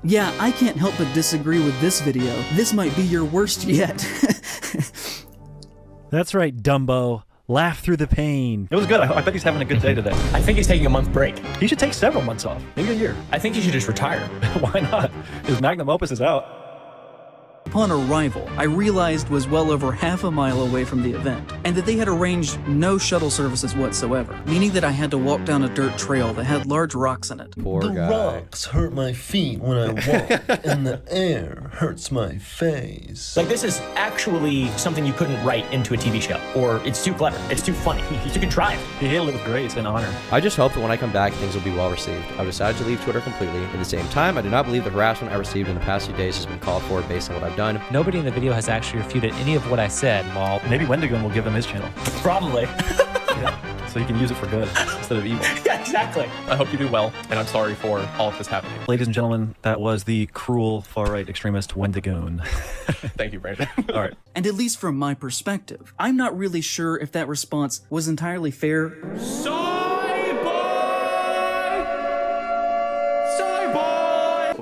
Yeah, I can't help but disagree with this video. This might be your worst yet. That's right, Dumbo. Laugh through the pain. It was good. I bet he's having a good day today. I think he's taking a month break. He should take several months off, maybe a year. I think he should just retire. Why not? His magnum opus is out. Upon arrival, I realized was well over half a mile away from the event, and that they had arranged no shuttle services whatsoever, meaning that I had to walk down a dirt trail that had large rocks in it. Poor guy. The rocks hurt my feet when I walk, and the air hurts my face. Like, this is actually something you couldn't write into a TV show, or it's too clever, it's too funny, it's too contrived. He handled it with grace and honor. I just hope that when I come back, things will be well received. I've decided to leave Twitter completely. At the same time, I do not believe the harassment I received in the past few days has been called for based on what I've done. Nobody in the video has actually refuted any of what I said, lol. Maybe Wendigoon will give him his channel. Probably. Yeah, so he can use it for good instead of evil. Yeah, exactly. I hope you do well, and I'm sorry for all of this happening. Ladies and gentlemen, that was the cruel far-right extremist Wendigoon. Thank you, Brandon. All right. And at least from my perspective, I'm not really sure if that response was entirely fair.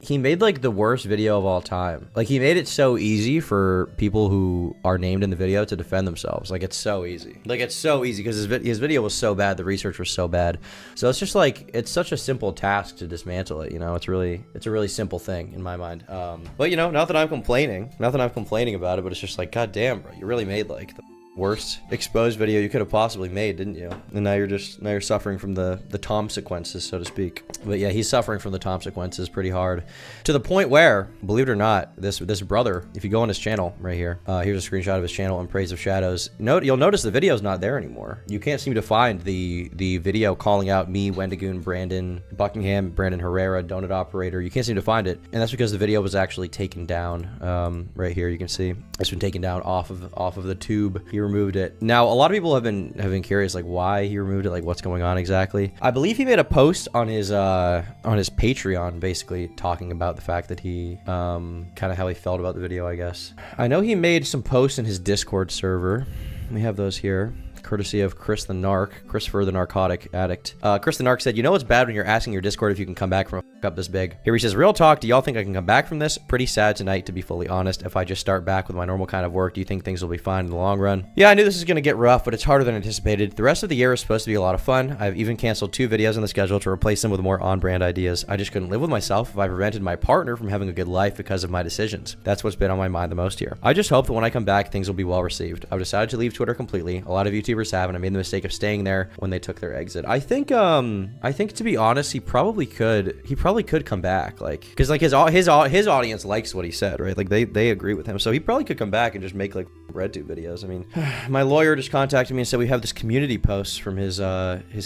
He made like the worst video of all time. Like, he made it so easy for people who are named in the video to defend themselves. Like, it's so easy. Like, it's so easy because his video was so bad, the research was so bad. So it's just like, it's such a simple task to dismantle it, you know? It's a really simple thing in my mind. But you know, not that I'm complaining about it, but it's just like, god damn, bro, you really made like the worst exposed video you could have possibly made, didn't you? And now you're suffering from the Tom-sequences, so to speak. But yeah, he's suffering from the Tom-sequences pretty hard, to the point where, believe it or not, this brother, if you go on his channel right here, here's a screenshot of his channel in Praise of Shadows. You'll notice the video's not there anymore. You can't seem to find the video calling out me, Wendigoon, Brandon Buckingham, Brandon Herrera, Donut Operator. You can't seem to find it, and that's because the video was actually taken down. Right here, you can see it's been taken down off of the tube. He removed it. Now, a lot of people have been curious, like, why he removed it, like what's going on exactly. I believe he made a post on his Patreon, basically talking about the fact that he kind of how he felt about the video, I guess. I know he made some posts in his Discord server. We have those here, courtesy of Chris the Narc, Christopher the Narcotic Addict. Chris the Narc said, you know it's bad when you're asking your Discord if you can come back from a up this big. Here he says, real talk, do y'all think I can come back from this? Pretty sad tonight, to be fully honest. If I just start back with my normal kind of work, do you think things will be fine in the long run? Yeah, I knew this was going to get rough, but it's harder than anticipated. The rest of the year is supposed to be a lot of fun. I've even canceled 2 videos on the schedule to replace them with more on-brand ideas. I just couldn't live with myself if I prevented my partner from having a good life because of my decisions. That's what's been on my mind the most here. I just hope that when I come back, things will be well received. I've decided to leave Twitter completely. A lot of YouTubers have, and I made the mistake of staying there when they took their exit. I think to be honest, he probably could come back. Like, because like his audience likes what he said, right? Like they agree with him, so he probably could come back and just make like RedTube videos. I mean, my lawyer just contacted me and said we have this community post from his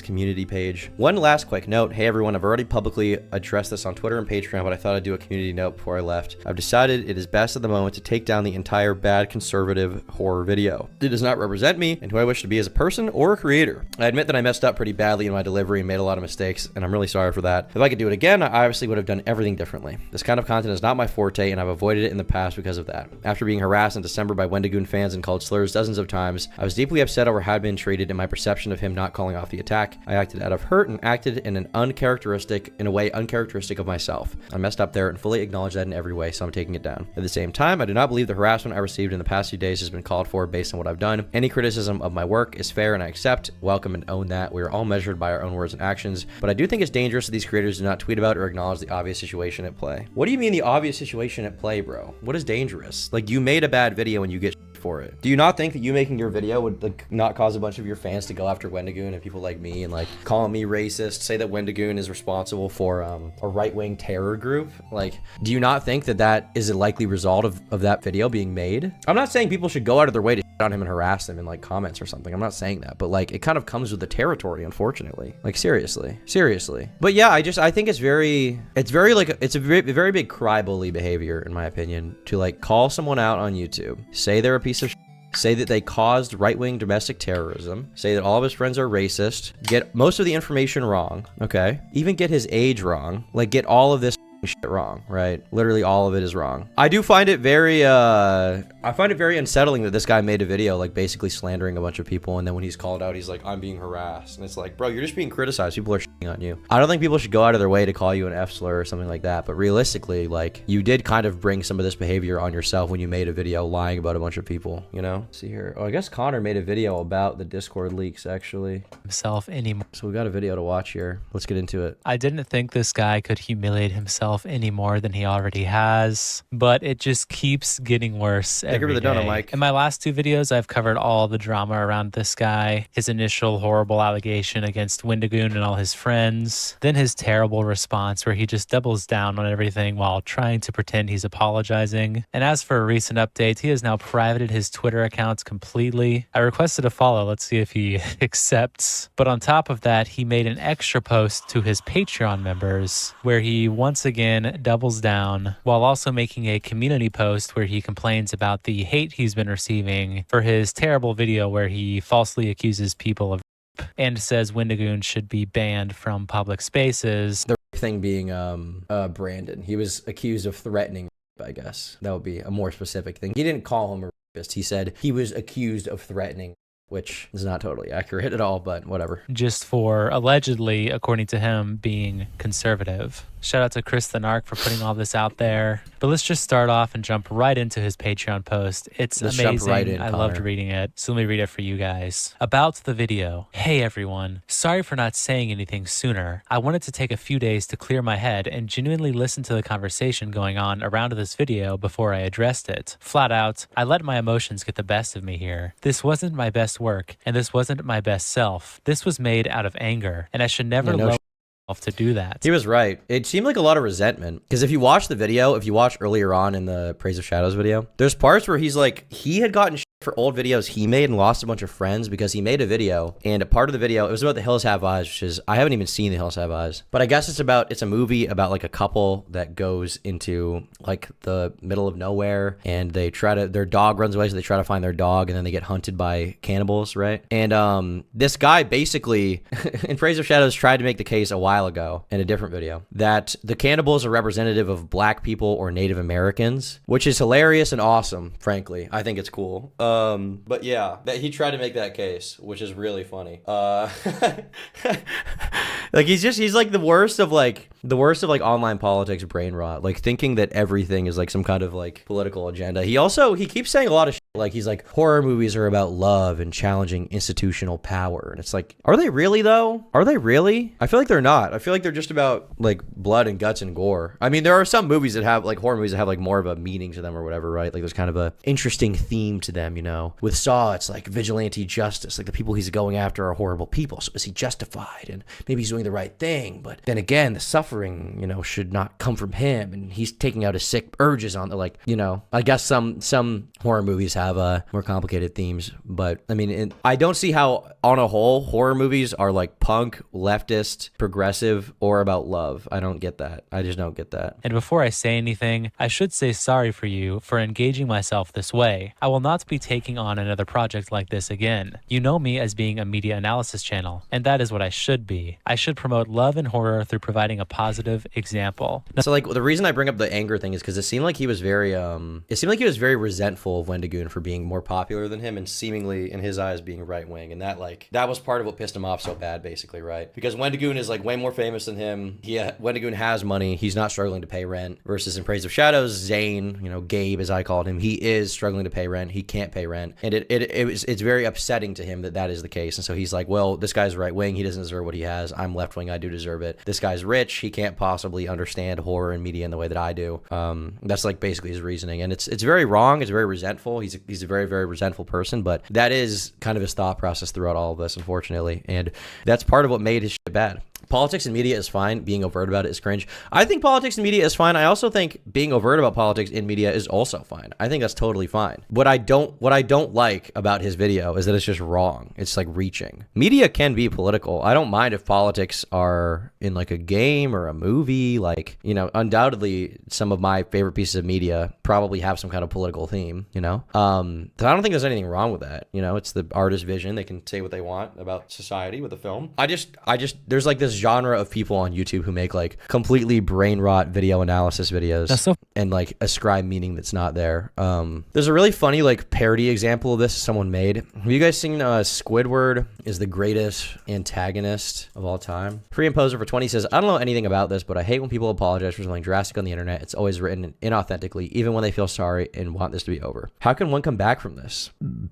community page. One last quick note. Hey everyone, I've already publicly addressed this on Twitter and Patreon, but I thought I'd do a community note before I left. I've decided it is best at the moment to take down the entire bad conservative horror video. It does not represent me and who I wish to be as a person or a creator. I admit that I messed up pretty badly in my delivery and made a lot of mistakes, and I'm really sorry for that. If I could do it again, I obviously would have done everything differently. This kind of content is not my forte, and I've avoided it in the past because of that. After being harassed in December by Wendigoon fans and called slurs dozens of times, I was deeply upset over how I'd been treated and my perception of him not calling off the attack. I acted out of hurt and acted in a way uncharacteristic of myself. I messed up there and fully acknowledge that in every way, so I'm taking it down. At the same time, I do not believe the harassment I received in the past few days has been called for based on what I've done. Any criticism of my work is fair and I accept, welcome, and own that. We are all measured by our own words and actions, but I do think it's dangerous that these creators do not tweet about or acknowledge the obvious situation at play. What do you mean the obvious situation at play, bro? What is dangerous? Like, you made a bad video and you get for it. Do you not think that you making your video would like not cause a bunch of your fans to go after Wendigoon and people like me and like call me racist, say that Wendigoon is responsible for a right-wing terror group? Like, do you not think that that is a likely result of that video being made? I'm not saying people should go out of their way to shit on him and harass him in like comments or something. I'm not saying that, but like it kind of comes with the territory, unfortunately. Like, seriously. But yeah, I think it's a very big crybaby behavior, in my opinion, to like call someone out on YouTube, say they're a piece of shit, say that they caused right-wing domestic terrorism, say that all of his friends are racist, get most of the information wrong, okay? Even get his age wrong, like get all of this shit wrong, right? Literally all of it is wrong. I do find it very unsettling that this guy made a video like basically slandering a bunch of people, and then when he's called out, he's like, I'm being harassed. And it's like, bro, you're just being criticized. People are shitting on you. I don't think people should go out of their way to call you an F slur or something like that, but realistically, like, you did kind of bring some of this behavior on yourself when you made a video lying about a bunch of people, you know? Let's see here. Oh, I guess Connor made a video about the Discord leaks, actually. Himself anymore. So we got a video to watch here. Let's get into it. I didn't think this guy could humiliate himself any more than he already has, but it just keeps getting worse every the day. donut, Mike. In my last 2 videos, I've covered all the drama around this guy, his initial horrible allegation against Wendigoon and all his friends, then his terrible response where he just doubles down on everything while trying to pretend he's apologizing. And as for a recent update, he has now privated his Twitter accounts completely. I requested a follow. Let's see if he accepts. But on top of that, he made an extra post to his Patreon members where he once again doubles down while also making a community post where he complains about the hate he's been receiving for his terrible video where he falsely accuses people of rape and says Wendigoon should be banned from public spaces. The thing being Brandon. He was accused of threatening rape, I guess. That would be a more specific thing. He didn't call him a rapist. He said he was accused of threatening, which is not totally accurate at all, but whatever. Just for allegedly, according to him, being conservative. Shout out to Chris the Narc for putting all this out there. But let's just start off and jump right into his Patreon post. It's Let's jump amazing. right in, I Connor. loved reading it. So let me read it for you guys. About the video. Hey everyone. Sorry for not saying anything sooner. I wanted to take a few days to clear my head and genuinely listen to the conversation going on around this video before I addressed it. Flat out, I let my emotions get the best of me here. This wasn't my best work, and this wasn't my best self. This was made out of anger, and I should never Yeah, no lower myself to do that. He was right. It seemed like a lot of resentment. Because if you watch the video, if you watch earlier on in the Praise of Shadows video, there's parts where he's like, he had gotten for old videos he made and lost a bunch of friends because he made a video, and a part of the video, it was about The Hills Have Eyes, which is, I haven't even seen The Hills Have Eyes, but I guess it's a movie about like a couple that goes into like the middle of nowhere, and they their dog runs away, so they try to find their dog, and then they get hunted by cannibals, right? And this guy basically in Praise of Shadows tried to make the case a while ago in a different video that the cannibals are representative of black people or Native Americans, which is hilarious and awesome, frankly. I think it's cool. But yeah, that he tried to make that case, which is really funny. Like he's like the worst of like online politics brain rot, like thinking that everything is like some kind of like political agenda. He keeps saying a lot of shit, like he's like, horror movies are about love and challenging institutional power, and it's like, are they really though? Are they really? I feel like they're not. I feel like they're just about like blood and guts and gore. I mean, there are some movies that have like horror movies that have like more of a meaning to them or whatever, right? Like there's kind of a interesting theme to them, you know. With Saw, it's like vigilante justice, like the people he's going after are horrible people, so is he justified? And maybe he's doing the right thing, but then again, the suffering, you know, should not come from him, and he's taking out his sick urges on the, like, you know, I guess some horror movies have more complicated themes, but I mean, I don't see how on a whole horror movies are like punk, leftist, progressive, or about love. I don't get that. I just don't get that. And before I say anything, I should say sorry for you for engaging myself this way. I will not be taking on another project like this again. You know me as being a media analysis channel, and that is what I should be. I should promote love and horror through providing a positive example. So like the reason I bring up the anger thing is because it seemed like he was very very resentful of Wendigoon for being more popular than him and seemingly in his eyes being right wing, and that was part of what pissed him off so bad, basically, right? Because Wendigoon is like way more famous than him. Wendigoon has money. He's not struggling to pay rent. Versus in Praise of Shadows, Zane, you know, Gabe as I called him, he is struggling to pay rent. He can't pay rent, and it's very upsetting to him that is the case. And so he's like, well, this guy's right wing. He doesn't deserve what he has. I'm left wing. I do deserve it. This guy's rich. He can't possibly understand horror and media in the way that I do. That's like basically his reasoning, and it's very wrong. It's very resentful. He's a very, very resentful person, but that is kind of his thought process throughout all of this, unfortunately, and that's part of what made his shit bad. Politics and media is fine. Being overt about it is cringe. I think politics and media is fine. I also think being overt about politics in media is also fine. I think that's totally fine. What I don't like about his video is that it's just wrong. It's like reaching. Media can be political. I don't mind if politics are in like a game or a movie. Like, you know, undoubtedly some of my favorite pieces of media probably have some kind of political theme, you know? So I don't think there's anything wrong with that. You know, it's the artist's vision. They can say what they want about society with the film. I just, there's like this genre of people on YouTube who make like completely brain rot video analysis videos and like ascribe meaning that's not there. There's a really funny like parody example of this someone made. Have you guys seen Squidward is the greatest antagonist of all time? Free Imposer for 20 says, I don't know anything about this, but I hate when people apologize for something drastic on the internet. It's always written inauthentically, even when they feel sorry and want this to be over. How can one come back from this?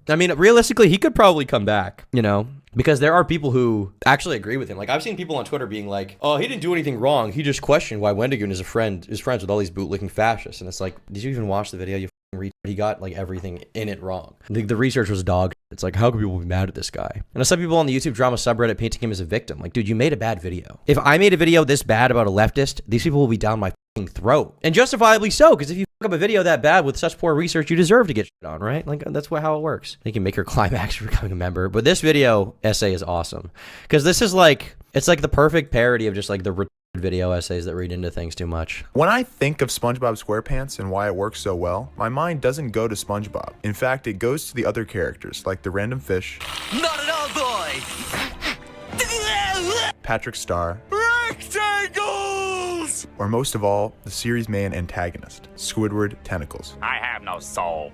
I mean, realistically, he could probably come back, you know? Because there are people who actually agree with him. Like, I've seen people on Twitter being like, oh, he didn't do anything wrong. He just questioned why Wendigoon is friends with all these bootlicking fascists. And it's like, did you even watch the video? You read, he got like everything in it wrong. The research was dog. It's like, how can people be mad at this guy? And some people on the YouTube drama subreddit painting him as a victim. Like, dude, you made a bad video. If I made a video this bad about a leftist, these people will be down my throat. And justifiably so, because if you fuck up a video that bad with such poor research, you deserve to get shit on, right? Like, that's how it works. They can make your climax for becoming a member. But this video essay is awesome. Because this is like, it's like the perfect parody of just like the video essays that read into things too much. When I think of SpongeBob SquarePants and why it works so well, my mind doesn't go to SpongeBob. In fact, it goes to the other characters, like the random fish. Not at all, boy! Patrick Star. Rectangles! Or most of all, the series main antagonist, Squidward Tentacles. I have no soul.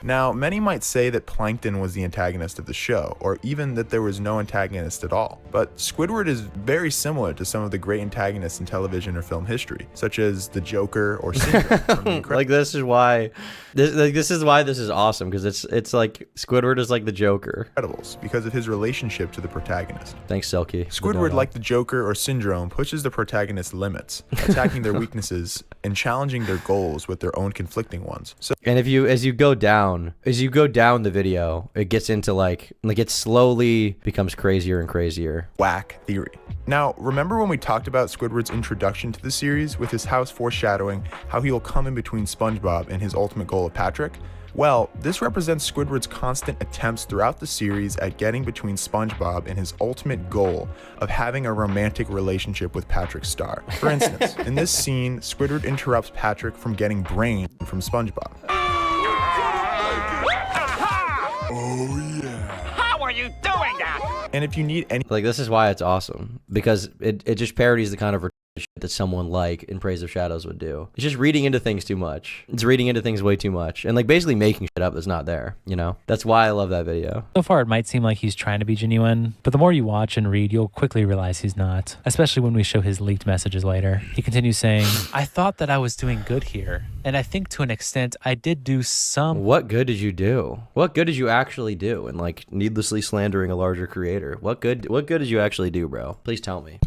Now, many might say that Plankton was the antagonist of the show, or even that there was no antagonist at all. But Squidward is very similar to some of the great antagonists in television or film history, such as the Joker or Syndrome from The Incredibles. Like, this is why this is awesome, because it's like Squidward is like the Joker. Because of his relationship to the protagonist. Thanks, Selkie. Squidward, like the Joker or Syndrome, pushes the protagonist's limits, attacking their weaknesses and challenging their goals with their own conflicting ones. So, and as you go down the video, it gets into like it slowly becomes crazier and crazier. Whack theory. Now, remember when we talked about Squidward's introduction to the series, with his house foreshadowing how he will come in between SpongeBob and his ultimate goal of Patrick? Well, this represents Squidward's constant attempts throughout the series at getting between SpongeBob and his ultimate goal of having a romantic relationship with Patrick Star. For instance, in this scene, Squidward interrupts Patrick from getting brain from SpongeBob. Oh yeah. How are you doing that? And if you need any, like, this is why it's awesome, because it just parodies the kind of shit that someone like In Praise of Shadows would do. It's just reading into things too much. It's reading into things way too much, and like basically making shit up that's not there, you know? That's why I love that video. So far, it might seem like he's trying to be genuine, but the more you watch and read, you'll quickly realize he's not, especially when we show his leaked messages later. He continues saying, I thought that I was doing good here, and I think to an extent I did do some. What good did you do? What good did you actually do? And like needlessly slandering a larger creator. What good did you actually do, bro? Please tell me.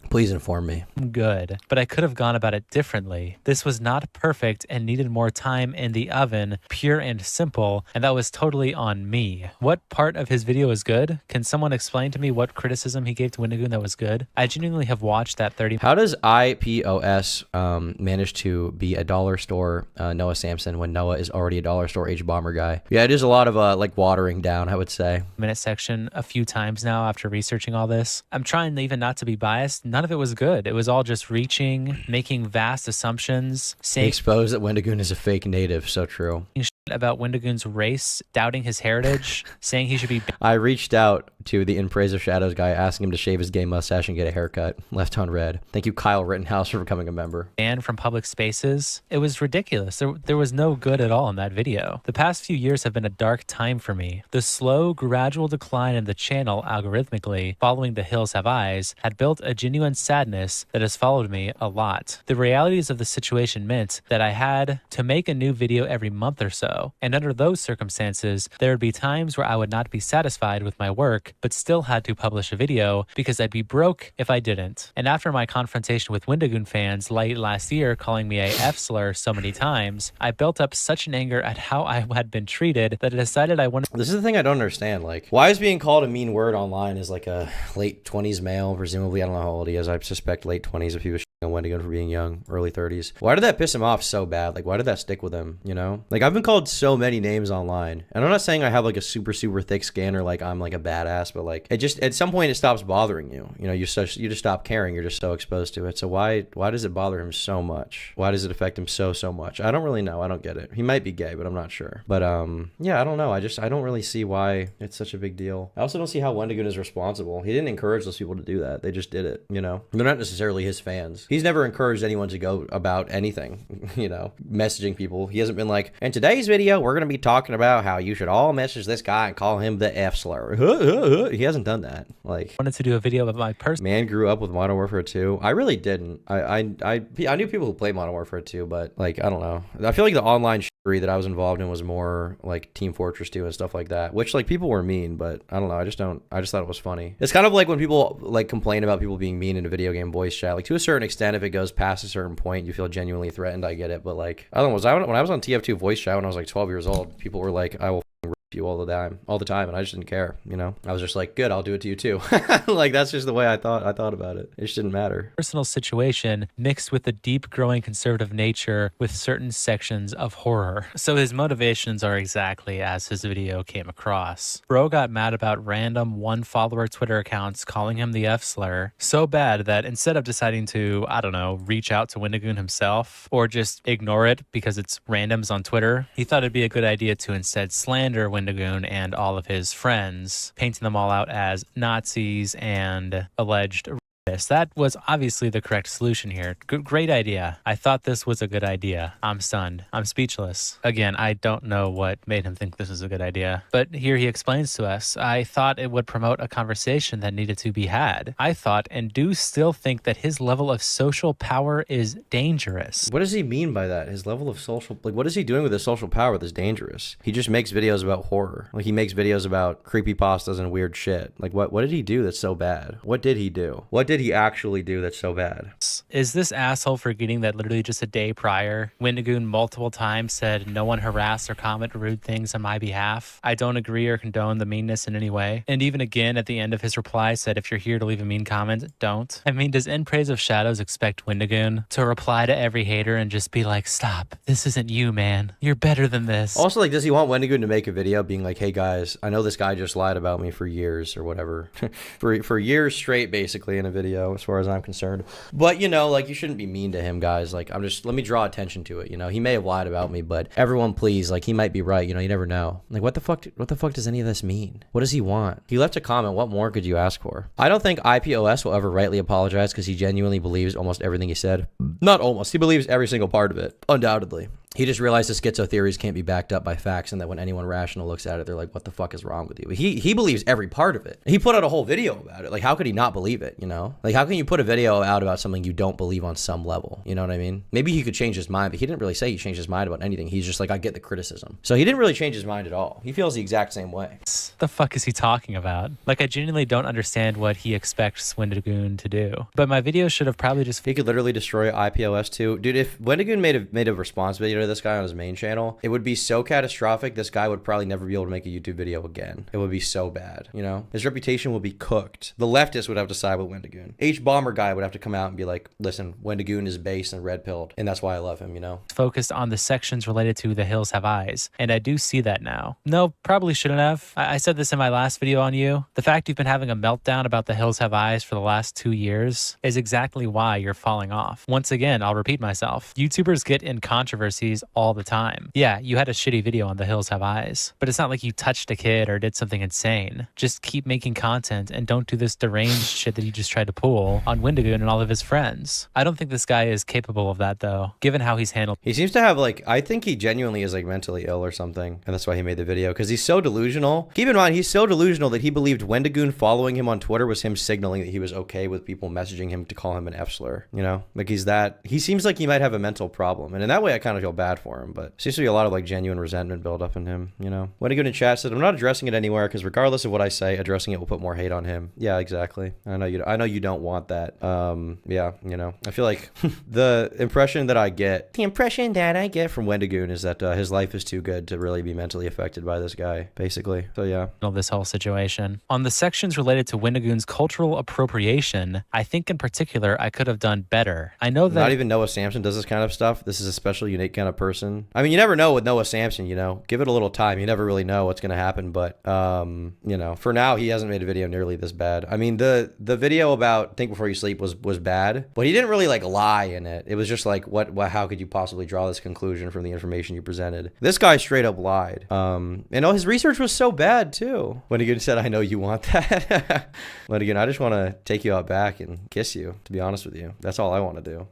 Please inform me. Good, but I could have gone about it differently. This was not perfect and needed more time in the oven, pure and simple, and that was totally on me. What part of his video is good? Can someone explain to me what criticism he gave to Wendigoon that was good? I genuinely have watched that 30. How does IPOS manage to be a dollar store Noah Samson when Noah is already a dollar store H Bomber guy? Yeah, it is a lot of like watering down, I would say. Minute section a few times now after researching all this. I'm trying even not to be biased. None of it was good. It was all just reaching, making vast assumptions, saying expose that Wendigoon is a fake native. So true. About Wendigoon's race, doubting his heritage, saying he should be. I reached out to the In Praise of Shadows guy, asking him to shave his gay mustache and get a haircut. Left on red. Thank you, Kyle Rittenhouse, for becoming a member. Banned from public spaces. It was ridiculous. There was no good at all in that video. The past few years have been a dark time for me. The slow, gradual decline in the channel algorithmically, following The Hills Have Eyes, had built a genuine sadness that has followed me a lot. The realities of the situation meant that I had to make a new video every month or so. And under those circumstances, there would be times where I would not be satisfied with my work, but still had to publish a video because I'd be broke if I didn't. And after my confrontation with Wendigoon fans late last year calling me a F-slur so many times, I built up such an anger at how I had been treated that I decided I wanted. This is the thing I don't understand. Like, why is being called a mean word online as like a late 20s male? Presumably, I don't know how old he is. I suspect late 20s if he was Wendigoon for being young, early 30s. Why did that piss him off so bad? Like, why did that stick with him, you know? Like, I've been called so many names online, and I'm not saying I have like a super thick skin or like I'm like a badass, but like it just at some point it stops bothering you. You know, you just stop caring. You're just so exposed to it. So why does it bother him so much? Why does it affect him so much? I don't really know. I don't get it. He might be gay, but I'm not sure. But yeah, I don't know. I don't really see why it's such a big deal. I also don't see how Wendigoon is responsible. He didn't encourage those people to do that. They just did it, you know? They're not necessarily his fans. He's never encouraged anyone to go about anything, you know, messaging people. He hasn't been like, in today's video, we're going to be talking about how you should all message this guy and call him the F slur. He hasn't done that. Like, Wanted to do a video about my person. Man grew up with Modern Warfare 2. I really didn't. I knew people who played Modern Warfare 2, but like, I don't know. I feel like the online shittery that I was involved in was more like Team Fortress 2 and stuff like that, which like people were mean, but I don't know. I just thought it was funny. It's kind of like when people like complain about people being mean in a video game voice chat. Like, to a certain extent, if it goes past a certain point, you feel genuinely threatened. I get it, but like, I don't know. When I was on TF2 voice chat when I was like 12 years old, people were like, I will rip you all the time, and I just didn't care, you know? I was just like, good, I'll do it to you too. Like, that's just the way I thought about it. It just didn't matter. Personal situation mixed with the deep growing conservative nature with certain sections of horror. So his motivations are exactly as his video came across. Bro got mad about random one follower Twitter accounts calling him the F slur so bad that instead of deciding to, I don't know, reach out to Wendigoon himself or just ignore it because it's randoms on Twitter, he thought it'd be a good idea to instead slander Wendigoon and all of his friends, painting them all out as Nazis and alleged rapists. That was obviously the correct solution here. Great idea. I thought this was a good idea. I'm stunned. I'm speechless. Again, I don't know what made him think this was a good idea, but here he explains to us, I thought it would promote a conversation that needed to be had. I thought and do still think that his level of social power is dangerous. What does he mean by that? His level of social, like, what is he doing with his social power that's dangerous? He just makes videos about horror. Like, he makes videos about creepypastas and weird shit. Like, what did he do that's so bad? What did he do? What did he actually do that's so bad? Is this asshole forgetting that literally just a day prior, Wendigoon multiple times said no one harass or comment rude things on my behalf? I don't agree or condone the meanness in any way. And even again at the end of his reply said, if you're here to leave a mean comment, don't. I mean, does In Praise of Shadows expect Wendigoon to reply to every hater and just be like, stop, this isn't you, man. You're better than this. Also, like, does he want Wendigoon to make a video being like, hey guys, I know this guy just lied about me for years or whatever. for years straight, basically, in a video, as far as I'm concerned. But, you know, like, you shouldn't be mean to him, guys. Like, let me draw attention to it, you know? He may have lied about me, but everyone, please, like, he might be right, you know? You never know. Like, what the fuck does any of this mean? What does he want? He left a comment. What more could you ask for? I don't think IPOS will ever rightly apologize because he genuinely believes almost everything he said. Not almost. He believes every single part of it. Undoubtedly. He just realized his schizo theories can't be backed up by facts, and that when anyone rational looks at it, they're like, what the fuck is wrong with you? He believes every part of it. He put out a whole video about it. Like, how could he not believe it, you know? Like, how can you put a video out about something you don't believe on some level? You know what I mean? Maybe he could change his mind, but he didn't really say he changed his mind about anything. He's just like, I get the criticism. So he didn't really change his mind at all. He feels the exact same way. What the fuck is he talking about? Like, I genuinely don't understand what he expects Wendigoon to do. But my video should have probably just... He could literally destroy IPOS too. Dude, if Wendigoon made a response video to this guy on his main channel, it would be so catastrophic, this guy would probably never be able to make a YouTube video again. It would be so bad, you know? His reputation would be cooked. The leftists would have to side with Wendigoon. H-Bomber guy would have to come out and be like, listen, Wendigoon is based and red-pilled, and that's why I love him, you know? Focused on the sections related to The Hills Have Eyes, and I do see that now. No, probably shouldn't have. I said this in my last video on you. The fact you've been having a meltdown about The Hills Have Eyes for the last 2 years is exactly why you're falling off. Once again, I'll repeat myself. YouTubers get in controversies all the time. Yeah, you had a shitty video on The Hills Have Eyes, but it's not like you touched a kid or did something insane. Just keep making content and don't do this deranged shit that you just tried to pull on Wendigoon and all of his friends. I don't think this guy is capable of that, though, given how he's handled. He seems to have, like, I think he genuinely is, like, mentally ill or something, and that's why he made the video, because he's so delusional. Keep in mind, he's so delusional that he believed Wendigoon following him on Twitter was him signaling that he was okay with people messaging him to call him an F slur, you know? Like, he seems like he might have a mental problem, and in that way, I kind of feel bad bad for him, but seems to be a lot of like genuine resentment built up in him, you know? Wendigoon in chat said, I'm not addressing it anywhere because regardless of what I say, addressing it will put more hate on him. Yeah, exactly. I know you don't want that. Yeah, you know, I feel like the impression that I get from Wendigoon is that his life is too good to really be mentally affected by this guy, basically. So yeah. This whole situation. On the sections related to Wendigoon's cultural appropriation, I think in particular I could have done better. I know that not even Noah Samson does this kind of stuff. This is a special, unique kind of person. I mean, you never know with Noah Samson, you know. Give it a little time. You never really know what's going to happen, but you know, for now he hasn't made a video nearly this bad. I mean, the video about Think Before You Sleep was bad, but he didn't really like lie in it. It was just like what how could you possibly draw this conclusion from the information you presented? This guy straight up lied. And his research was so bad too. Wendigoon said, I know you want that. Wendigoon, I just want to take you out back and kiss you, to be honest with you. That's all I want to do.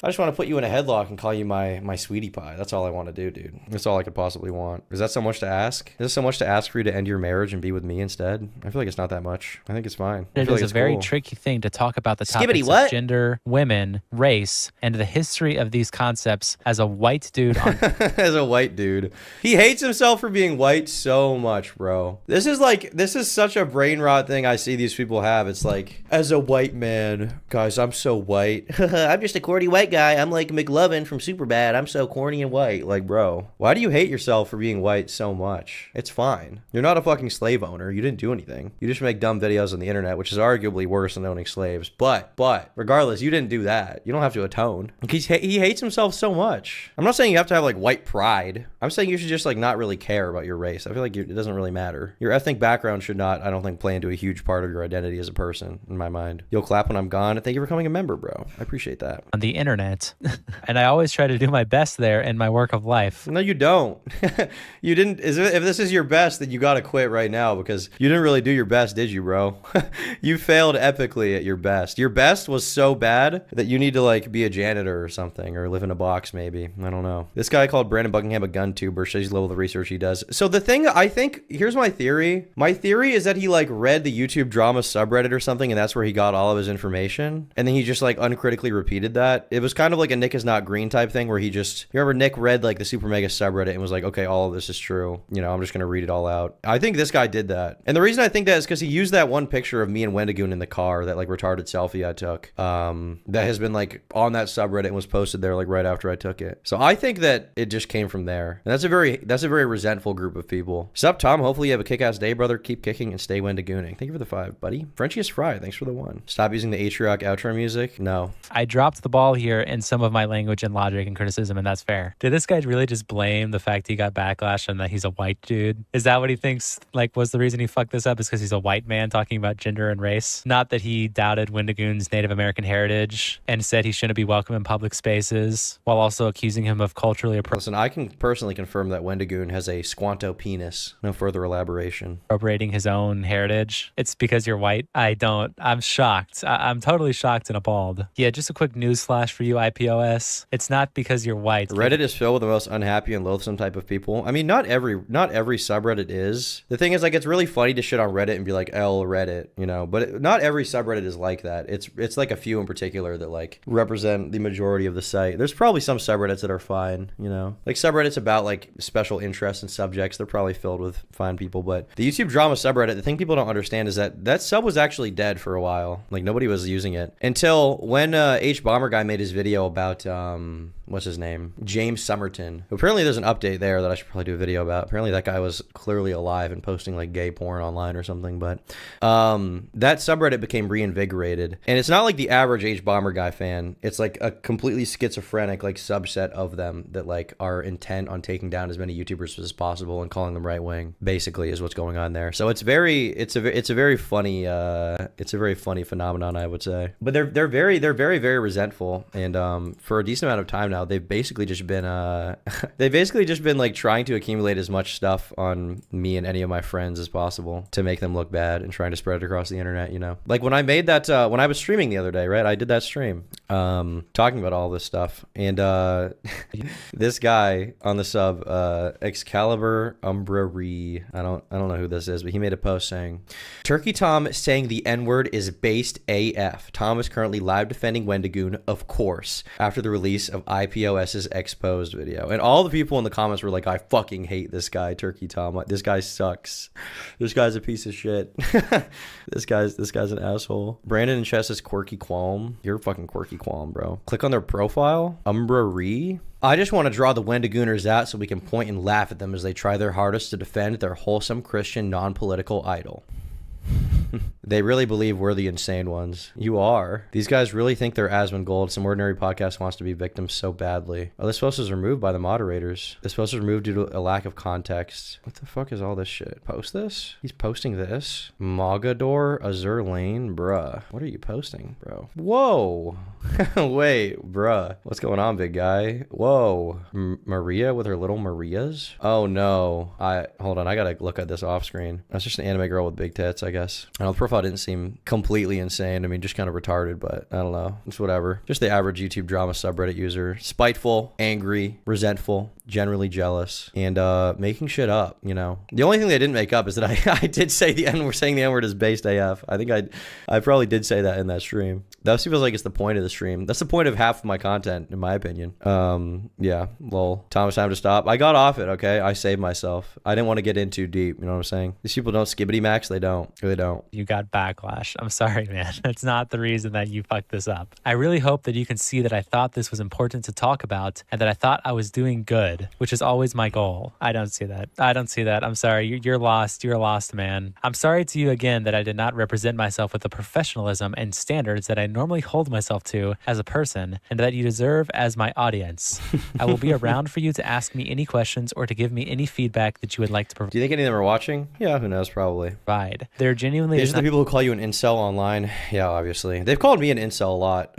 I just want to put you in a headlock and call you my sweetie pie. That's all I want to do, dude. That's all I could possibly want. Is that so much to ask? Is it so much to ask for you to end your marriage and be with me instead? I feel like it's not that much. I think it's fine. It is a very tricky thing to talk about the topics of gender, women, race, and the history of these concepts as a white dude. As a white dude. He hates himself for being white so much, bro. This is such a brain rot thing I see these people have. It's like, as a white man, guys, I'm so white. I'm just a corny white guy. I'm like McLovin from Superbad. I'm so corny and white. Like, bro, why do you hate yourself for being white so much? It's fine. You're not a fucking slave owner. You didn't do anything. You just make dumb videos on the internet, which is arguably worse than owning slaves. But regardless, you didn't do that. You don't have to atone. He hates himself so much. I'm not saying you have to have like white pride. I'm saying you should just like not really care about your race. I feel like it doesn't really matter. Your ethnic background should not, I don't think, play into a huge part of your identity as a person, in my mind. You'll clap when I'm gone. Thank you for becoming a member, bro. I appreciate that. On the internet. And I always try to do my best there in my work of life. No, you don't. You didn't. If this is your best, then you got to quit right now because you didn't really do your best, did you, bro? You failed epically at your best. Your best was so bad that you need to like be a janitor or something or live in a box maybe. I don't know. This guy called Brandon Buckingham a gun tuber shows the level of research he does. So the thing, I think, here's my theory. My theory is that he like read the YouTube drama subreddit or something and that's where he got all of his information. And then he just like uncritically repeated that. It was kind of like a Nick is not green type thing where he just, you remember Nick read like the super mega subreddit and was like, okay, all of this is true. You know, I'm just going to read it all out. I think this guy did that. And the reason I think that is because he used that one picture of me and Wendigoon in the car, that like retarded selfie I took, that has been like on that subreddit and was posted there like right after I took it. So I think that it just came from there. And that's a very resentful group of people. Sup, Tom? Hopefully you have a kick-ass day, brother. Keep kicking and stay Wendigooning. Thank you for the 5, buddy. Frenchiest Fry, thanks for the 1. Stop using the Atrioc outro music. No. I dropped the ball here in some of my language and logic and criticism, and that's fair. Did this guy really just blame the fact he got backlash and that he's a white dude? Is that what he thinks like was the reason he fucked this up, is because he's a white man talking about gender and race? Not that he doubted Wendigoon's Native American heritage and said he shouldn't be welcome in public spaces, while also accusing him of culturally Listen, I can personally confirm that Wendigoon has a squanto penis. No further elaboration. appropriating his own heritage. It's because you're white. I'm shocked. I'm totally shocked and appalled. Yeah, just a quick news flash for you, IPOS. It's not because you're white. Reddit is filled with the most unhappy and loathsome type of people. I mean, not every subreddit is. The thing is, like, it's really funny to shit on Reddit and be like, L Reddit, you know, but not every subreddit is like that. It's like a few in particular that like represent the majority of the site. There's probably some subreddits that are fine, you know, like subreddits about like special interests and subjects. They're probably filled with fine people, but the YouTube drama subreddit, the thing people don't understand is that sub was actually dead for a while. Like nobody was using it until when H Bomber guy made his video about what's his name, James Somerton. Apparently there's an update there that I should probably do a video about. Apparently that guy was clearly alive and posting like gay porn online or something, but that subreddit became reinvigorated, and it's not like the average H Bomber guy fan. It's like a completely schizophrenic like subset of them that like are intent on taking down as many YouTubers as possible and calling them right wing, basically, is what's going on there. So it's a very funny phenomenon, I would say. But they're very resentful, and for a decent amount of time now, they've basically just been like trying to accumulate as much stuff on me and any of my friends as possible to make them look bad and trying to spread it across the internet, you know. Like when I made that when I was streaming the other day, right? I did that stream talking about all this stuff, and this guy on the sub, Excalibur Umbrary, I don't know who this is, but he made a post saying, Turkey Tom saying the N-word is based AF. Tom is currently live defending Wendigoon, of course, after the release of IPOS's exposed video. And all the people in the comments were like, I fucking hate this guy, Turkey Tom. This guy sucks. This guy's a piece of shit. This guy's an asshole. Brandon and Chess's quirky qualm. You're fucking quirky qualm, bro. Click on their profile. Umbra Ree. I just want to draw the Wendigooners out so we can point and laugh at them as they try their hardest to defend their wholesome Christian non-political idol. They really believe we're the insane ones. You are. These guys really think they're Asmongold. Some ordinary podcast wants to be victims so badly. Oh, this post was removed by the moderators. This post was removed due to a lack of context. What the fuck is all this shit? Post this? He's posting this? Mogador Azur Lane? Bruh. What are you posting, bro? Whoa. Wait, bruh. What's going on, big guy? Whoa. Maria with her little Marias? Oh, no. Hold on. I gotta look at this off screen. That's just an anime girl with big tits, I guess. I don't know, the profile didn't seem completely insane. I mean, just kind of retarded, but I don't know. It's whatever. Just the average YouTube drama subreddit user. Spiteful, angry, resentful, generally jealous, and making shit up, you know. The only thing they didn't make up is that I did say the N-word, saying the N-word is based AF. I think I probably did say that in that stream. That feels like it's the point of the stream. That's the point of half of my content, in my opinion. Yeah, lol. Time to stop. I got off it, okay? I saved myself. I didn't want to get in too deep, you know what I'm saying? These people don't skibbity max, they don't. They don't. You got backlash. I'm sorry, man. That's not the reason that you fucked this up. I really hope that you can see that I thought this was important to talk about and that I thought I was doing good, which is always my goal. I don't see that. I'm sorry. You're lost. You're a lost man. I'm sorry to you again that I did not represent myself with the professionalism and standards that I normally hold myself to as a person and that you deserve as my audience. I will be around for you to ask me any questions or to give me any feedback that you would like to provide. Do you think any of them are watching? Yeah, who knows, probably. They're genuinely... These are the people who call you an incel online. Yeah, obviously. They've called me an incel a lot,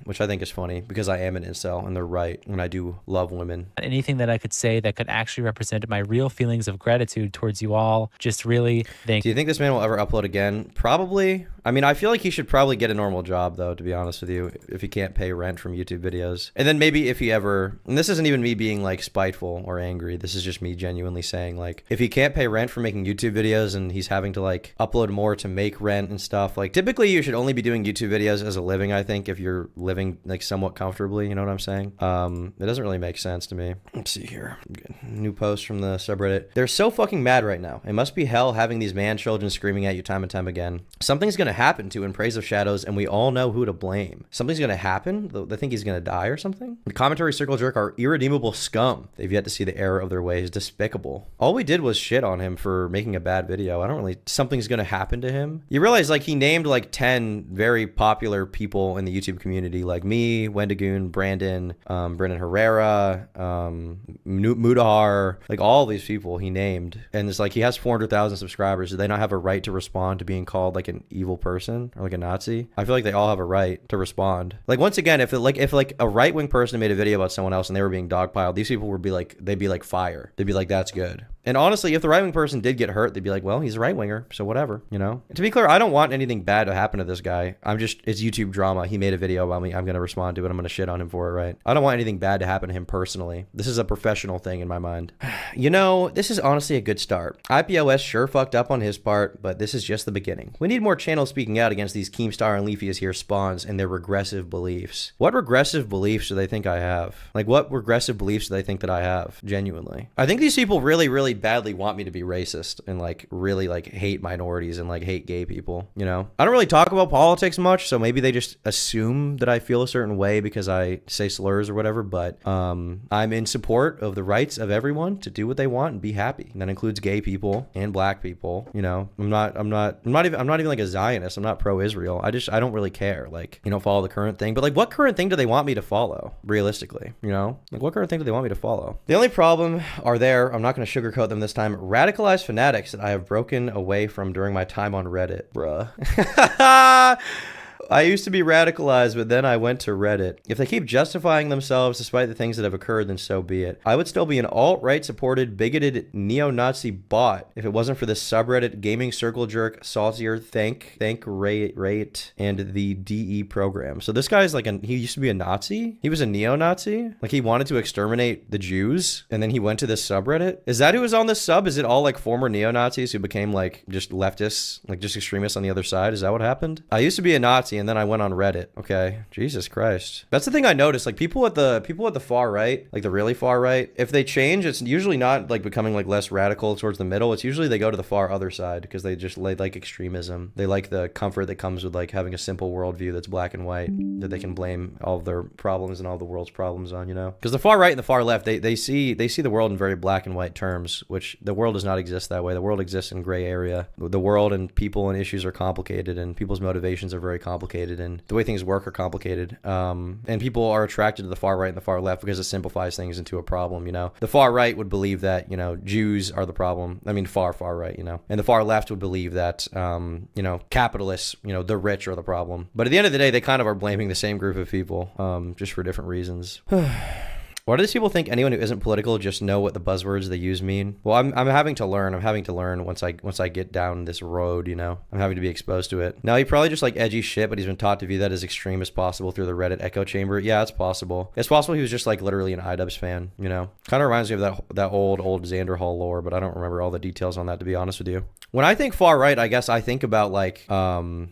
which I think is funny because I am an incel and they're right, and I do love women. Anything that I could say that could actually represent my real feelings of gratitude towards you all. Just really thank you. Do you think this man will ever upload again? Probably. I mean, I feel like he should probably get a normal job, though, to be honest with you, if he can't pay rent from YouTube videos. And then maybe if he ever, and this isn't even me being like spiteful or angry, this is just me genuinely saying, like, if he can't pay rent for making YouTube videos and he's having to like upload more to make rent and stuff, like typically you should only be doing YouTube videos as a living, I think, if you're living like somewhat comfortably, you know what I'm saying? It doesn't really make sense to me. Let's see here. New post from the subreddit. They're so fucking mad right now. It must be hell having these man children screaming at you time and time again. Something's gonna happen to In Praise of Shadows, and we all know who to blame. Something's gonna happen? They think he's gonna die or something? The commentary circle jerk are irredeemable scum. They've yet to see the error of their ways. Despicable. All we did was shit on him for making a bad video. I don't really... Something's gonna happen to him? You realize, like, he named like 10 very popular people in the YouTube community, like me, Wendigoon, Brandon Herrera, Mudahar, like all these people he named. And it's like he has 400,000 subscribers. Do they not have a right to respond to being called like an evil person or like a Nazi? I feel like they all have a right to respond. Like, once again, if a right-wing person made a video about someone else and they were being dogpiled, these people would be like, they'd be like fire. They'd be like, that's good. And honestly, if the right-wing person did get hurt, they'd be like, well, he's a right-winger, so whatever, you know? And to be clear, I don't want anything bad to happen to this guy. It's YouTube drama. He made a video about me. I'm going to respond to it. I'm going to shit on him for it, right? I don't want anything bad to happen to him personally. This is a professional thing in my mind. You know, this is honestly a good start. IPOS sure fucked up on his part, but this is just the beginning. We need more channels speaking out against these Keemstar and Leafy as here spawns and their regressive beliefs. What regressive beliefs do they think I have? Like, what regressive beliefs do they think that I have? Genuinely. I think these people really, really badly want me to be racist and like really like hate minorities and like hate gay people, you know? I don't really talk about politics much, so maybe they just assume that I feel a certain way because I say slurs or whatever, but I'm in support of the rights of everyone to do what they want and be happy. And that includes gay people and black people, you know? I'm not even like a Zionist. I'm not pro-Israel. I don't really care. Like, you know, follow the current thing. But like, what current thing do they want me to follow? Realistically, you know? Like, what current thing do they want me to follow? The only problem are there, I'm not going to sugarcoat them this time, radicalized fanatics that I have broken away from during my time on Reddit. Bruh. I used to be radicalized, but then I went to Reddit. If they keep justifying themselves despite the things that have occurred, then so be it. I would still be an alt-right supported, bigoted, neo-Nazi bot if it wasn't for this subreddit, gaming circle jerk, saltier, thank rate, and the DE program. So this guy's like, he used to be a Nazi? He was a neo-Nazi? Like, he wanted to exterminate the Jews, and then he went to this subreddit? Is that who was on this sub? Is it all like former neo-Nazis who became like just leftists, like just extremists on the other side? Is that what happened? I used to be a Nazi, anarchy, and then I went on Reddit. Okay, Jesus Christ. That's the thing I noticed. Like people at the far right, like the really far right, if they change, it's usually not like becoming like less radical towards the middle. It's usually they go to the far other side because they like extremism. They like the comfort that comes with like having a simple worldview that's black and white that they can blame all of their problems and all the world's problems on, you know? Because the far right and the far left, they see the world in very black and white terms, which the world does not exist that way. The world exists in gray area. The world and people and issues are complicated, and people's motivations are very complicated, and the way things work are complicated. And people are attracted to the far right and the far left because it simplifies things into a problem, you know? The far right would believe that, you know, Jews are the problem. I mean, far right, you know? And the far left would believe that, you know, capitalists, you know, the rich are the problem. But at the end of the day, they kind of are blaming the same group of people, just for different reasons. Why do these people think anyone who isn't political just know what the buzzwords they use mean? Well, I'm having to learn. I'm having to learn once I get down this road, you know? I'm having to be exposed to it. Now, he probably just like edgy shit, but he's been taught to view that as extreme as possible through the Reddit echo chamber. Yeah, it's possible. It's possible he was just like literally an iDubbbz fan, you know? Kind of reminds me of that old Xander Hall lore, but I don't remember all the details on that, to be honest with you. When I think far right, I guess I think about like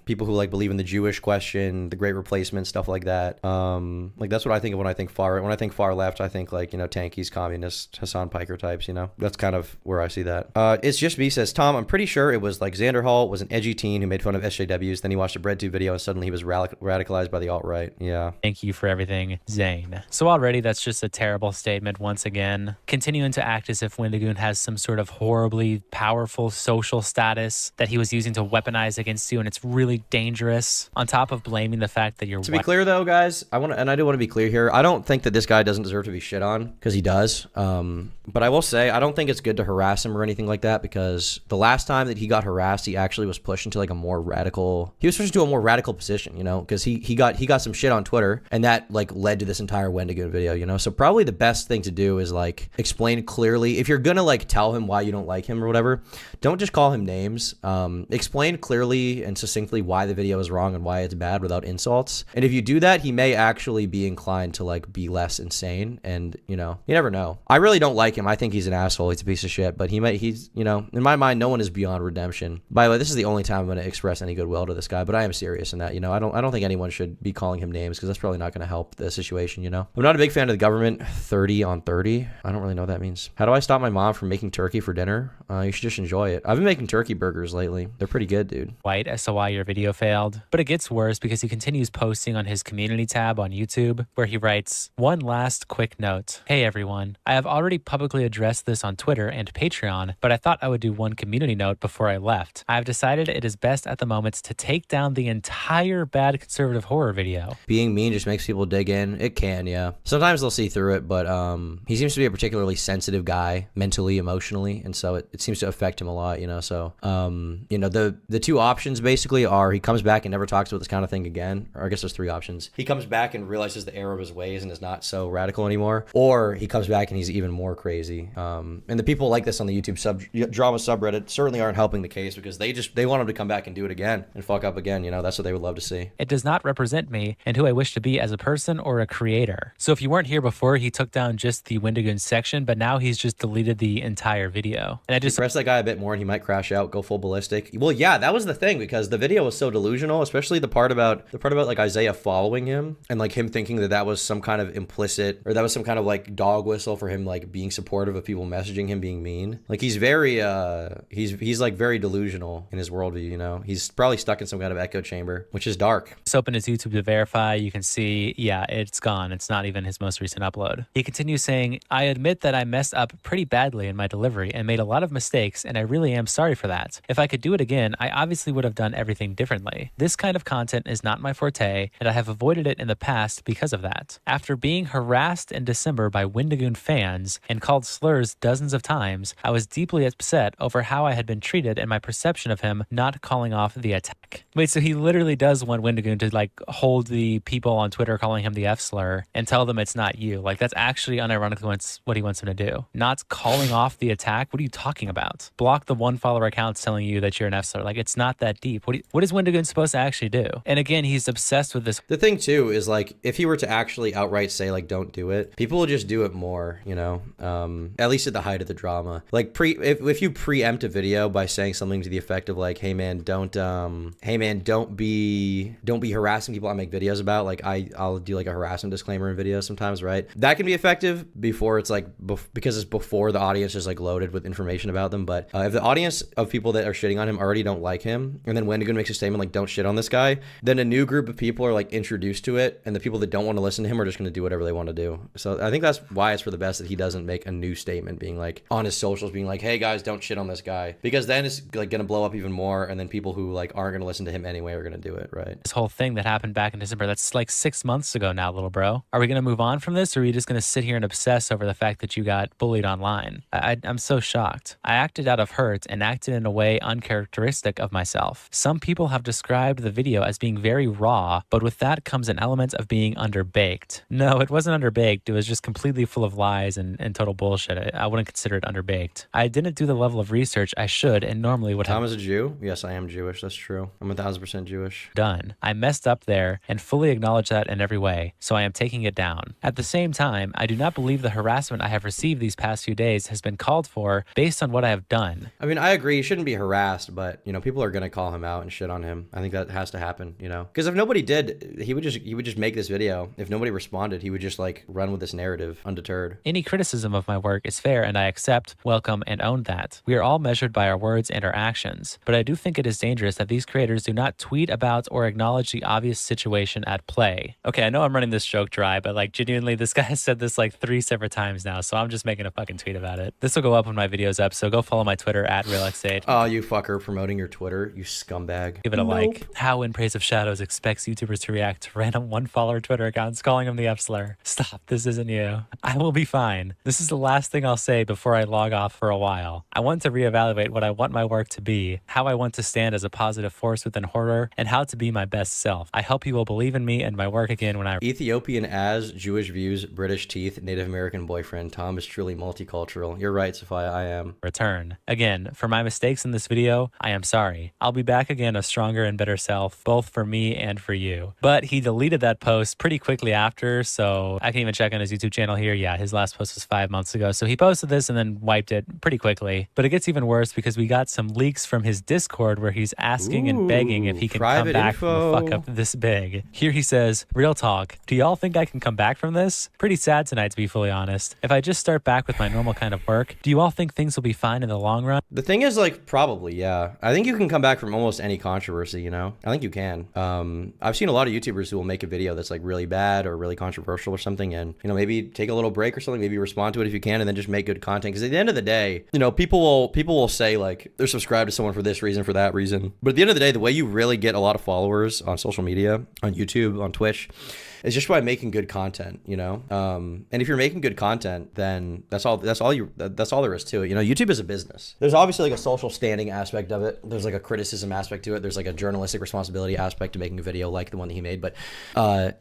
people who like believe in the Jewish question, the Great Replacement, stuff like that. Like that's what I think of when I think far right. When I think far left, I think like, you know, tankies, communists, Hassan Piker types, you know? That's kind of where I see that. It's just me, says Tom. I'm pretty sure it was like Xander Hall was an edgy teen who made fun of SJWs. Then he watched a BreadTube video and suddenly he was radicalized by the alt-right. Yeah. Thank you for everything, Zane. So already that's just a terrible statement once again. Continuing to act as if Wendigoon has some sort of horribly powerful social status that he was using to weaponize against you, and it's really dangerous. On top of blaming the fact that you're To be clear though, guys, I do want to be clear here. I don't think that this guy doesn't deserve to be shit on, because he does. But I will say, I don't think it's good to harass him or anything like that, because the last time that he got harassed, he actually was pushed into like a more radical, position, you know, because he got some shit on Twitter, and that like led to this entire Wendigoon video, you know? So probably the best thing to do is like explain clearly. If you're gonna like tell him why you don't like him or whatever, don't just call him names. Explain clearly and succinctly why the video is wrong and why it's bad without insults. And if you do that, he may actually be inclined to like be less insane. And you know, you never know. I really don't like him. I think he's an asshole. He's a piece of shit. But he's you know, in my mind, no one is beyond redemption. By the way, this is the only time I'm going to express any goodwill to this guy. But I am serious in that. You know, I don't think anyone should be calling him names, because that's probably not going to help the situation. You know, I'm not a big fan of the government. 30 on 30. I don't really know what that means. How do I stop my mom from making turkey for dinner? You should just enjoy it. I've been making turkey burgers lately. They're pretty good, dude. White as to why your video failed. But it gets worse because he continues posting on his community tab on YouTube, where he writes, "One last quick note. Hey everyone, I have already publicly addressed this on Twitter and Patreon, but I thought I would do one community note before I left. I have decided it is best at the moment to take down the entire bad conservative horror video." Being mean just makes people dig in. It can, yeah. Sometimes they'll see through it, but he seems to be a particularly sensitive guy, mentally, emotionally, and so it seems to affect him a lot, you know? So, you know, the two options basically are he comes back and never talks about this kind of thing again, or I guess there's three options. He comes back and realizes the error of his ways and is not so radical anymore, or he comes back and he's even more crazy. And the people like this on the YouTube drama subreddit certainly aren't helping the case, because they want him to come back and do it again and fuck up again, you know? That's what they would love to see. "It does not represent me and who I wish to be as a person or a creator." So if you weren't here before, he took down just the Wendigoon section, but now he's just deleted the entire video. And I just press that guy a bit more and he might crash out, go full ballistic. Well, yeah, that was the thing, because the video was so delusional, especially the part about like Isaiah following him and like him thinking that was some kind of implicit, or that was some kind of like dog whistle for him like being supportive of people messaging him being mean. Like he's very he's like very delusional in his worldview, you know? He's probably stuck in some kind of echo chamber, which is dark. Just open his YouTube to verify. You can see, yeah, it's gone. It's not even his most recent upload. He continues saying, "I admit that I messed up pretty badly in my delivery and made a lot of mistakes, and I really am sorry for that. If I could do it again, I obviously would have done everything differently. This kind of content is not my forte, and I have avoided it in the past because of that. After being harassed in December by Wendigoon fans and called slurs dozens of times, I was deeply upset over how I had been treated and my perception of him not calling off the attack." Wait, so he literally does want Wendigoon to like hold the people on Twitter calling him the F slur and tell them it's not you. Like that's actually unironically what he wants him to do. Not calling off the attack? What are you talking about? Block the one follower accounts telling you that you're an F slur. Like it's not that deep. What is Wendigoon supposed to actually do? And again, he's obsessed with this. The thing too is like, if he were to actually outright say like don't do it, it, people will just do it more, you know, at least at the height of the drama. Like if you preempt a video by saying something to the effect of like, hey man, don't be harassing people I make videos about. Like I'll do like a harassment disclaimer in videos sometimes, right? That can be effective before it's like, because it's before the audience is like loaded with information about them. But if the audience of people that are shitting on him already don't like him, and then Wendigoon makes a statement like, don't shit on this guy, then a new group of people are like introduced to it, and the people that don't want to listen to him are just going to do whatever they want to do. So I think that's why it's for the best that he doesn't make a new statement being like on his socials being like, hey guys, don't shit on this guy, because then it's like going to blow up even more, and then people who like aren't going to listen to him anyway are going to do it, right? This whole thing that happened back in December, that's like 6 months ago now, little bro. Are we going to move on from this, or are we just going to sit here and obsess over the fact that you got bullied online? I'm so shocked. I acted out of hurt and acted in a way uncharacteristic of myself. Some people have described the video as being very raw, but with that comes an element of being underbaked. No, it wasn't underbaked. It was just completely full of lies and total bullshit. I wouldn't consider it underbaked. I didn't do the level of research I should and normally would have. Tom is a Jew? Yes, I am Jewish. That's true. I'm 1000% Jewish. Done. I messed up there and fully acknowledge that in every way, so I am taking it down. At the same time, I do not believe the harassment I have received these past few days has been called for based on what I have done. I mean, I agree. He shouldn't be harassed, but you know, people are gonna call him out and shit on him. I think that has to happen, you know, because if nobody did, he would just make this video. If nobody responded, he would just like run with this narrative undeterred. Any criticism of my work is fair, and I accept, welcome, and own that. We are all measured by our words and our actions, but I do think it is dangerous that these creators do not tweet about or acknowledge the obvious situation at play. Okay, I know I'm running this joke dry, but like genuinely, this guy has said this like 3 separate times now, so I'm just making a fucking tweet about it. This will go up when my video's up, so go follow my Twitter at RealXH. Oh, you fucker, promoting your Twitter, you scumbag. Give it a like. How In Praise of Shadows expects YouTubers to react to random one-follower Twitter accounts calling him the F-slur. Stop, this isn't you. I will be fine. This is the last thing I'll say before I log off for a while. I want to reevaluate what I want my work to be, how I want to stand as a positive force within horror, and how to be my best self. I hope you will believe in me and my work again when I... Ethiopian as, Jewish views, British teeth, Native American boyfriend. Tom is truly multicultural. You're right, Sophia, I am. Return. Again, for my mistakes in this video, I am sorry. I'll be back again a stronger and better self, both for me and for you. But he deleted that post pretty quickly after, so I can even check on his YouTube channel here. Yeah, his last post was 5 months ago. So he posted this and then wiped it pretty quickly. But it gets even worse because we got some leaks from his Discord where he's asking and begging if he can come back from a fuck up this big. Here he says, real talk, do y'all think I can come back from this? Pretty sad tonight, to be fully honest. If I just start back with my normal kind of work, do you all think things will be fine in the long run? The thing is, like, probably, yeah. I think you can come back from almost any controversy, you know? I think you can. I've seen a lot of YouTubers who will make a video that's like really bad or really controversial or something, and, you know, maybe take a little break or something, maybe respond to it if you can, and then just make good content. Because at the end of the day, you know, people will say like they're subscribed to someone for this reason, for that reason. But at the end of the day, the way you really get a lot of followers on social media, on YouTube, on Twitch, is just by making good content, you know? And if you're making good content, then that's all there is to it. You know, YouTube is a business. There's obviously like a social standing aspect of it. There's like a criticism aspect to it. There's like a journalistic responsibility aspect to making a video like the one that he made. But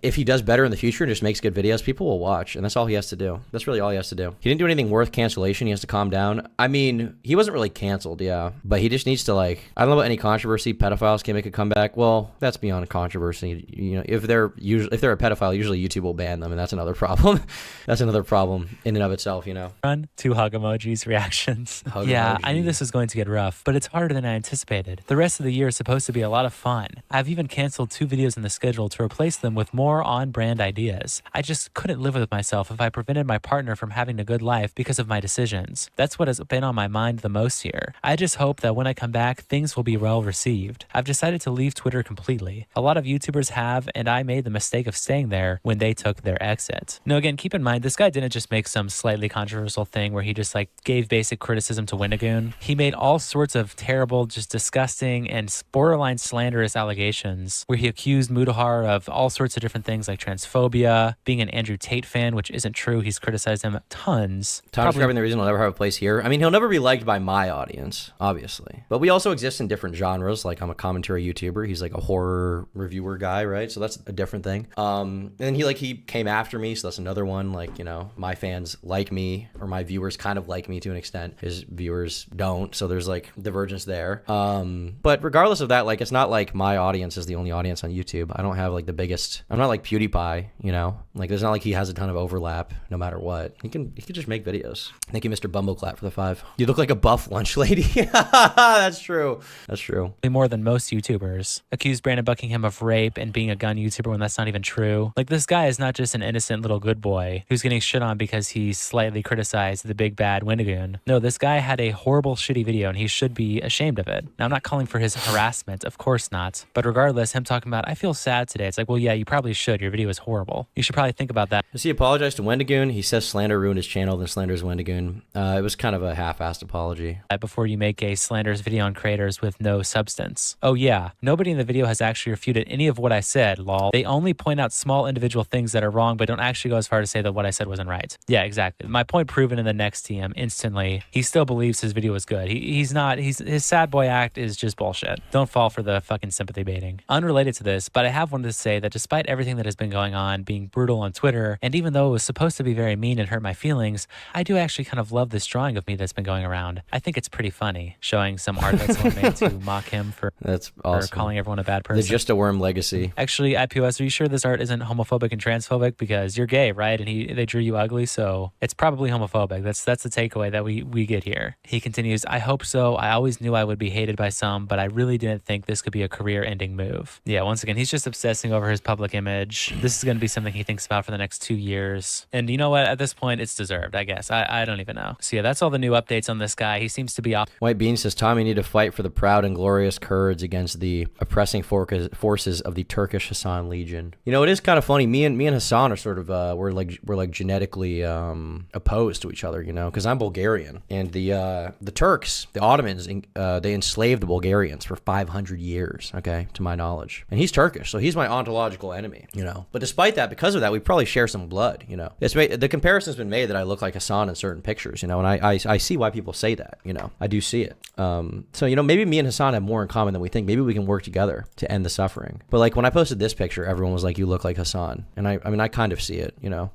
if he does better in the future and just makes good videos, people will watch. And that's all he has to do. That's really all he has to do. He didn't do anything worth cancellation. He has to calm down. I mean, he wasn't really canceled, yeah. But he just needs to, like, I don't know about any controversy. Pedophiles can make a comeback. Well, that's beyond controversy. You know, if they're a pedophile, usually YouTube will ban them, and that's another problem. That's another problem in and of itself, you know. Run 2 hug emojis reactions. Yeah, I knew this was going to get rough, but it's harder than I anticipated. The rest of the year is supposed to be a lot of fun. I've even canceled 2 videos in the schedule to replace them with more on-brand ideas. I just couldn't live with myself if I prevented my partner from having a good life because of my decisions. That's what has been on my mind the most here. I just hope that when I come back, things will be well received. I've decided to leave Twitter completely. A lot of YouTubers have, and I made the mistake of staying there when they took their exit. Now again, keep in mind, this guy didn't just make some slightly controversial thing where he just like gave basic criticism to Wendigoon. He made all sorts of terrible, just disgusting and borderline slanderous allegations where he accused Mudahar of all sorts of different things like transphobia, being an Andrew Tate fan, which isn't true. He's criticized him tons. Tom's describing the reason he'll never have a place here. I mean, he'll never be liked by my audience, obviously. But we also exist in different genres. Like, I'm a commentary YouTuber. He's like a horror reviewer guy, right? So that's a different thing. And he came after me, so that's another one. Like, you know, my fans like me, or my viewers kind of like me to an extent. His viewers don't, so there's like divergence there. But regardless of that, like, it's not like my audience is the only audience on YouTube. I don't have like the biggest. I'm not like PewDiePie, you know. Like, there's not like he has a ton of overlap no matter what. He can just make videos. Thank you, Mr. Bumbleclap, for the 5. You look like a buff lunch lady. That's true. That's true. More than most YouTubers. Accused Brandon Buckingham of rape and being a gun YouTuber when that's not even true. Like, this guy is not just an innocent little good boy who's getting shit on because he slightly criticized the big bad Wendigoon. No, this guy had a horrible, shitty video and he should be ashamed of it. Now, I'm not calling for his harassment, of course not. But regardless, him talking about, I feel sad today. It's like, well, yeah, you probably should. Your video is horrible. You should probably think about that. Does he apologize to Wendigoon? He says slander ruined his channel, then slanders Wendigoon. It was kind of a half-assed apology. Before you make a slanderous video on creators with no substance. Oh yeah, nobody in the video has actually refuted any of what I said, lol. They only point out small individual things that are wrong, but don't actually go as far to say that what I said wasn't right. Yeah, exactly. My point proven in the next TM instantly. He still believes his video was good. His sad boy act is just bullshit. Don't fall for the fucking sympathy baiting. Unrelated to this, but I have wanted to say that despite everything that has been going on, being brutal on Twitter, and even though it was supposed to be very mean and hurt my feelings, I do actually kind of love this drawing of me that's been going around. I think it's pretty funny, showing some art that someone made to mock him for, that's awesome. for calling everyone a bad person. The Just a Worm legacy. Actually, IPOS, are you sure this art isn't homophobic and transphobic? Because you're gay, right? And they drew you ugly, so it's probably homophobic. That's the takeaway that we get here. He continues, I hope so. I always knew I would be hated by some, but I really didn't think this could be a career-ending move. Yeah, once again, he's just obsessing over his public image. This is going to be something he thinks about for the next 2 years. And you know what? At this point, it's deserved, I guess. I don't even know. So yeah, that's all the new updates on this guy. He seems to be off. White Bean says, Tommy, you need to fight for the proud and glorious Kurds against the oppressing forces of the Turkish Hassan Legion. You know, it is kind of funny. Me and Hassan are sort of we're like genetically opposed to each other. You know, because I'm Bulgarian, and the Turks, the Ottomans, they enslaved the Bulgarians for 500 years. Okay, to my knowledge, and he's Turkish, so he's my ontological enemy. You know, but despite that, because of that, we probably share some blood. You know, the comparison's been made that I look like Hassan in certain pictures. You know, and I see why people say that. You know, I do see it. So, you know, maybe me and Hassan have more in common than we think. Maybe we can work together to end the suffering. But like when I posted this picture, everyone was like, you look like Hassan. And I mean, I kind of see it, you know.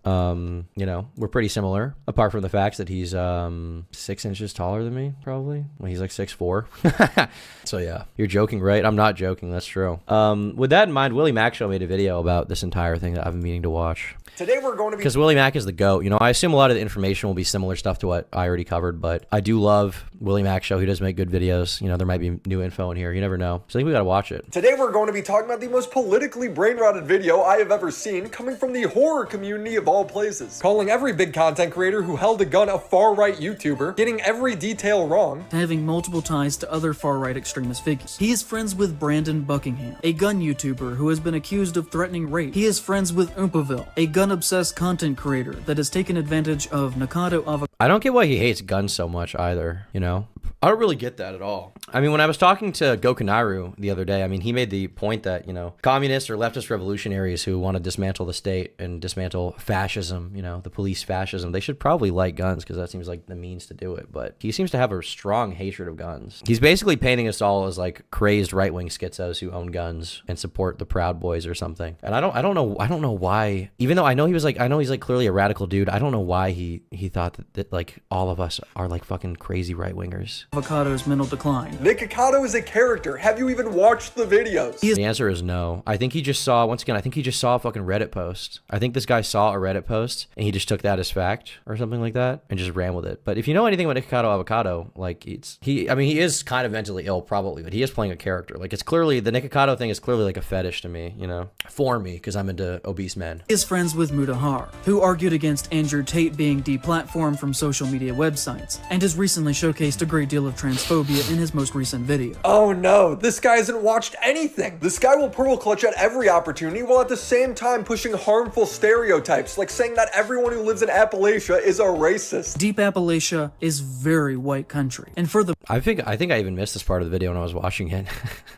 You know, we're pretty similar, apart from the fact that he's 6 inches taller than me, probably. Well, he's like 6'4". So yeah, you're joking, right? I'm not joking. That's true. With that in mind, WillyMacShow made a video about this entire thing that I've been meaning to watch. Today we're going to be... Because Willie Mac is the GOAT. You know, I assume a lot of the information will be similar stuff to what I already covered, but I do love WillyMacShow. He does make good videos. You know, there might be new info in here. You never know. So I think we gotta watch it. Today we're going to be talking about the most politically brain-rotted video I have ever seen, coming from the horror community of all places. Calling every big content creator who held a gun a far-right YouTuber, getting every detail wrong, having multiple ties to other far-right extremist figures. He is friends with Brandon Buckingham, a gun YouTuber who has been accused of threatening rape. He is friends with Oompaville, a gun-obsessed content creator that has taken advantage of Nakado Avocado. I don't get why he hates guns so much either, you know? I don't really get that at all. I mean, when I was talking to Gokanaru the other day, I mean, he made the point that, you know, communists or leftist revolutionaries who want to dismantle the state and dismantle fascism, you know, the police fascism, they should probably like guns because that seems like the means to do it. But he seems to have a strong hatred of guns. He's basically painting us all as like crazed right-wing schizos who own guns and support the Proud Boys or something. And I don't know why, even though I know he's like clearly a radical dude, I don't know why he thought that like all of us are like fucking crazy right-wingers. Avocado's mental decline. Nikocado is a character. Have you even watched the videos? The answer is no. I think he just saw, once again, I think he just saw a fucking Reddit post. I think this guy saw a Reddit post and he just took that as fact or something like that and just ran with it. But if you know anything about Nikocado Avocado, like he is kind of mentally ill probably, but he is playing a character. Like it's clearly, the Nikocado thing is clearly like a fetish to me, you know, for me, because I'm into obese men. He is friends with Mutahar, who argued against Andrew Tate being deplatformed from social media websites, and has recently showcased a great deal of transphobia in his most recent video. Oh no, this guy hasn't watched anything. This guy will pearl clutch at every opportunity while at the same time pushing harmful stereotypes, like saying that everyone who lives in Appalachia is a racist. Deep Appalachia is very white country, and for the I think I even missed this part of the video when I was watching it.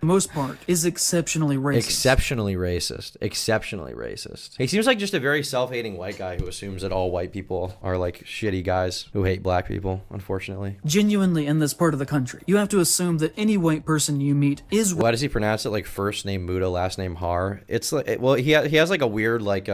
most part, is exceptionally racist. Exceptionally racist. Exceptionally racist. He seems like just a very self-hating white guy who assumes that all white people are like shitty guys who hate black people, unfortunately. Genuinely in this part of the country. You have to assume that any white person you meet is... Why does he pronounce it like first name Muda, last name Har? It's like, well, he has like a weird, like,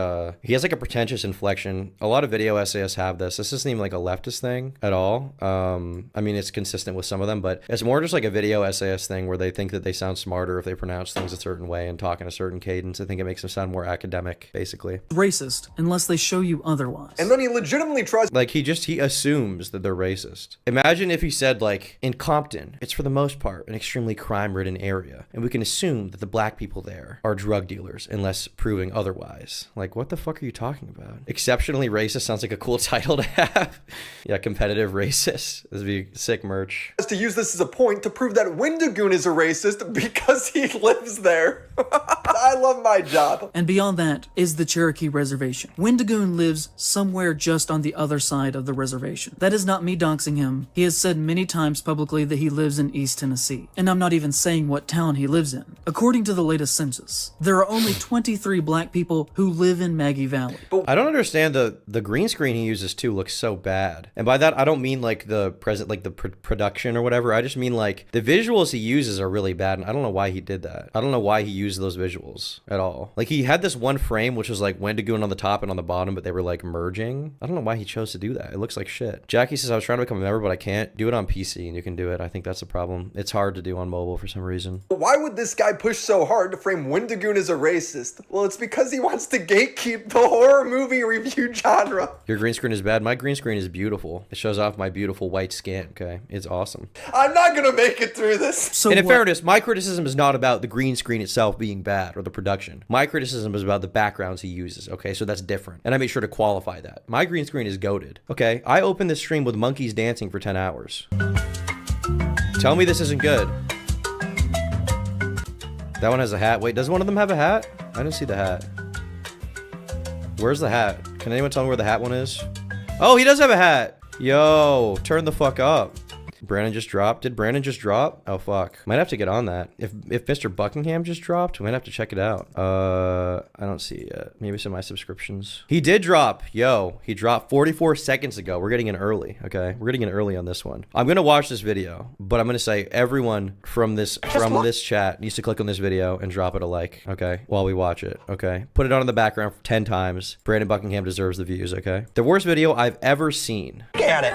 he has like a pretentious inflection. A lot of video essayists have this. This isn't even like a leftist thing at all. I mean, it's consistent with some of them, but it's more just like a video essayist thing where they think that they sound smarter if they pronounce things a certain way and talk in a certain cadence. I think it makes them sound more academic, basically. Racist, unless they show you otherwise. And then he legitimately tries... Like, he assumes that they're racist. Imagine if he said, like, in Compton, it's for the most part an extremely crime-ridden area, and we can assume that the black people there are drug dealers unless proving otherwise. Like, what the fuck are you talking about? Exceptionally racist sounds like a cool title to have. Yeah, competitive racist. This would be sick merch. To use this as a point to prove that Wendigoon is a racist because he lives there. I love my job. And beyond that is the Cherokee Reservation. Wendigoon lives somewhere just on the other side of the reservation. That is not me doxing him. He has said many times publicly that he lives in East Tennessee. And I'm not even saying what town he lives in. According to the latest census, there are only 23 black people who live in Maggie Valley. I don't understand the green screen he uses too looks so bad. And by that, I don't mean like the production or whatever. I just mean like the visuals he uses are really bad. And I don't know why he did that. I don't know why he used those visuals at all. Like he had this one frame, which was like Wendigoon on the top and on the bottom, but they were like merging. I don't know why he chose to do that. It looks like shit. Jackie says, I was trying to become a member, but I can't. Do it on PC and you can do it. I think that's the problem. It's hard to do on mobile for some reason. Why would this guy push so hard to frame Wendigoon as a racist? Well, it's because he wants to gatekeep the horror movie review genre. Your green screen is bad. My green screen is beautiful. It shows off my beautiful white skin. Okay, it's awesome. I'm not gonna make it through this. So and in fairness, my criticism is not about the green screen itself being bad or the production. My criticism is about the backgrounds he uses. Okay, so that's different. And I make sure to qualify that. My green screen is goated. Okay, I opened this stream with monkeys dancing for 10 hours. Tell me this isn't good. That one has a hat. Wait, does one of them have a hat? I didn't see the hat. Where's the hat? Can anyone tell me where the hat one is? Oh, he does have a hat. Yo, turn the fuck up. Brandon just dropped. Did Brandon just drop? Oh, fuck. Might have to get on that. If Mr. Buckingham just dropped, we might have to check it out. I don't see it yet. Maybe some of my subscriptions. He did drop. Yo, he dropped 44 seconds ago. We're getting in early, okay? We're getting in early on this one. I'm going to watch this video, but I'm going to say everyone from this chat needs to click on this video and drop it a like, okay? While we watch it, okay? Put it on in the background 10 times. Brandon Buckingham deserves the views, okay? The worst video I've ever seen. Look at it.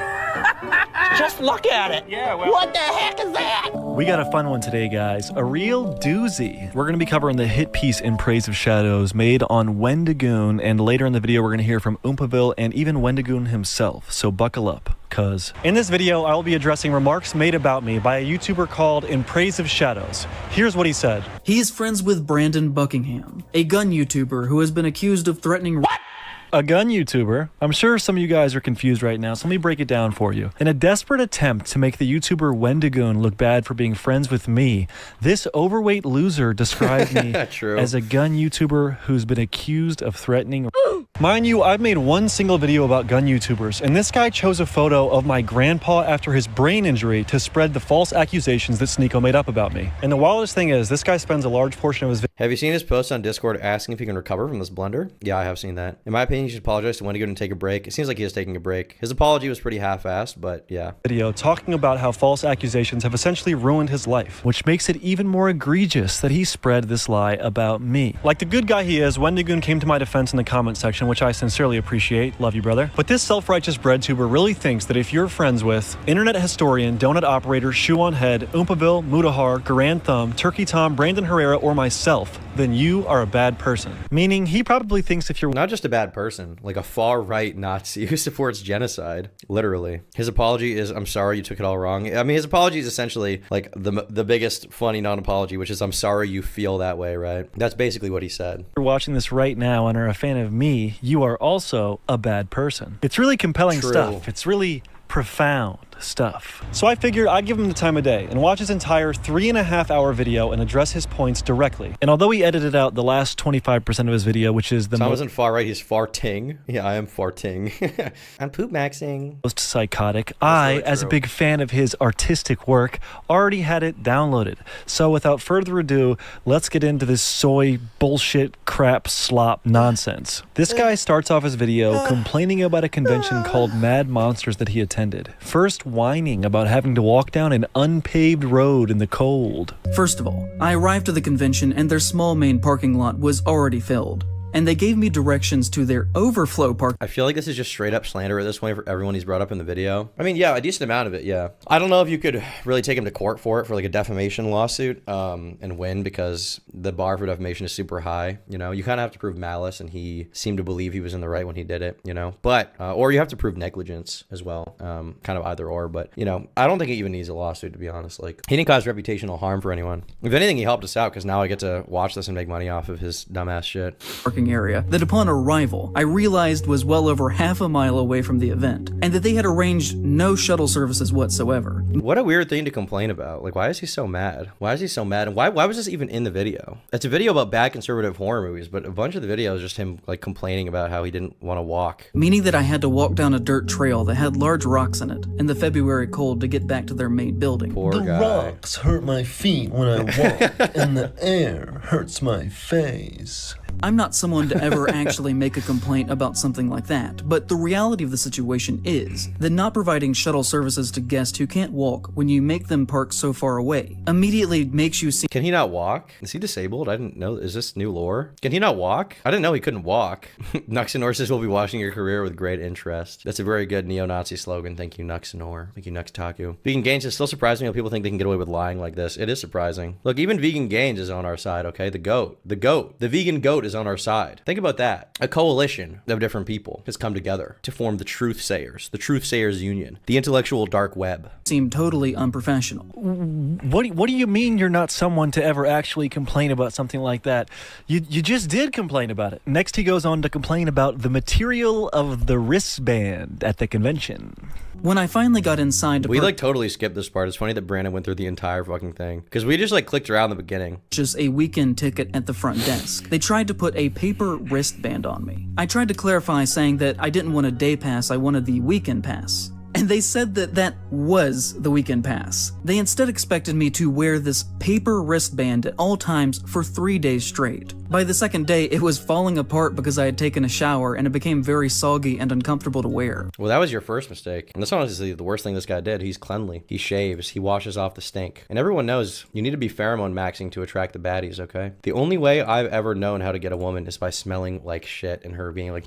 Just look at it. Yeah, well. What the heck is that? We got a fun one today, guys. A real doozy. We're going to be covering the hit piece In Praise of Shadows made on Wendigoon, and later in the video we're going to hear from Oompaville and even Wendigoon himself, so buckle up. Cuz in this video, I will be addressing remarks made about me by a YouTuber called In Praise of Shadows. Here's what he said. He is friends with Brandon Buckingham, a gun YouTuber who has been accused of threatening... A gun YouTuber? I'm sure some of you guys are confused right now, so let me break it down for you. In a desperate attempt to make the YouTuber Wendigoon look bad for being friends with me, this overweight loser described me as a gun YouTuber who's been accused of threatening... Mind you, I've made one single video about gun YouTubers, and this guy chose a photo of my grandpa after his brain injury to spread the false accusations that Sneeko made up about me. And the wildest thing is, this guy spends a large portion of his... Have you seen his post on Discord asking if he can recover from this blunder? Yeah, I have seen that. In my opinion, he should apologize to Wendigoon and take a break. It seems like he is taking a break. His apology was pretty half-assed, but yeah. Video talking about how false accusations have essentially ruined his life, which makes it even more egregious that he spread this lie about me. Like the good guy he is, Wendigoon came to my defense in the comment section, which I sincerely appreciate. Love you, brother. But this self-righteous breadtuber really thinks that if you're friends with internet historian, donut operator, shoe on head, Oompaville, Mudahar, Garand Thumb, Turkey Tom, Brandon Herrera, or myself, then you are a bad person. Meaning he probably thinks if you're not just a bad person, like a far-right Nazi who supports genocide, literally. His apology is, I'm sorry you took it all wrong. I mean, his apology is essentially like the biggest funny non-apology, which is, I'm sorry you feel that way, right? That's basically what he said. If you're watching this right now and are a fan of me, you are also a bad person. It's really compelling stuff. It's really profound stuff. So I figured I'd give him the time of day and watch his entire 3.5-hour video and address his points directly. And although he edited out the last 25% of his video, which is the Tom isn't far right, he's farting. Yeah, I am farting. I'm poop maxing. Most psychotic. I, as a big fan of his artistic work, already had it downloaded. So without further ado, let's get into this soy bullshit crap slop nonsense. This guy starts off his video complaining about a convention called Mad Monsters that he attended. First, whining about having to walk down an unpaved road in the cold. First of all, I arrived at the convention and their small main parking lot was already filled, and they gave me directions to their overflow park. I feel like this is just straight up slander at this point for everyone he's brought up in the video. I mean, yeah, a decent amount of it, yeah. I don't know if you could really take him to court for it, for like a defamation lawsuit, and win, because the bar for defamation is super high. You know, you kind of have to prove malice, and he seemed to believe he was in the right when he did it, you know. But, or you have to prove negligence as well, kind of either or. But, you know, I don't think he even needs a lawsuit, to be honest. Like, he didn't cause reputational harm for anyone. If anything, he helped us out, because now I get to watch this and make money off of his dumbass shit. Area that upon arrival I realized was well over half a mile away from the event, and that they had arranged no shuttle services whatsoever. What a weird thing to complain about. Like, why is he so mad? Why is he so mad? And why was this even in the video? It's a video about bad conservative horror movies, but a bunch of the video is just him like complaining about how he didn't want to walk. Meaning that I had to walk down a dirt trail that had large rocks in it in the February cold to get back to their main building. Poor guy. The rocks hurt my feet when I walk, and the air hurts my face. I'm not someone to ever actually make a complaint about something like that, but the reality of the situation is that not providing shuttle services to guests who can't walk when you make them park so far away immediately makes you seem— Can he not walk? Is he disabled? I didn't know. Is this new lore? Can he not walk? I didn't know he couldn't walk. Nuxanor says we'll be watching your career with great interest. That's a very good neo-Nazi slogan. Thank you, Nuxanor. Thank you, Nuxtaku. Vegan Gains is still surprising how people think they can get away with lying like this. It is surprising. Look, even Vegan Gains is on our side, okay? The goat. The vegan goat is on our side. Think about that. A coalition of different people has come together to form the Truth Sayers Union, the intellectual dark web. Seem totally unprofessional. What do you mean you're not someone to ever actually complain about something like that? You just did complain about it. Next he goes on to complain about the material of the wristband at the convention. When I finally got inside to we like totally skipped this part. It's funny that Brandon went through the entire fucking thing, because we just like clicked around the beginning. Just a weekend ticket at the front desk. They tried to put a paper wristband on me. I tried to clarify, saying that I didn't want a day pass, I wanted the weekend pass. And they said that that was the weekend pass. They instead expected me to wear this paper wristband at all times for 3 days straight. By the second day, it was falling apart because I had taken a shower and it became very soggy and uncomfortable to wear. Well, that was your first mistake. And that's honestly the worst thing this guy did. He's cleanly. He shaves. He washes off the stink. And everyone knows you need to be pheromone maxing to attract the baddies, okay? The only way I've ever known how to get a woman is by smelling like shit and her being like,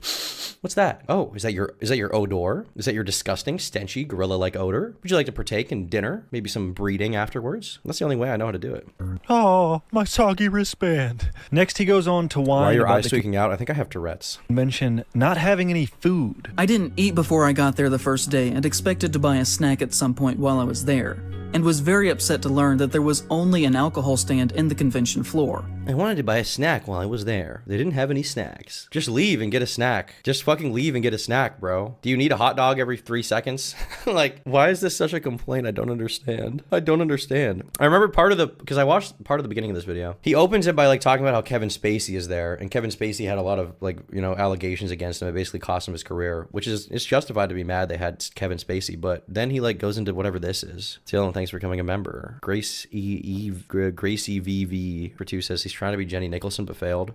what's that? Oh, is that your odor? Is that your disgusting, stenchy, gorilla-like odor? Would you like to partake in dinner? Maybe some breeding afterwards? That's the only way I know how to do it. Oh, my soggy wristband. Next he goes on to whine. Why are your eyes tweaking out? I think I have Tourette's. Mention not having any food. I didn't eat before I got there the first day and expected to buy a snack at some point while I was there, and was very upset to learn that there was only an alcohol stand in the convention floor. I wanted to buy a snack while I was there. They didn't have any snacks. Just leave and get a snack. Just fucking leave and get a snack, bro. Do you need a hot dog every 3 seconds? Like, why is this such a complaint? I don't understand. I remember because I watched part of the beginning of this video. He opens it by like talking about how Kevin Spacey is there, and Kevin Spacey had a lot of like, you know, allegations against him. It basically cost him his career, which is, it's justified to be mad they had Kevin Spacey, but then he like goes into whatever this is. Dylan, thanks for becoming a member. Gracie VV for 2 says he's trying to be Jenny Nicholson but failed.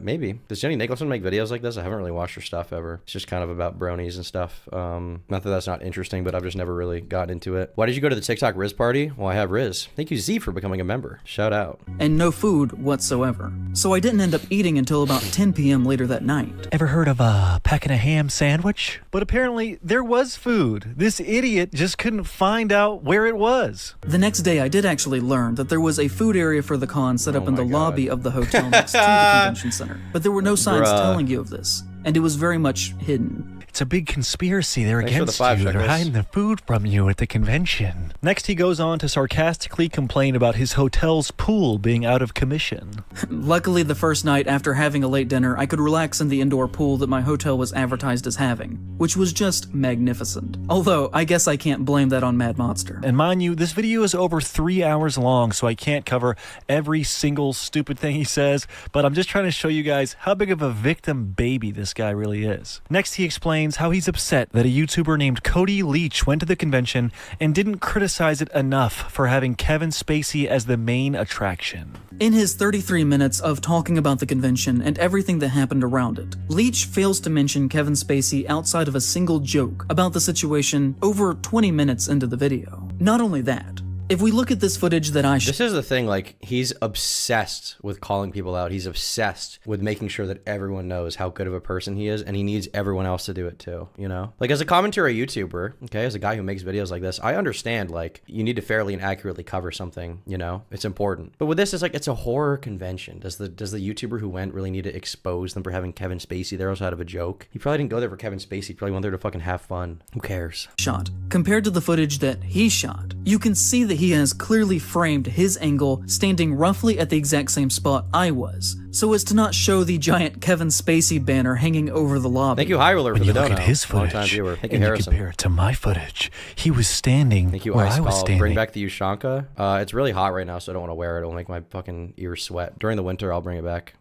Maybe. Does Jenny Nicholson make videos like this? I haven't really watched her stuff ever. It's just kind of about bronies and stuff. Not that that's not interesting, but I've just never really got into it. Why did you go to the TikTok Riz party? Well, I have Riz. Thank you, Z, for becoming a member. Shout out. And no food whatsoever. So I didn't end up eating until about 10 p.m. later that night. Ever heard of packing a ham sandwich? But apparently there was food. This idiot just couldn't find out where it was. The next day I did actually learn that there was a food area for the con set up in the lobby of the hotel next to the convention center. But there were no signs telling you of this, and it was very much hidden. It's a big conspiracy. They're against you. They're hiding the food from you at the convention. Next, he goes on to sarcastically complain about his hotel's pool being out of commission. Luckily, the first night after having a late dinner, I could relax in the indoor pool that my hotel was advertised as having, which was just magnificent. Although, I guess I can't blame that on Mad Monster. And mind you, this video is over 3 hours long, so I can't cover every single stupid thing he says, but I'm just trying to show you guys how big of a victim baby this guy really is. Next, he explains explains how he's upset that a YouTuber named Cody Leach went to the convention and didn't criticize it enough for having Kevin Spacey as the main attraction. In his 33 minutes of talking about the convention and everything that happened around it, Leach fails to mention Kevin Spacey outside of a single joke about the situation over 20 minutes into the video. Not only that, if we look at this footage that This is the thing, like, he's obsessed with calling people out. He's obsessed with making sure that everyone knows how good of a person he is, and he needs everyone else to do it too, you know? Like, as a commentary YouTuber, okay, as a guy who makes videos like this, I understand, like, you need to fairly and accurately cover something, you know? It's important. But with this, it's like, it's a horror convention. Does the YouTuber who went really need to expose them for having Kevin Spacey there outside of a joke? He probably didn't go there for Kevin Spacey. He probably went there to fucking have fun. Who cares? Shot. Compared to the footage that he shot, you can see that he has clearly framed his angle standing roughly at the exact same spot I was, so as to not show the giant Kevin Spacey banner hanging over the lobby. Thank you, High Roller, for the donut. Look at his footage, Thank you, and Harrison. you compare it to my footage. He was standing Thank you, where Ice I was Call. standing. Bring back the Ushanka. It's really hot right now, so I don't want to wear it. It'll make my fucking ears sweat. During the winter, I'll bring it back.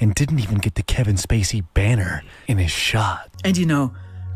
And didn't even get the Kevin Spacey banner in his shot. And you know,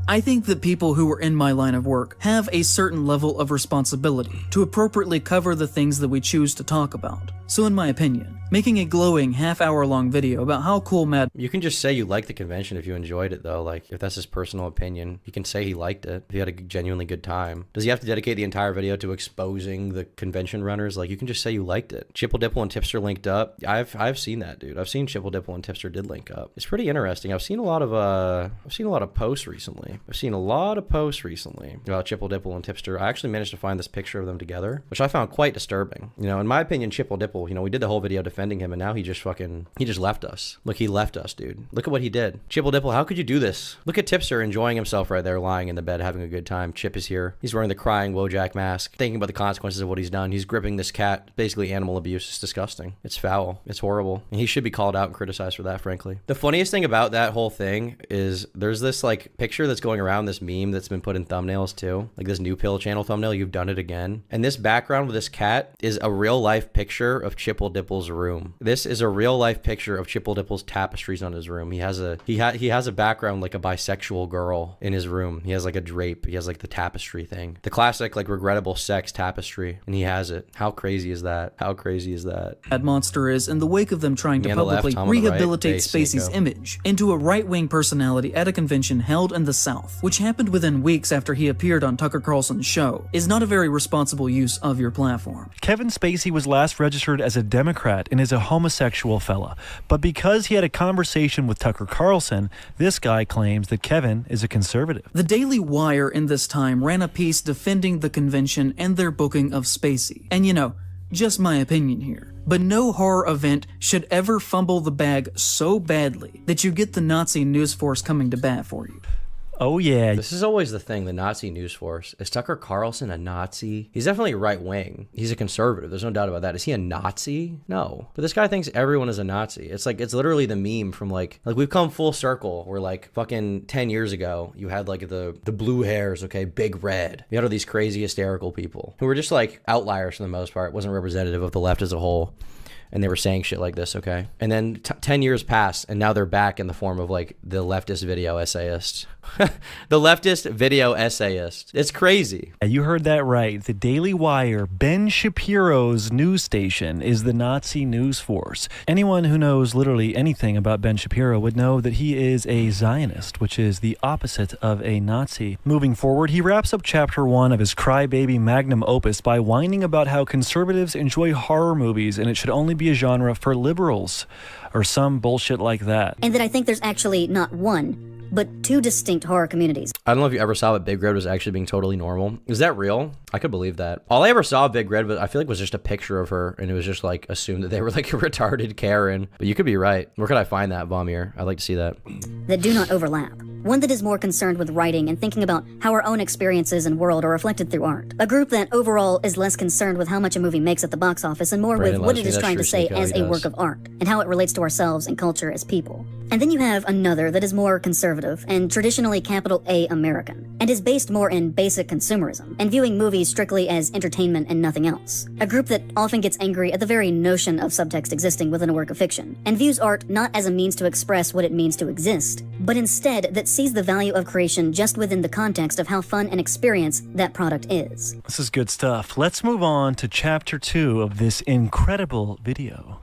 I think that people who are in my line of work have a certain level of responsibility to appropriately cover the things that we choose to talk about. So in my opinion, making a glowing half-hour-long video about how cool Mad... You can just say you liked the convention if you enjoyed it, though. Like, if that's his personal opinion, he can say he liked it if he had a genuinely good time. Does he have to dedicate the entire video to exposing the convention runners? Like, you can just say you liked it. Chipple Dipple and Tipster linked up. I've seen that, dude. I've seen Chipple Dipple and Tipster did link up. It's pretty interesting. I've seen a lot of posts recently. I've seen a lot of posts recently about Chipple Dipple and Tipster. I actually managed to find this picture of them together, which I found quite disturbing. You know, in my opinion, Chipple Dipple, you know, we did the whole video defending him, and now he just left us. Look, he left us, dude. Look at what he did. Chipple Dipple, how could you do this? Look at Tipster enjoying himself right there, lying in the bed, having a good time. Chip is here. He's wearing the crying Wojak mask, thinking about the consequences of what he's done. He's gripping this cat. Basically animal abuse. It's disgusting. It's foul. It's horrible. And he should be called out and criticized for that, frankly. The funniest thing about that whole thing is there's this, like, picture that's going around, this meme that's been put in thumbnails too. Like this New Pill channel thumbnail, you've done it again. And this background with this cat is a real life picture of Chipple Dipple's room. This is a real life picture of Chipple Dipple's tapestries on his room. He has a background like a bisexual girl in his room. He has like a drape. He has like the tapestry thing. The classic like regrettable sex tapestry. And he has it. How crazy is that? How crazy is that? That monster is in the wake of them trying to publicly rehabilitate Spacey's image into a right-wing personality at a convention held in the South, which happened within weeks after he appeared on Tucker Carlson's show, is not a very responsible use of your platform. Kevin Spacey was last registered as a Democrat and is a homosexual fella, but because he had a conversation with Tucker Carlson, this guy claims that Kevin is a conservative. The Daily Wire in this time ran a piece defending the convention and their booking of Spacey. And you know, just my opinion here, but no horror event should ever fumble the bag so badly that you get the Nazi news force coming to bat for you. Oh yeah. This is always the thing, the Nazi news force. Is Tucker Carlson a Nazi? He's definitely right wing. He's a conservative. There's no doubt about that. Is he a Nazi? No. But this guy thinks everyone is a Nazi. It's like, it's literally the meme from like we've come full circle where like fucking 10 years ago, you had like the blue hairs, okay, big red. You had all these crazy hysterical people who were just like outliers for the most part. It wasn't representative of the left as a whole. And they were saying shit like this, okay? And then 10 years passed, and now they're back in the form of, like, the leftist video essayist. The leftist video essayist. It's crazy. You heard that right. The Daily Wire, Ben Shapiro's news station, is the Nazi news force. Anyone who knows literally anything about Ben Shapiro would know that he is a Zionist, which is the opposite of a Nazi. Moving forward, he wraps up chapter 1 of his crybaby magnum opus by whining about how conservatives enjoy horror movies and it should only be a genre for liberals, or some bullshit like that. And that I think there's actually not one, but two distinct horror communities. I don't know if you ever saw what Big Red was actually being totally normal. Is that real? I could believe that. All I ever saw of Big Red, I feel like, was just a picture of her, and it was just like assumed that they were like a retarded Karen. But you could be right. Where could I find that, Vomir? I'd like to see that. That do not overlap. One that is more concerned with writing and thinking about how our own experiences and world are reflected through art. A group that overall is less concerned with how much a movie makes at the box office and more with what it is trying to say as a work of art and how it relates to ourselves and culture as people. And then you have another that is more conservative and traditionally capital A American, and is based more in basic consumerism, and viewing movies strictly as entertainment and nothing else. A group that often gets angry at the very notion of subtext existing within a work of fiction, and views art not as a means to express what it means to exist, but instead that sees the value of creation just within the context of how fun and experience that product is. This is good stuff. Let's move on to chapter 2 of this incredible video.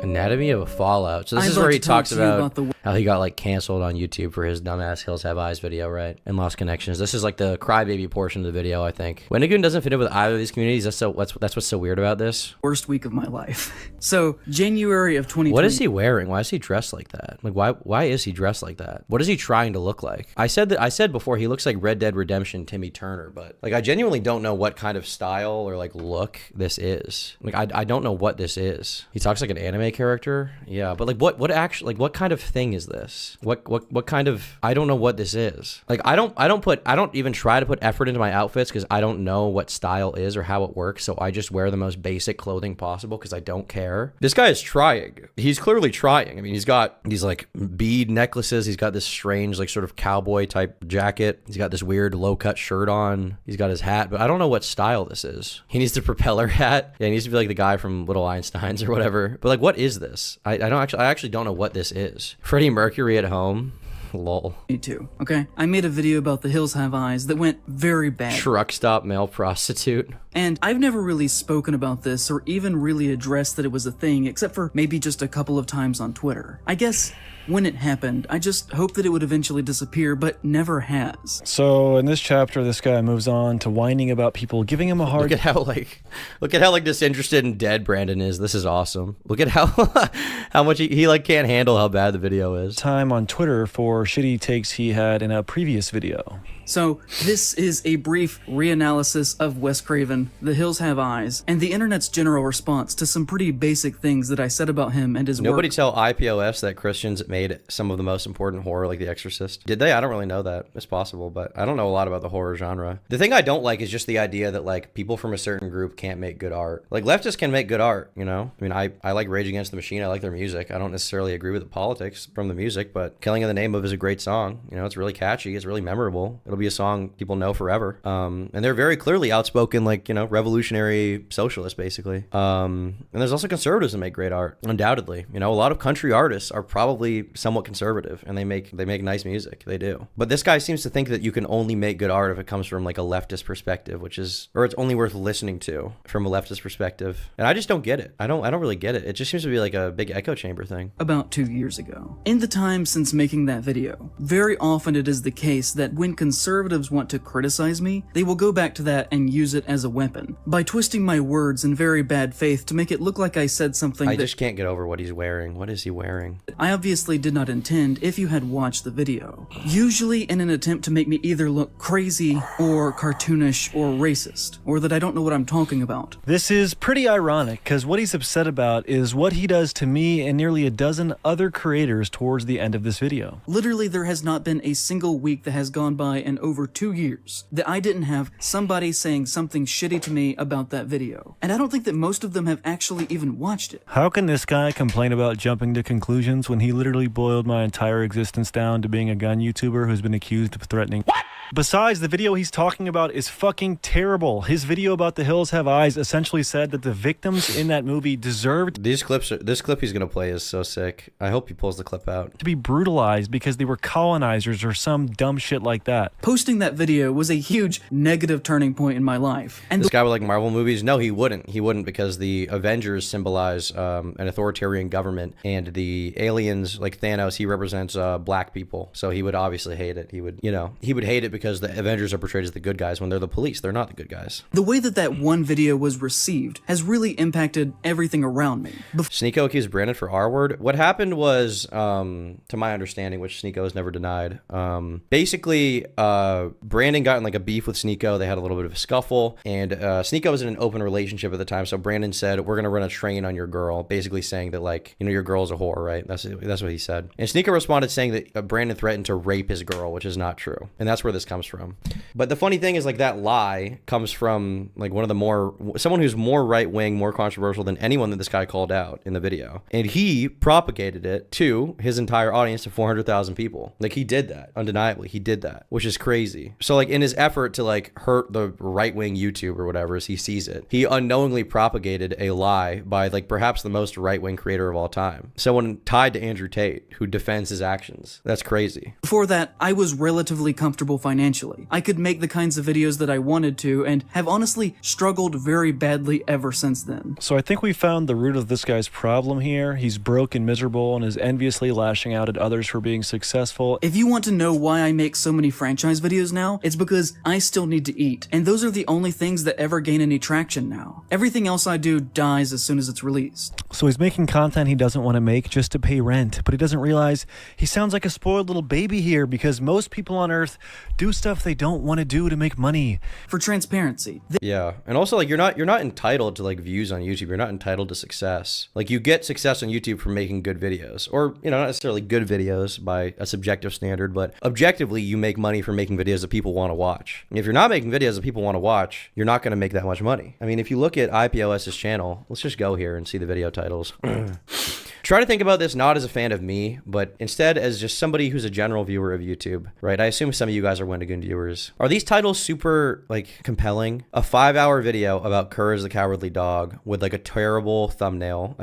Anatomy of a Fallout. So this is where he talks about how he got like canceled on YouTube for his dumbass Hills Have Eyes video, right? And lost connections. This is like the crybaby portion of the video, I think. Wendigoon doesn't fit in with either of these communities. That's what's so weird about this. Worst week of my life. So January of 2020. What is he wearing? Why is he dressed like that? Like why is he dressed like that? What is he trying to look like? I said before he looks like Red Dead Redemption Timmy Turner, but like I genuinely don't know what kind of style or like look this is. Like I don't know what this is. He talks like an anime character. Yeah, but like what actually, like what kind of thing is this? What kind of, I don't know what this is. Like I don't even try to put effort into my outfits because I don't know what style is or how it works, so I just wear the most basic clothing possible because I don't care. This guy is trying. He's clearly trying. I mean, he's got these like bead necklaces. He's got this strange like sort of cowboy type jacket. He's got this weird low cut shirt on. He's got his hat, but I don't know what style this is. He needs the propeller hat. Yeah, he needs to be like the guy from Little Einsteins or whatever. But like, what is this? I actually don't know what this is. Freddie Mercury at home. Lol. Me too. Okay. I made a video about The Hills Have Eyes that went very bad. Truck stop male prostitute. And I've never really spoken about this or even really addressed that it was a thing, except for maybe just a couple of times on Twitter. I guess when it happened, I just hoped that it would eventually disappear, but never has. So in this chapter, this guy moves on to whining about people giving him a hard... Look at how disinterested and dead Brandon is. This is awesome. Look at how how much he like can't handle how bad the video is. Time on Twitter for shitty takes he had in a previous video. So this is a brief reanalysis of Wes Craven, The Hills Have Eyes, and the internet's general response to some pretty basic things that I said about him and his work. Nobody tell IPOS that Christians made some of the most important horror like The Exorcist. Did they? I don't really know that. It's possible, but I don't know a lot about the horror genre. The thing I don't like is just the idea that like people from a certain group can't make good art. Like leftists can make good art, you know? I mean, I like Rage Against the Machine. I like their music. I don't necessarily agree with the politics from the music, but Killing in the Name of is a great song. You know, it's really catchy. It's really memorable. It'll be a song people know forever. And they're very clearly outspoken, like, you know, revolutionary socialists, basically. And there's also conservatives that make great art, undoubtedly. You know, a lot of country artists are probably somewhat conservative, and they make nice music. They do. But this guy seems to think that you can only make good art if it comes from like a leftist perspective, or it's only worth listening to from a leftist perspective. And I just don't get it. I don't really get it. It just seems to be like a big echo chamber thing. About 2 years ago. In the time since making that video, very often it is the case that when conservatives want to criticize me, they will go back to that and use it as a weapon, by twisting my words in very bad faith to make it look like I said something I just can't get over what he's wearing. What is he wearing? I obviously did not intend if you had watched the video. Usually in an attempt to make me either look crazy or cartoonish or racist, or that I don't know what I'm talking about. This is pretty ironic, because what he's upset about is what he does to me and nearly a dozen other creators towards the end of this video. Literally, there has not been a single week that has gone by in over 2 years that I didn't have somebody saying something shitty to me about that video. And I don't think that most of them have actually even watched it. How can this guy complain about jumping to conclusions when he literally boiled my entire existence down to being a gun YouTuber who's been accused of threatening? What? Besides, the video he's talking about is fucking terrible. His video about The Hills Have Eyes essentially said that the victims in that movie deserved... This clip he's gonna play is so sick. I hope he pulls the clip out. ...to be brutalized because they were colonizers or some dumb shit like that. Posting that video was a huge negative turning point in my life. And this guy would like Marvel movies? No, he wouldn't. He wouldn't, because the Avengers symbolize an authoritarian government, and the aliens, like Thanos, he represents black people. So he would obviously hate it. He would hate it because the Avengers are portrayed as the good guys when they're the police. They're not the good guys. The way that one video was received has really impacted everything around me. Sneeko accused Brandon for R-word. What happened was, to my understanding, which Sneeko has never denied, basically, Brandon got in like a beef with Sneeko. They had a little bit of a scuffle, and Sneeko was in an open relationship at the time, so Brandon said, "We're gonna run a train on your girl," basically saying that, like, you know, your girl's a whore, right? That's what he said. And Sneeko responded saying that Brandon threatened to rape his girl, which is not true. And that's where this comes from. But the funny thing is, like, that lie comes from, like, someone who's more right-wing, more controversial than anyone that this guy called out in the video. And he propagated it to his entire audience of 400,000 people. Like, he did that. Undeniably, he did that, which is crazy. So, like, in his effort to, like, hurt the right-wing YouTube or whatever as he sees it, he unknowingly propagated a lie by, like, perhaps the most right-wing creator of all time. Someone tied to Andrew Tate who defends his actions. That's crazy. Before that, I was relatively comfortable financially. I could make the kinds of videos that I wanted to, and have honestly struggled very badly ever since then. So I think we found the root of this guy's problem here. He's broke and miserable and is enviously lashing out at others for being successful. If you want to know why I make so many franchise videos now, it's because I still need to eat, and those are the only things that ever gain any traction now. Everything else I do dies as soon as it's released. So he's making content he doesn't want to make just to pay rent, but he doesn't realize he sounds like a spoiled little baby here because most people on Earth do stuff they don't want to do to make money. For transparency. Yeah, and also, like, you're not entitled to, like, views on YouTube. You're not entitled to success. Like, you get success on YouTube for making good videos, or, you know, not necessarily good videos by a subjective standard, but objectively, you make money from making videos that people want to watch. And if you're not making videos that people want to watch, you're not going to make that much money. I mean, if you look at IPOS's channel, let's just go here and see the video titles. Try to think about this not as a fan of me, but instead as just somebody who's a general viewer of YouTube, right? I assume some of you guys are Wendigoon viewers. Are these titles super, like, compelling? A 5-hour video about Courage the Cowardly Dog with, like, a terrible thumbnail,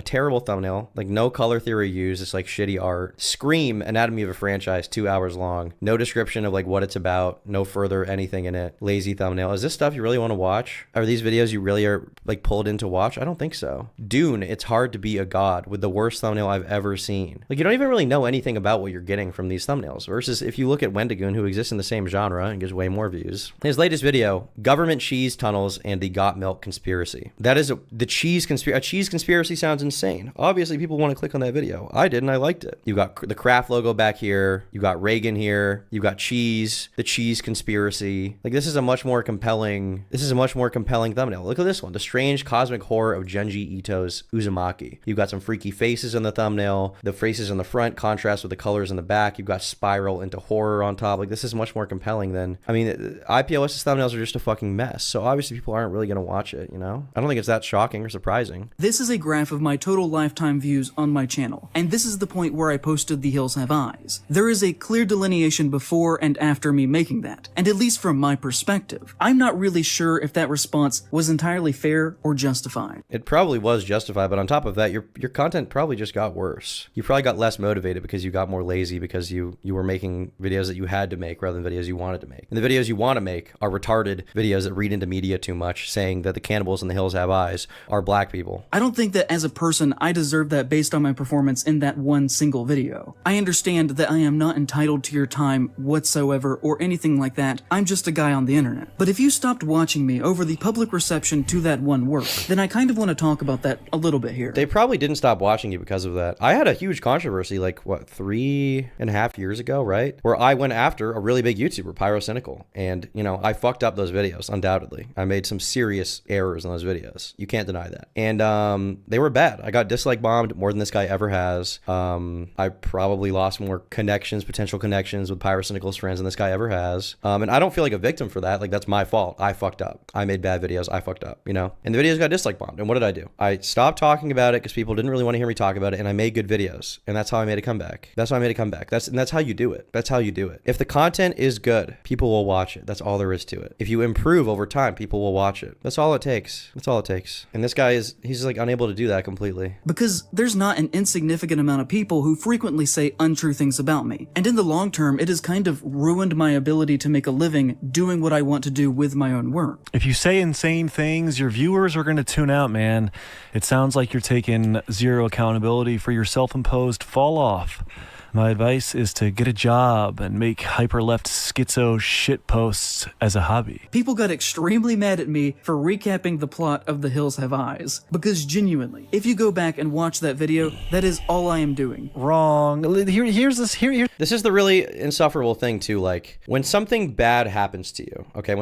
like, no color theory used, it's like shitty art. Scream, Anatomy of a Franchise, 2 hours long. No description of, like, what it's about, no further anything in it. Lazy thumbnail. Is this stuff you really want to watch? Are these videos you really are, like, pulled in to watch? I don't think so. Dune, It's Hard to Be a God, with the worst thumbnail I've ever seen. Like, you don't even really know anything about what you're getting from these thumbnails, versus if you look at Wendigoon, who exists in the same genre and gets way more views. His latest video, Government Cheese Tunnels and the Got Milk Conspiracy. That is a cheese conspiracy sounds insane. Obviously, people want to click on that video. I did, and I liked it. You got the Kraft logo back here. You got Reagan here. You got cheese, the cheese conspiracy. Like, this is a much more compelling thumbnail. Look at this one, the strange cosmic horror of Junji Ito's Uzumaki. You've got some freaky faces on the thumbnail. The faces on the front contrast with the colors in the back. You've got spiral into horror on top. Like, this is much more compelling than, I mean, IPOS's thumbnails are just a fucking mess. So obviously people aren't really going to watch it, you know? I don't think it's that shocking or surprising. This is a graph of my total lifetime views on my channel, and this is the point where I posted The Hills Have Eyes. There is a clear delineation before and after me making that, and at least from my perspective, I'm not really sure if that response was entirely fair or justified. It probably was justified, but on top of that, your content probably just got worse. You probably got less motivated because you got more lazy because you were making videos that you had to make rather than videos you wanted to make. And the videos you want to make are retarded videos that read into media too much, saying that the cannibals in The Hills Have Eyes are black people. I don't think that as a person I deserve that based on my performance in that one single video. I understand that I am not entitled to your time whatsoever or anything like that. I'm just a guy on the internet. But if you stopped watching me over the public reception to that one work, then I kind of want to talk about that a little bit here. They probably didn't stop watching you because of that. I had a huge controversy, like, what, 3.5 years ago, right? Where I went after a really big YouTuber, Pyrocynical. And, you know, I fucked up those videos, undoubtedly. I made some serious errors in those videos. You can't deny that. And they were bad. I got dislike bombed more than this guy ever has. I probably lost more potential connections with Pyrocynical's friends than this guy ever has. And I don't feel like a victim for that. Like, that's my fault. I fucked up. I made bad videos. I fucked up, you know? And the videos got dislike bombed. And what did I do? I stopped talking about it because people didn't really want to hear me talk about it, and I made good videos. And that's how I made a comeback. That's how I made a comeback. That's how you do it. That's how you do it. If the content is good, people will watch it. That's all there is to it. If you improve over time, people will watch it. That's all it takes. That's all it takes. And this guy he's like unable to do that completely. Because there's not an insignificant amount of people who frequently say untrue things about me. And in the long term, it has kind of ruined my ability to make a living doing what I want to do with my own work. If you say insane things, your viewers are going to tune out, man. It sounds like you're taking zero accountability for your self-imposed fall off. My advice is to get a job and make hyper-left schizo shit posts as a hobby. People got extremely mad at me for recapping the plot of The Hills Have Eyes. Because genuinely, if you go back and watch that video, that is all I am doing. Wrong. Here's this. This is the really insufferable thing too. Like, when something bad happens to you, okay,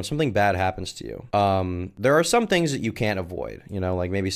there are some things that you can't avoid, you know, like maybe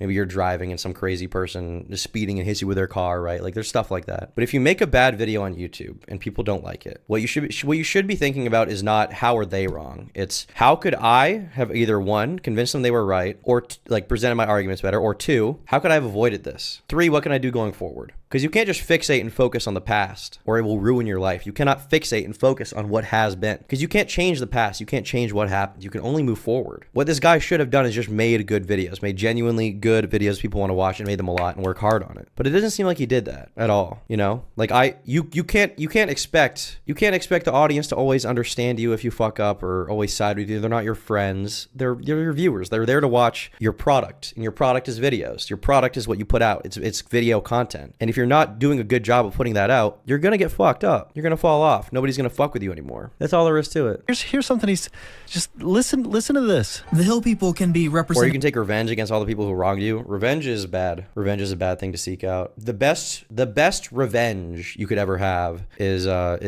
you're driving and some crazy person is speeding and hits you with their car, right? Like, there's stuff like that. But if you you make a bad video on YouTube and people don't like it, what you should be thinking about is not how are they wrong. It's how could I have either one, convinced them they were right, or like presented my arguments better, or two, how could I have avoided this? Three, what can I do going forward? Because you can't just fixate and focus on the past, or it will ruin your life. You cannot fixate and focus on what has been, because you can't change the past. You can't change what happened. You can only move forward. What this guy should have done is just made good videos, made genuinely good videos people want to watch, and made them a lot and work hard on it. But it doesn't seem like he did that at all. You know, like you can't expect the audience to always understand you if you fuck up or always side with you. They're not your friends. They're your viewers. They're there to watch your product, and your product is videos. Your product is what you put out. It's video content. And if you're not doing a good job of putting that out, you're gonna get fucked up. You're gonna fall off. Nobody's gonna fuck with you anymore. That's all there is to it. Here's something he's just listen to this. The Hill people can be represented. Or you can take revenge against all the people who wronged you. Revenge is bad. Revenge is a bad thing to seek out. The best revenge you could ever have is I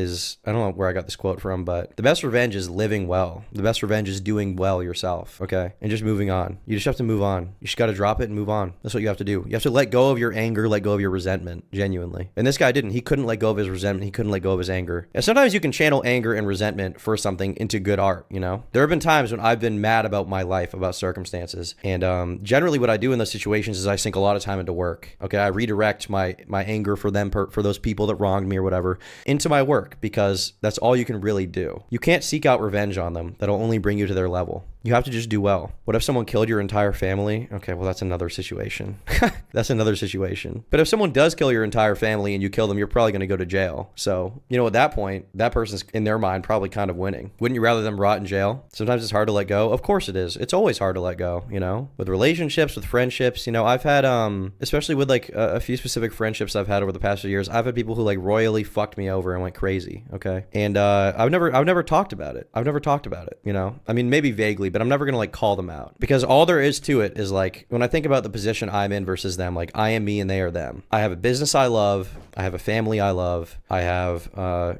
don't know where I got this quote from, but the best revenge is living well. The best revenge is doing well yourself, okay? And just moving on. You just have to move on. You just got to drop it and move on. That's what you have to do. You have to let go of your anger, let go of your resentment, genuinely. And this guy didn't. He couldn't let go of his resentment. He couldn't let go of his anger. And sometimes you can channel anger and resentment for something into good art, you know? There have been times when I've been mad about my life, about circumstances. And generally what I do in those situations is I sink a lot of time into work, okay? I redirect my anger for them, for those people that wronged me or whatever, into my work, because that's all you can really do. You can't seek out revenge on them. That'll only bring you to their level. You have to just do well. What if someone killed your entire family? Okay, well, that's another situation. That's another situation. But if someone does kill your entire family and you kill them, you're probably going to go to jail. So, you know, at that point, that person's in their mind probably kind of winning. Wouldn't you rather them rot in jail? Sometimes it's hard to let go. Of course it is. It's always hard to let go, you know? With relationships, with friendships, you know, I've had, especially with like a few specific friendships I've had over the past few years, I've had people who like royally fucked me over and went crazy, okay? And I've never talked about it. I've never talked about it, you know? I mean, maybe vaguely, but I'm never gonna like call them out, because all there is to it is like, when I think about the position I'm in versus them, like I am me and they are them. I have a business I love. I have a family I love. I have,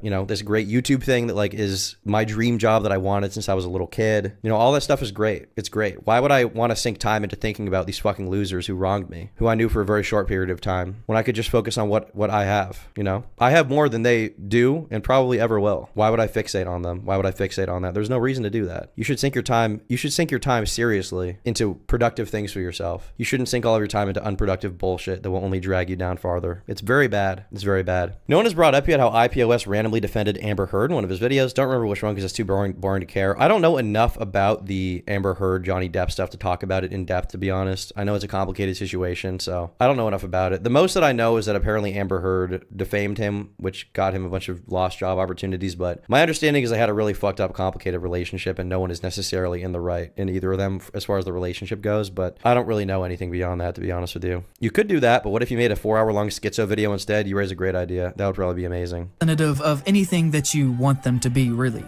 you know, this great YouTube thing that like is my dream job that I wanted since I was a little kid. You know, all that stuff is great. It's great. Why would I want to sink time into thinking about these fucking losers who wronged me, who I knew for a very short period of time, when I could just focus on what I have, you know? I have more than they do and probably ever will. Why would I fixate on them? Why would I fixate on that? There's no reason to do that. You should sink your time seriously into productive things for yourself. You shouldn't sink all of your time into unproductive bullshit that will only drag you down farther. It's very bad. It's very bad. No one has brought up yet how IPOS randomly defended Amber Heard in one of his videos. Don't remember which one because it's too boring to care. I don't know enough about the Amber Heard, Johnny Depp stuff to talk about it in depth, to be honest. I know it's a complicated situation, so I don't know enough about it. The most that I know is that apparently Amber Heard defamed him, which got him a bunch of lost job opportunities, but my understanding is they had a really fucked up, complicated relationship and no one is necessarily in the right in either of them as far as the relationship goes, but I don't really know anything beyond that, to be honest with you. You could do that, but what if you made a 4-hour-long schizo video instead? You raise a great idea. That would probably be amazing. Representative of anything that you want them to be, really.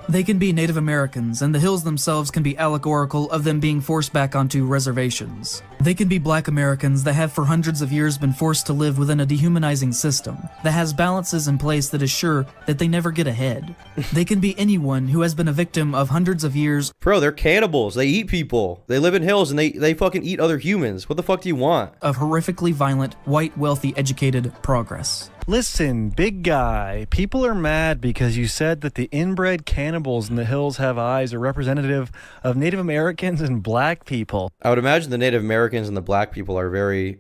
They can be Native Americans, and the hills themselves can be allegorical of them being forced back onto reservations. They can be Black Americans that have for hundreds of years been forced to live within a dehumanizing system that has balances in place that is sure that they never get ahead. They can be anyone who has been a victim of hundreds of years. Bro, they're cannibals. They eat people. They live in hills and they fucking eat other humans. What the fuck do you want? Of horrifically violent, white, wealthy, educated progress. Listen, big guy, people are mad because you said that the inbred cannibals in the hills have eyes are representative of Native Americans and Black people. I would imagine the Native Americans and the Black people are very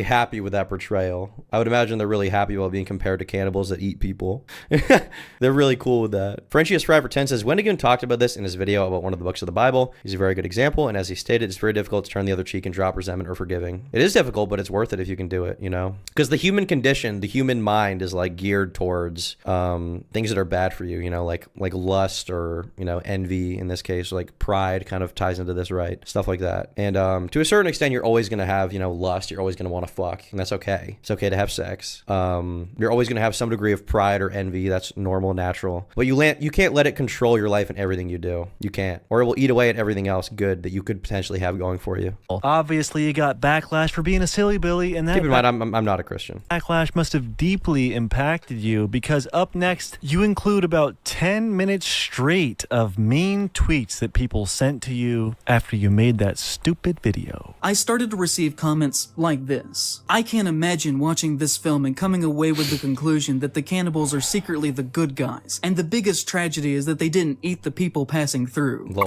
happy with that portrayal. I would imagine they're really happy about being compared to cannibals that eat people. They're really cool with that. Frenchius5for10 says, Wendigoon talked about this in his video about one of the books of the Bible. He's a very good example, and as he stated, it's very difficult to turn the other cheek and drop resentment or forgiving. It is difficult, but it's worth it if you can do it, you know? Because the human condition, the human mind is like geared towards things that are bad for you, you know, like lust or, you know, envy in this case, like pride kind of ties into this, right? Stuff like that. And to a certain extent, you're always going to have, you know, lust. You're always going to want to fuck, and that's okay. It's okay to have sex. You're always going to have some degree of pride or envy. That's normal, natural. But you can't let it control your life and everything you do. You can't. Or it will eat away at everything else good that you could potentially have going for you. Obviously, you got backlash for being a silly Billy, and that... Keep in mind, I'm not a Christian. Backlash must have deeply impacted you because up next, you include about 10 minutes straight of mean tweets that people sent to you after you made that stupid video. I started to receive comments like this. I can't imagine watching this film and coming away with the conclusion that the cannibals are secretly the good guys, and the biggest tragedy is that they didn't eat the people passing through. Lol.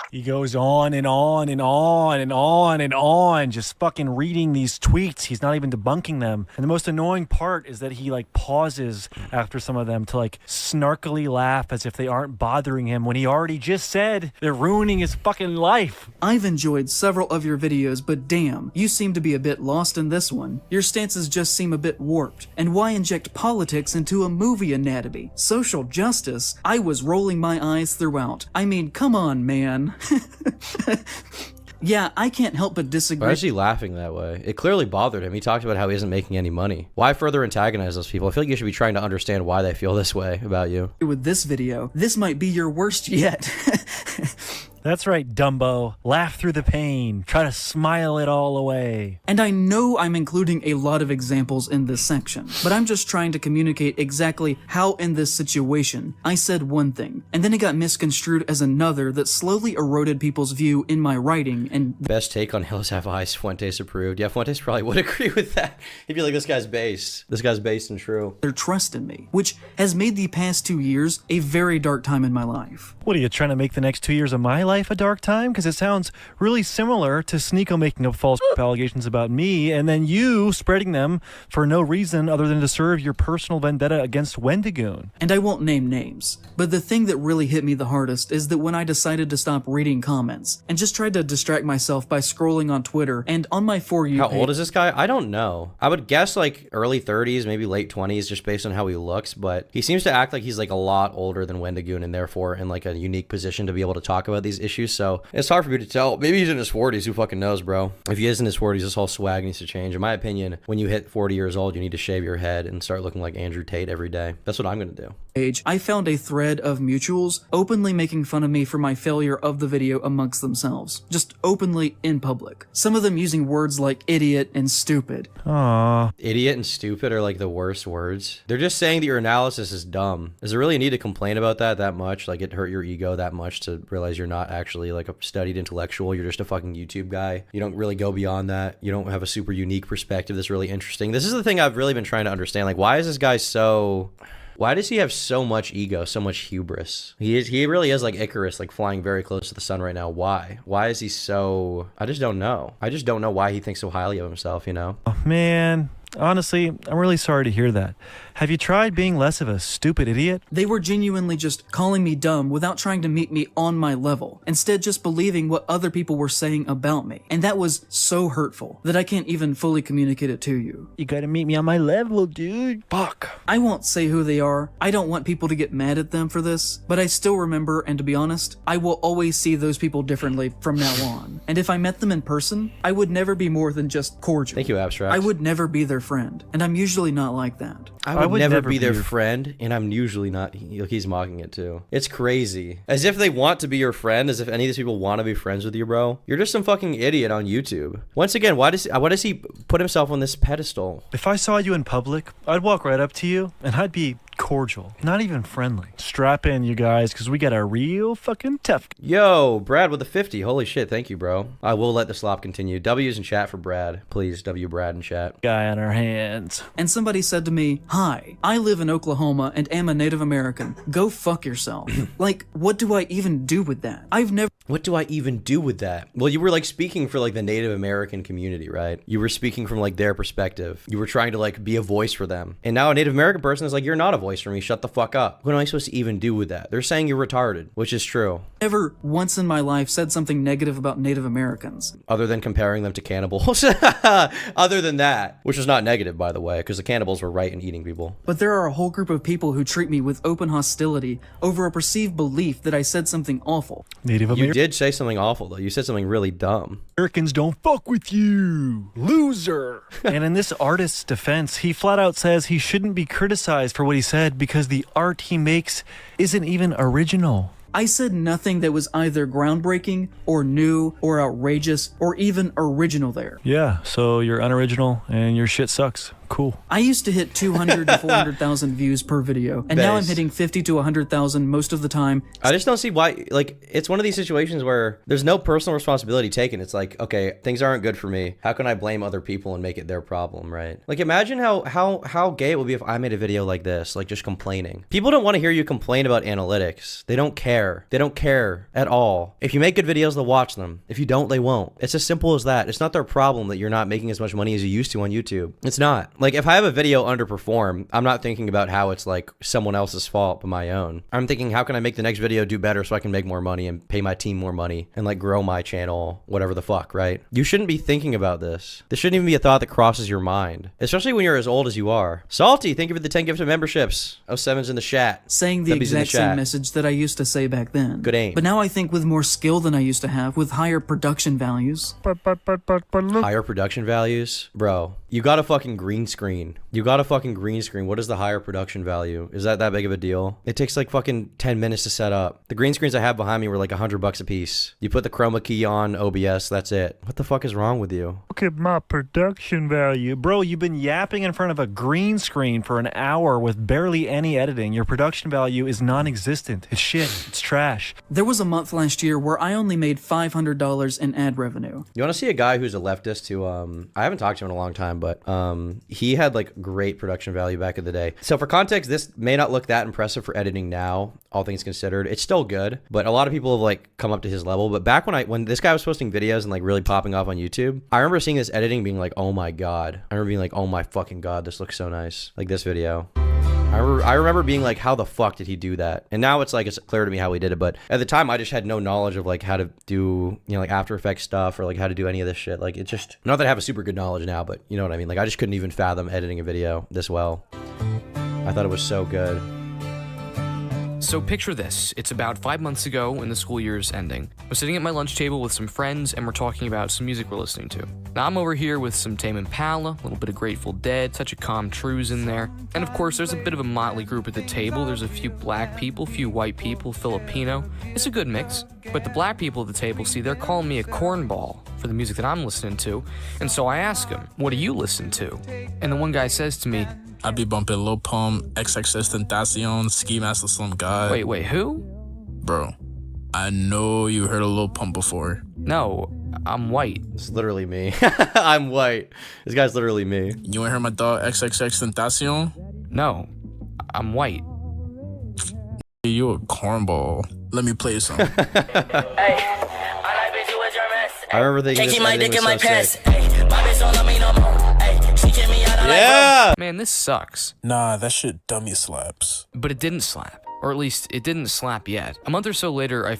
He goes on and on and on and on and on, just fucking reading these tweets. He's not even debunking them. And the most annoying part is that he like pauses after some of them to like snarkily laugh as if they aren't bothering him when he already just said they're ruining his fucking life. I've enjoyed several of your videos, but damn, you seem to be a bit lost in this one. Your stances just seem a bit warped. And why inject politics into a movie anatomy? Social justice? I was rolling my eyes throughout. I mean, come on, man. Yeah, I can't help but disagree. Why is he laughing that way? It clearly bothered him. He talked about how he isn't making any money. Why further antagonize those people? I feel like you should be trying to understand why they feel this way about you. With this video, this might be your worst yet. That's right, Dumbo. Laugh through the pain. Try to smile it all away. And I know I'm including a lot of examples in this section, but I'm just trying to communicate exactly how in this situation I said one thing, and then it got misconstrued as another that slowly eroded people's view in my writing and... Best take on Hills Have Eyes, Fuentes approved. Yeah, Fuentes probably would agree with that. He'd be like, this guy's based. This guy's based and true. Their trust in me, which has made the past 2 years a very dark time in my life. What are you trying to make the next 2 years of my life a dark time? Because it sounds really similar to Sneeko making up false allegations about me and then you spreading them for no reason other than to serve your personal vendetta against Wendigoon. And I won't name names, but the thing that really hit me the hardest is that when I decided to stop reading comments and just tried to distract myself by scrolling on Twitter and on my For You How page, old is this guy? I don't know. I would guess like early 30s, maybe late 20s, just based on how he looks, but he seems to act like he's like a lot older than Wendigoon and therefore in like a unique position to be able to talk about these issues, so it's hard for me to tell. Maybe he's in his 40s, who fucking knows, bro? If he is in his 40s, this whole swag needs to change. In my opinion, when you hit 40 years old, you need to shave your head and start looking like Andrew Tate every day. That's what I'm gonna do. I found a thread of mutuals openly making fun of me for my failure of the video amongst themselves, just openly in public. Some of them using words like idiot and stupid. Aww. Idiot and stupid are like the worst words. They're just saying that your analysis is dumb. Is there really a need to complain about that much? Like it hurt your ego that much to realize you're not actually like a studied intellectual. You're just a fucking YouTube guy. You don't really go beyond that. You don't have a super unique perspective that's really interesting. This is the thing I've really been trying to understand. Like, why is this guy so... Why does he have so much ego, so much hubris? He really is like Icarus, like flying very close to the sun right now. Why? Why is he so... I just don't know. I just don't know why he thinks so highly of himself, you know? Oh, man. Honestly, I'm really sorry to hear that. Have you tried being less of a stupid idiot? They were genuinely just calling me dumb without trying to meet me on my level, instead just believing what other people were saying about me. And that was so hurtful that I can't even fully communicate it to you. You gotta meet me on my level, dude. Fuck. I won't say who they are. I don't want people to get mad at them for this, but I still remember, and to be honest, I will always see those people differently from now on. And if I met them in person, I would never be more than just cordial. Thank you, Abstract. I would never be their friend, and I'm usually not like that. I would never be their friend, and I'm usually not. He's mocking it too. It's crazy. As if they want to be your friend, as if any of these people want to be friends with you, bro. You're just some fucking idiot on YouTube. Once again, why does he put himself on this pedestal? If I saw you in public, I'd walk right up to you, and I'd be cordial, not even friendly. Strap in, you guys, because we got a real fucking tough... Yo, Brad with the 50. Holy shit, thank you, bro. I will let the slop continue. W's in chat for Brad. Please, W Brad in chat. Guy on our hands. And somebody said to me, "Hi, I live in Oklahoma and am a Native American. Go fuck yourself." Like, what do I even do with that? I've never... What do I even do with that? Well, you were like speaking for like the Native American community, right? You were speaking from like their perspective. You were trying to like be a voice for them. And now a Native American person is like, you're not a voice for me. Shut the fuck up. What am I supposed to even do with that? They're saying you're retarded, which is true. Never once in my life said something negative about Native Americans. Other than comparing them to cannibals. Other than that, which is not negative, by the way, because the cannibals were right in eating people. But there are a whole group of people who treat me with open hostility over a perceived belief that I said something awful. Native American. You did say something awful, though. You said something really dumb. Americans don't fuck with you, loser. And in this artist's defense, he flat out says he shouldn't be criticized for what he said because the art he makes isn't even original. I said nothing that was either groundbreaking or new or outrageous or even original there. Yeah, so you're unoriginal and your shit sucks. Cool. I used to hit 200 to 400,000 views per video, and now I'm hitting 50 to 100,000 most of the time. I just don't see why, like, it's one of these situations where there's no personal responsibility taken. It's like, okay, things aren't good for me. How can I blame other people and make it their problem, right? Like, imagine how gay it would be if I made a video like this, like just complaining. People don't want to hear you complain about analytics. They don't care. They don't care at all. If you make good videos, they'll watch them. If you don't, they won't. It's as simple as that. It's not their problem that you're not making as much money as you used to on YouTube. It's not. Like, if I have a video underperform, I'm not thinking about how it's like someone else's fault but my own. I'm thinking, how can I make the next video do better so I can make more money and pay my team more money and like grow my channel, whatever the fuck, right? You shouldn't be thinking about this. This shouldn't even be a thought that crosses your mind, especially when you're as old as you are. Salty, thank you for the 10 gifted memberships. 07's in the chat. Saying the exact same message that I used to say back then. Good aim. But now I think with more skill than I used to have, with higher production values. But look. Higher production values? Bro, you got a fucking green screen. You got a fucking green screen. What is the higher production value? Is that big of a deal? It takes like fucking 10 minutes to set up. The green screens I have behind me were like $100 a piece. You put the chroma key on OBS, that's it. What the fuck is wrong with you? Look at my production value. Bro, you've been yapping in front of a green screen for an hour with barely any editing. Your production value is non-existent. It's shit. It's trash. There was a month last year where I only made $500 in ad revenue. You want to see a guy who's a leftist who, I haven't talked to him in a long time, but he had like great production value back in the day. So for context, this may not look that impressive for editing now, all things considered. It's still good, but a lot of people have like come up to his level. But back when this guy was posting videos and like really popping off on YouTube, I remember seeing this editing being like, oh my God. I remember being like, oh my fucking God, this looks so nice. Like this video. I remember being like, how the fuck did he do that? And now it's like, it's clear to me how he did it. But at the time, I just had no knowledge of like how to do, you know, like After Effects stuff or like how to do any of this shit. Like it's just, not that I have a super good knowledge now, but you know what I mean? Like I just couldn't even fathom editing a video this well. I thought it was so good. So picture this, it's about 5 months ago when the school year is ending. We're sitting at my lunch table with some friends and we're talking about some music we're listening to. Now I'm over here with some Tame Impala, a little bit of Grateful Dead, touch of Calm Trues in there. And of course there's a bit of a motley group at the table. There's a few black people, a few white people, Filipino. It's a good mix. But the black people at the table, see, they're calling me a cornball for the music that I'm listening to. And so I ask them, what do you listen to? And the one guy says to me, I be bumping Lil Pump, XXXTentacion, Ski Mask Slim God. Wait, who? Bro, I know you heard of Lil Pump before. No, I'm white. It's literally me. I'm white. This guy's literally me. You ain't heard my dog XXXTentacion? No, I'm white. You a cornball. Let me play you some. I remember thinking this editing was so sick. Yeah! Man, this sucks. Nah, that shit dummy slaps. But it didn't slap. Or at least, it didn't slap yet. A month or so later, I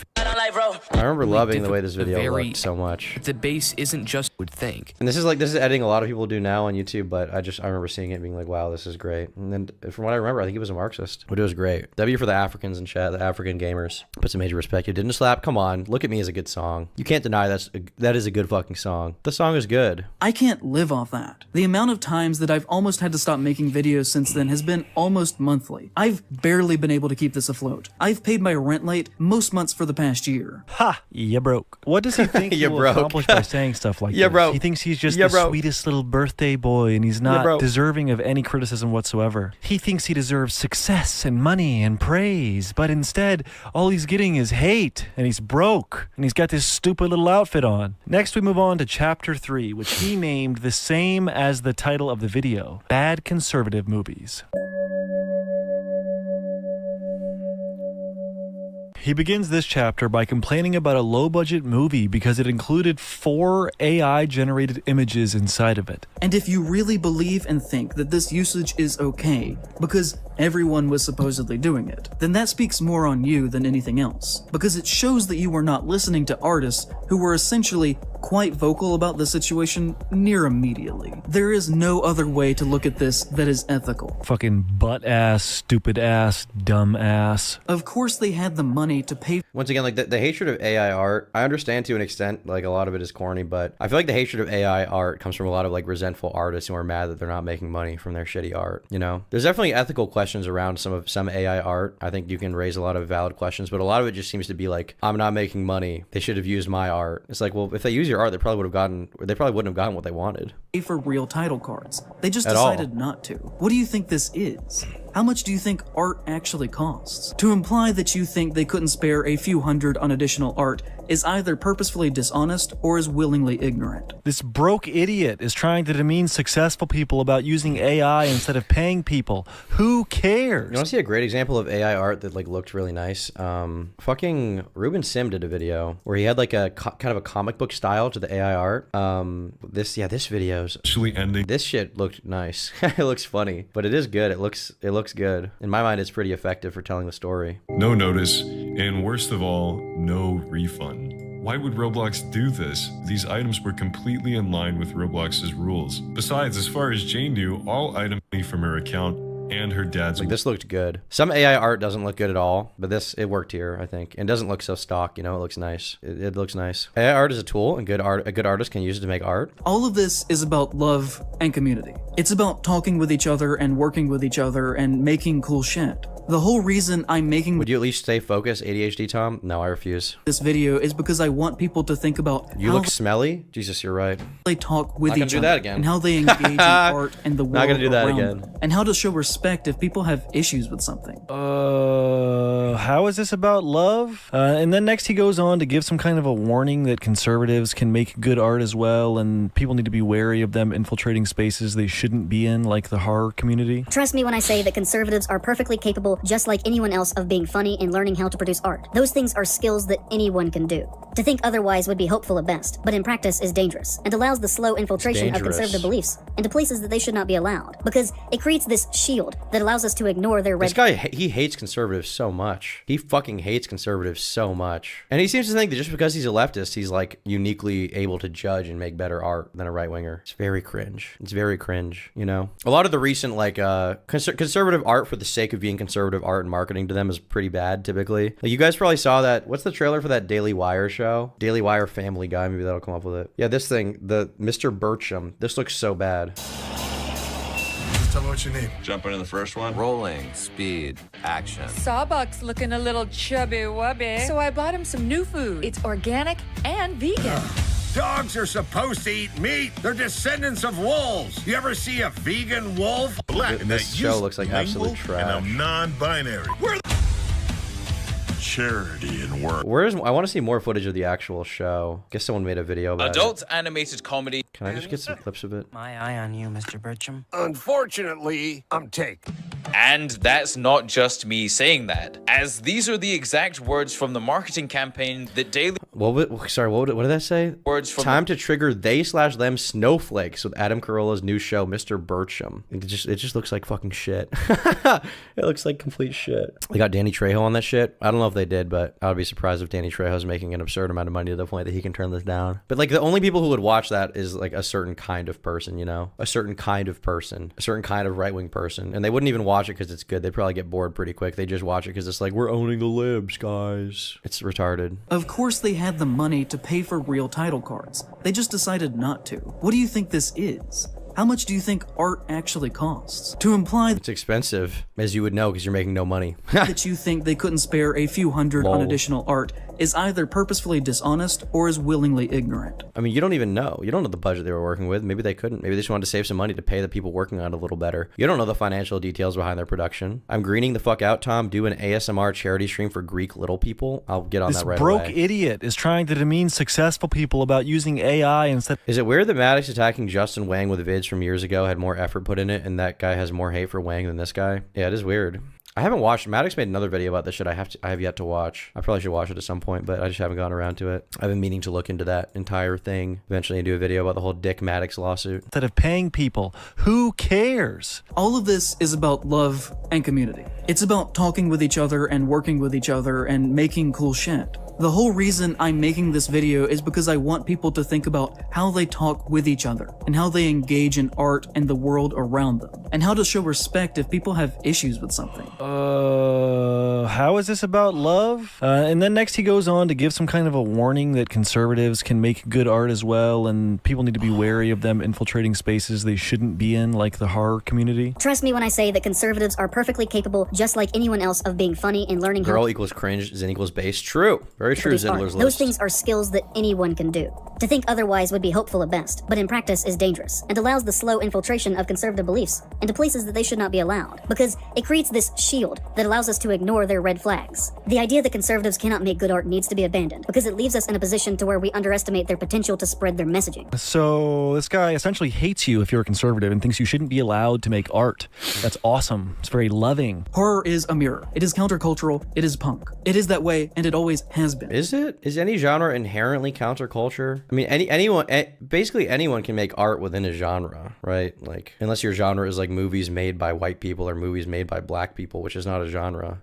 remember loving the way this video looked so much. The bass isn't just would think. And this is editing a lot of people do now on YouTube, but I remember seeing it and being like, wow, this is great. And then from what I remember, I think he was a Marxist, but it was great. W for the Africans in chat, the African gamers. Put some major respect. It didn't slap. Come on, Look at Me is a good song. You can't deny that is a good fucking song. The song is good. I can't live off that. The amount of times that I've almost had to stop making videos since then has been almost monthly. I've barely been able to keep this afloat. I've paid my rent late most months for the past year. Ha! You broke. What does he think he will accomplish by saying stuff like this? He thinks he's just the sweetest little birthday boy and he's not deserving of any criticism whatsoever. He thinks he deserves success and money and praise, but instead, all he's getting is hate, and he's broke, and he's got this stupid little outfit on. Next, we move on to Chapter 3, which he named the same as the title of the video, Bad Conservative Movies. He begins this chapter by complaining about a low-budget movie because it included 4 AI-generated images inside of it. And if you really believe and think that this usage is okay, because everyone was supposedly doing it, then that speaks more on you than anything else, because it shows that you were not listening to artists who were essentially quite vocal about the situation near immediately. There is no other way to look at this that is ethical. Fucking butt ass, stupid ass, dumb ass. Of course they had the money to pay. Once again, like the hatred of AI art, I understand to an extent, like a lot of it is corny, but I feel like the hatred of AI art comes from a lot of like resentful artists who are mad that they're not making money from their shitty art, you know? There's definitely ethical questions around some AI art. I think you can raise a lot of valid questions, but a lot of it just seems to be like, I'm not making money. They should have used my art. It's like, well, if they use your art, they probably wouldn't have gotten what they wanted. For real title cards. They just At decided all. not to. What do you think this is? How much do you think art actually costs? To imply that you think they couldn't spare a few hundred on additional art is either purposefully dishonest or is willingly ignorant. This broke idiot is trying to demean successful people about using AI instead of paying people. Who cares? You want to see a great example of AI art that like looked really nice? Fucking Ruben Sim did a video where he had like a kind of a comic book style to the AI art. This video's actually ending. This shit looked nice. It looks funny, but it is good. It looks good. In my mind, it's pretty effective for telling the story. No notice, and worst of all, no refund. Why would Roblox do this? These items were completely in line with Roblox's rules. Besides, as far as Jane knew, all items from her account and her dad's. Like this looked good. Some AI art doesn't look good at all, but it worked here, I think. It doesn't look so stock, you know, it looks nice. It looks nice. AI art is a tool, and a good artist can use it to make art. All of this is about love and community. It's about talking with each other and working with each other and making cool shit. The whole reason I'm making— Would you at least stay focused, ADHD Tom? No, I refuse. This video is because I want people to think about You look smelly? Jesus, you're right. They talk with Not gonna each do other that again. and how they engage in art and the world Not gonna do that around again. them, and how to show respect if people have issues with something. How is this about love? And then next he goes on to give some kind of a warning that conservatives can make good art as well, and people need to be wary of them infiltrating spaces they shouldn't be in, like the horror community. Trust me when I say that conservatives are perfectly capable, just like anyone else, of being funny and learning how to produce art. Those things are skills that anyone can do. To think otherwise would be hopeful at best, but in practice is dangerous, and allows the slow infiltration of conservative beliefs into places that they should not be allowed, because it creates this shield that allows us to ignore their red— This guy, he hates conservatives so much. He fucking hates conservatives so much. And he seems to think that just because he's a leftist, he's like uniquely able to judge and make better art than a right-winger. It's very cringe. It's very cringe, you know? A lot of the recent like conservative art for the sake of being conservative art and marketing to them is pretty bad typically. Like you guys probably saw that. What's the trailer for that Daily Wire show? Daily Wire Family Guy, maybe that'll come up with it. Yeah, this thing, the Mr. Bircham. This looks so bad. Just tell me what you need. Jump into the first one. Rolling, speed, action. Sawbuck's looking a little chubby wubby, so I bought him some new food. It's organic and vegan. Dogs are supposed to eat meat. They're descendants of wolves. You ever see a vegan wolf? This show looks like absolute trash. And I'm non-binary. We're charity and work. I want to see more footage of the actual show. Guess someone made a video about Adult animated comedy. Can I just get some clips of it? My eye on you, Mr. Bircham. Unfortunately, I'm taken. And that's not just me saying that, as these are the exact words from the marketing campaign that Daily— What did that say? Words from Time to trigger they/them snowflakes with Adam Carolla's new show, Mr. Bircham. It just looks like fucking shit. It looks like complete shit. They got Danny Trejo on that shit. I don't know if they did, but I would be surprised if Danny Trejo's making an absurd amount of money to the point that he can turn this down. But like the only people who would watch that is like a certain kind of person, you know? A certain kind of person. A certain kind of right-wing person. And they wouldn't even watch it because it's good. They'd probably get bored pretty quick. They just watch it because it's like, we're owning the libs, guys. It's retarded. Of course they had the money to pay for real title cards. They just decided not to. What do you think this is? How much do you think art actually costs? To imply it's expensive, as you would know because you're making no money. that you think they couldn't spare a few hundred on additional art is either purposefully dishonest or is willingly ignorant. I mean, you don't even know. You don't know the budget they were working with. Maybe they couldn't. Maybe they just wanted to save some money to pay the people working on it a little better. You don't know the financial details behind their production. I'm greening the fuck out, Tom. Do an ASMR charity stream for Greek little people. I'll get on that right away. This broke idiot is trying to demean successful people about using AI instead. Is it weird that Maddox attacking Justin Wang with vids from years ago had more effort put in it, and that guy has more hate for Wang than this guy? Yeah, it is weird. I haven't watched. Maddox made another video about this shit. I have yet to watch. I probably should watch it at some point, but I just haven't gotten around to it. I've been meaning to look into that entire thing. Eventually, do a video about the whole Dick Maddox lawsuit. Instead of paying people, who cares? All of this is about love and community. It's about talking with each other and working with each other and making cool shit. The whole reason I'm making this video is because I want people to think about how they talk with each other, and how they engage in art and the world around them, and how to show respect if people have issues with something. How is this about love? And then next he goes on to give some kind of a warning that conservatives can make good art as well, and people need to be wary of them infiltrating spaces they shouldn't be in, like the horror community. Trust me when I say that conservatives are perfectly capable, just like anyone else, of being funny and learning how Girl equals cringe, Zen equals base. True. Very true, produce art. Zindler's Those List. things are skills that anyone can do. To think otherwise would be hopeful at best, but in practice is dangerous, and allows the slow infiltration of conservative beliefs into places that they should not be allowed, because it creates this shield that allows us to ignore their red flags. The idea that conservatives cannot make good art needs to be abandoned, because it leaves us in a position to where we underestimate their potential to spread their messaging. So this guy essentially hates you if you're a conservative and thinks you shouldn't be allowed to make art. That's awesome. It's very loving. Horror is a mirror. It is countercultural. It is punk. It is that way, and it always has been. Is it? Is any genre inherently counterculture? I mean, basically anyone can make art within a genre, right? Like, unless your genre is like movies made by white people or movies made by black people, which is not a genre.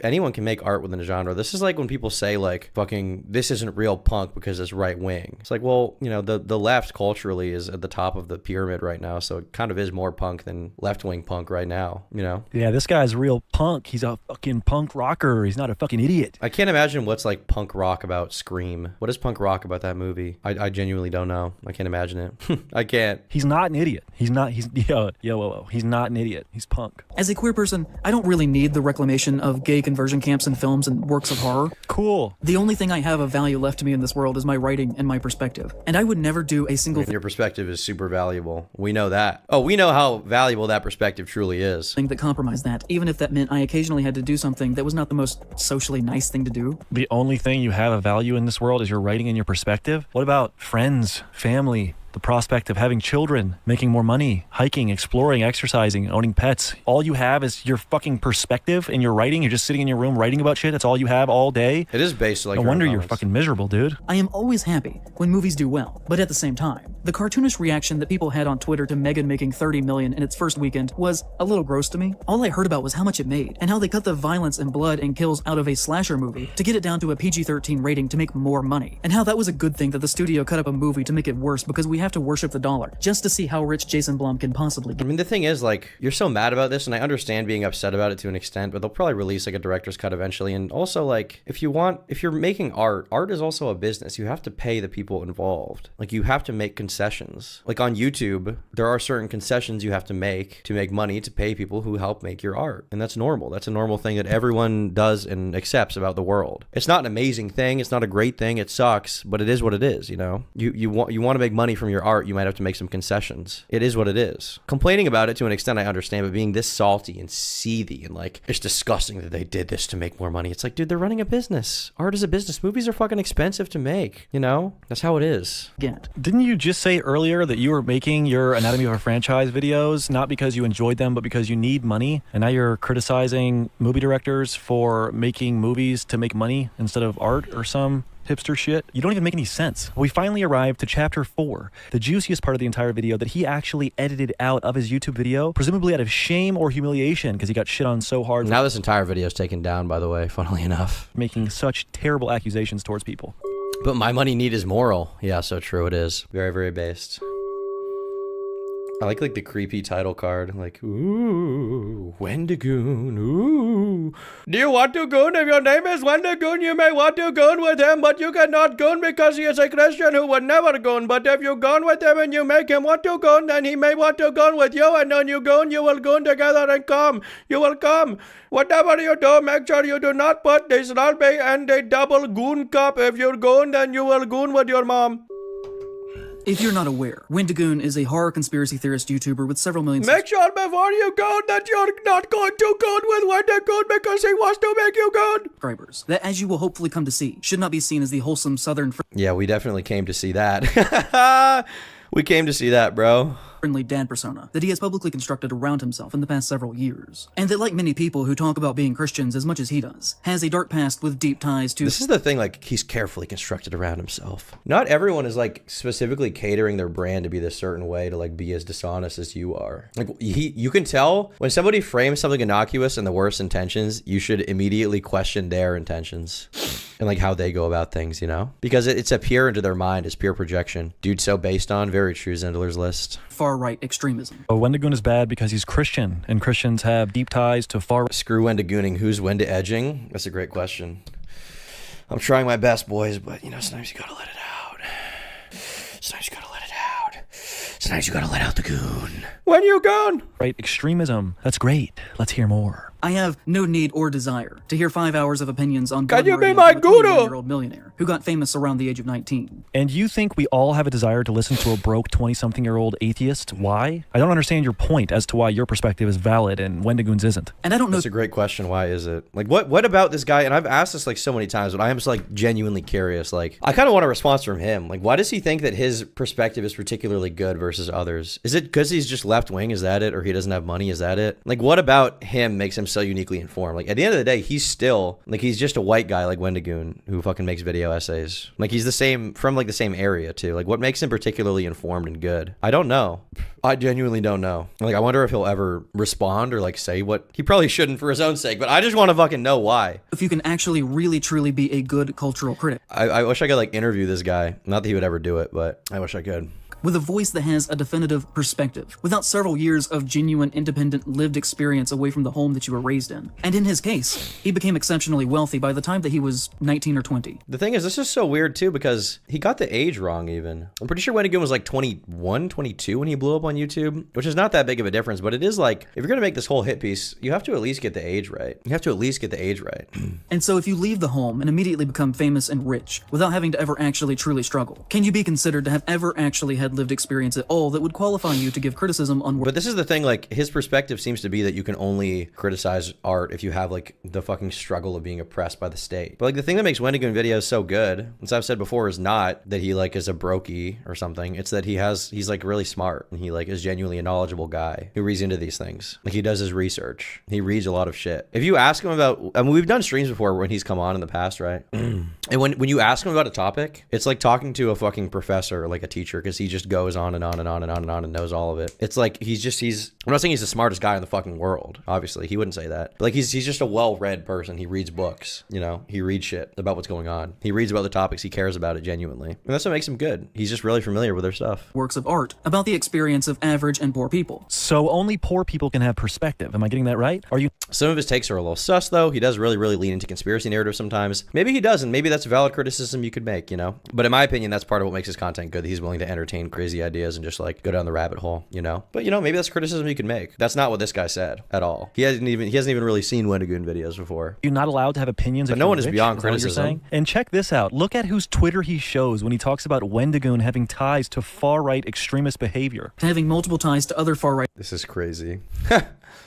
Anyone can make art within a genre. This is like when people say like, fucking, this isn't real punk because it's right wing. It's like, well, you know, the left culturally is at the top of the pyramid right now, so it kind of is more punk than left wing punk right now, you know? Yeah, this guy's real punk. He's a fucking punk rocker. He's not a fucking idiot. I can't imagine what's like punk rock about Scream. What is punk rock about that movie? I genuinely don't know. I can't imagine it. I can't. He's not an idiot. He's not an idiot. He's punk. As a queer person, I don't really need the reclamation of gay conversion camps in films and works of horror. Cool. The only thing I have of value left to me in this world is my writing and my perspective. And I would never do a single Your perspective is super valuable. We know that. Oh, we know how valuable that perspective truly is. thing that compromised that, even if that meant I occasionally had to do something that was not the most socially nice thing to do. The only thing you have of value in this world is your writing and your perspective? What about friends, family, the prospect of having children, making more money, hiking, exploring, exercising, owning pets? All you have is your fucking perspective in your writing. You're just sitting in your room writing about shit. That's all you have all day. It is based like no wonder you're fucking miserable, dude. I am always happy when movies do well, but at the same time, the cartoonish reaction that people had on Twitter to Megan making $30 million in its first weekend was a little gross to me. All I heard about was how much it made, and how they cut the violence and blood and kills out of a slasher movie to get it down to a PG-13 rating to make more money, and how that was a good thing that the studio cut up a movie to make it worse because we have to worship the dollar just to see how rich Jason Blum can possibly get. I mean, the thing is, like, you're so mad about this, and I understand being upset about it to an extent, but they'll probably release like a director's cut eventually. And also, like, if you're making art is also a business. You have to pay the people involved. Like, you have to make concessions. Like on YouTube, there are certain concessions you have to make money to pay people who help make your art, and that's normal. That's a normal thing that everyone does and accepts about the world. It's not an amazing thing. It's not a great thing. It sucks, but it is what it is. You know, you want to make money from your art, you might have to make some concessions. It is what it is. Complaining about it to an extent I understand, but being this salty and seethy and like, it's disgusting that they did this to make more money. It's like, dude, they're running a business. Art is a business. Movies are fucking expensive to make, you know? That's how it is. Didn't you just say earlier that you were making your Anatomy of a Franchise videos not because you enjoyed them, but because you need money? And now you're criticizing movie directors for making movies to make money instead of art or some hipster shit? You don't even make any sense. We finally arrived to chapter 4, the juiciest part of the entire video that he actually edited out of his YouTube video, presumably out of shame or humiliation because he got shit on so hard. Now this entire video is taken down, by the way, funnily enough. Making such terrible accusations towards people. But my money need is moral. Yeah, so true it is. Very, very based. I like the creepy title card, like, ooh, Wendigoon, ooh. Do you want to goon? If your name is Wendigoon, you may want to goon with him, but you cannot goon because he is a Christian who would never goon. But if you goon with him and you make him want to goon, then he may want to goon with you, and when you goon, you will goon together and come. You will come. Whatever you do, make sure you do not put this rugby and a double goon cup. If you goon, then you will goon with your mom. If you're not aware, Wendigoon is a horror conspiracy theorist YouTuber with several million Make sure before you go that you're not going to goon with Wendigoon because he wants to make you goon. subscribers. That, as you will hopefully come to see, should not be seen as the wholesome southern Yeah, we definitely came to see that. We came to see that, bro. Friendly dad persona that he has publicly constructed around himself in the past several years. And that, like many people who talk about being Christians as much as he does, has a dark past with deep ties to— This is the thing, like, he's carefully constructed around himself. Not everyone is, like, specifically catering their brand to be this certain way, to, like, be as dishonest as you are. Like, you can tell when somebody frames something innocuous in the worst intentions, you should immediately question their intentions. and like how they go about things, you know? Because it's a peer into their mind, it's pure projection. Dude, so based on, very true, Zindler's List. Far-right extremism. Oh, Wendigoon is bad because he's Christian, and Christians have deep ties to far. Screw Wendigooning. Who's Wendi-edging? That's a great question. I'm trying my best, boys, but you know, sometimes you gotta let it out. Sometimes you gotta let it out. Sometimes you gotta let out the goon. When you gone? Right, extremism. That's great. Let's hear more. I have no need or desire to hear 5 hours of opinions on Can you be radio my from a guru? 21-year-old millionaire who got famous around the age of 19. And you think we all have a desire to listen to a broke 20-something-year-old atheist? Why? I don't understand your point as to why your perspective is valid and Wendigoon's isn't. And I don't know. That's a great question. Why is it? Like, what about this guy? And I've asked this like so many times, but I am just like genuinely curious. Like, I kind of want a response from him. Like, why does he think that his perspective is particularly good versus others? Is it because he's just left wing? Is that it? Or he doesn't have money? Is that it? Like, what about him makes him so uniquely informed? Like, at the end of the day, he's still like, he's just a white guy like Wendigoon who fucking makes video essays. Like, he's the same from like the same area too. Like, what makes him particularly informed and good? I don't know. I genuinely don't know. Like, I wonder if he'll ever respond or like say what he probably shouldn't for his own sake, but I just want to fucking know why. If you can actually really truly be a good cultural critic. I wish I could like interview this guy. Not that he would ever do it, but I wish I could. With a voice that has a definitive perspective, without several years of genuine, independent, lived experience away from the home that you were raised in. And in his case, he became exceptionally wealthy by the time that he was 19 or 20. The thing is, this is so weird too, because he got the age wrong even. I'm pretty sure Wendigoon was like 21, 22 when he blew up on YouTube, which is not that big of a difference, but it is like, if you're gonna make this whole hit piece, you have to at least get the age right. You have to at least get the age right. And so if you leave the home and immediately become famous and rich, without having to ever actually truly struggle, can you be considered to have ever actually had lived experience at all that would qualify you to give criticism on work? But this is the thing, like, his perspective seems to be that you can only criticize art if you have like the fucking struggle of being oppressed by the state. But like, the thing that makes Wendigoon videos so good, as I've said before, is not that he like is a brokey or something. It's that he's like really smart, and he like is genuinely a knowledgeable guy who reads into these things. Like, he does his research. He reads a lot of shit. If you ask him about, I mean, we've done streams before when he's come on in the past, right? And when you ask him about a topic, it's like talking to a fucking professor or like a teacher, because he just goes on and on and on and on and on and knows all of it. It's like I'm not saying he's the smartest guy in the fucking world. Obviously, he wouldn't say that. But like, he's just a well-read person. He reads books, you know? He reads shit about what's going on. He reads about the topics. He cares about it genuinely. And that's what makes him good. He's just really familiar with their stuff. Works of art about the experience of average and poor people. So only poor people can have perspective. Am I getting that right? Are you? Some of his takes are a little sus, though. He does really, really lean into conspiracy narratives sometimes. Maybe he doesn't. Maybe that's a valid criticism you could make, you know? But in my opinion, that's part of what makes his content good. That he's willing to entertain crazy ideas and just like go down the rabbit hole, you know? But you know, maybe that's criticism you can make. That's not what this guy said at all. He hasn't even really seen Wendigoon videos before. You're not allowed to have opinions. But no one is beyond criticism. And check this out. Look at whose Twitter he shows when he talks about Wendigoon having ties to far-right extremist behavior. Having multiple ties to other far-right. This is crazy.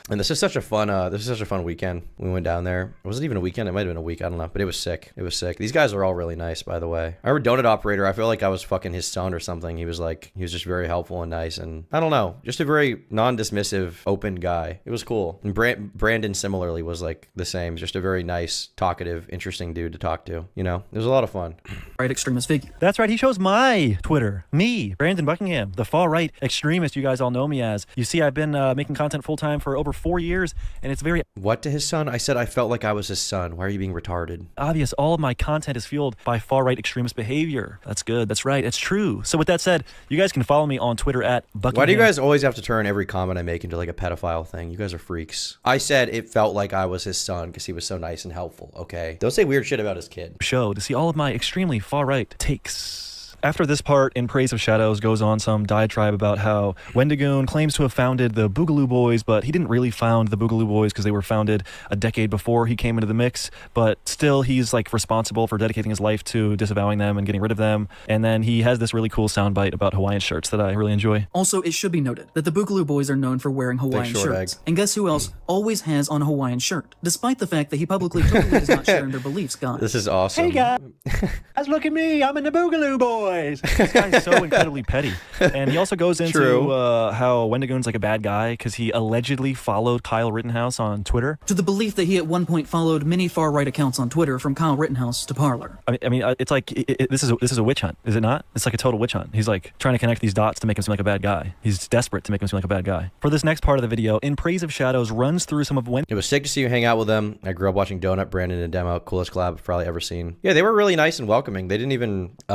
And this is such a fun weekend. We went down there. Was it even a weekend? It might have been a week. I don't know. But it was sick. It was sick. These guys are all really nice, by the way. Our donut operator, I feel like I was fucking his son or something. He was just very helpful and nice. And I don't know, just a very non-dismissive, open guy. It was cool. And Brandon similarly was like the same. Just a very nice, talkative, interesting dude to talk to. You know, it was a lot of fun. Right extremist figure. That's right. He shows my Twitter. Me, Brandon Buckingham, the far-right extremist you guys all know me as. You see, I've been making content full-time for over 4 years, and it's very... What to his son? I said I felt like I was his son. Why are you being retarded? Obvious. All of my content is fueled by far-right extremist behavior. That's good. That's right. It's true. So with that said, you guys can follow me on Twitter at Buckingham. Why do you guys always have to turn every comment I make into like a pedophile thing? You guys are freaks. I said it felt like I was his son because he was so nice and helpful, okay? Don't say weird shit about his kid. Show to see all of my extremely far-right takes. After this part, In Praise of Shadows, goes on some diatribe about how Wendigoon claims to have founded the Boogaloo Boys, but he didn't really found the Boogaloo Boys because they were founded a decade before he came into the mix, but still he's like responsible for dedicating his life to disavowing them and getting rid of them. And then he has this really cool soundbite about Hawaiian shirts that I really enjoy. Also, it should be noted that the Boogaloo Boys are known for wearing Hawaiian shirts. And guess who else always has on a Hawaiian shirt, despite the fact that he publicly totally does not share in their beliefs, guys. This is awesome. Hey guys, look at me, I'm in the Boogaloo Boys. boys. This guy's so incredibly petty. And he also goes into how Wendigoon's like a bad guy because he allegedly followed Kyle Rittenhouse on Twitter. To the belief that he at one point followed many far-right accounts on Twitter from Kyle Rittenhouse to Parler. I mean, it's like this is a witch hunt, is it not? It's like a total witch hunt. He's like trying to connect these dots to make him seem like a bad guy. He's desperate to make him seem like a bad guy. For this next part of the video, In Praise of Shadows runs through some of It was sick to see you hang out with them. I grew up watching Donut, Brandon, and Demo. Coolest collab I've probably ever seen. Yeah, they were really nice and welcoming. They didn't even, I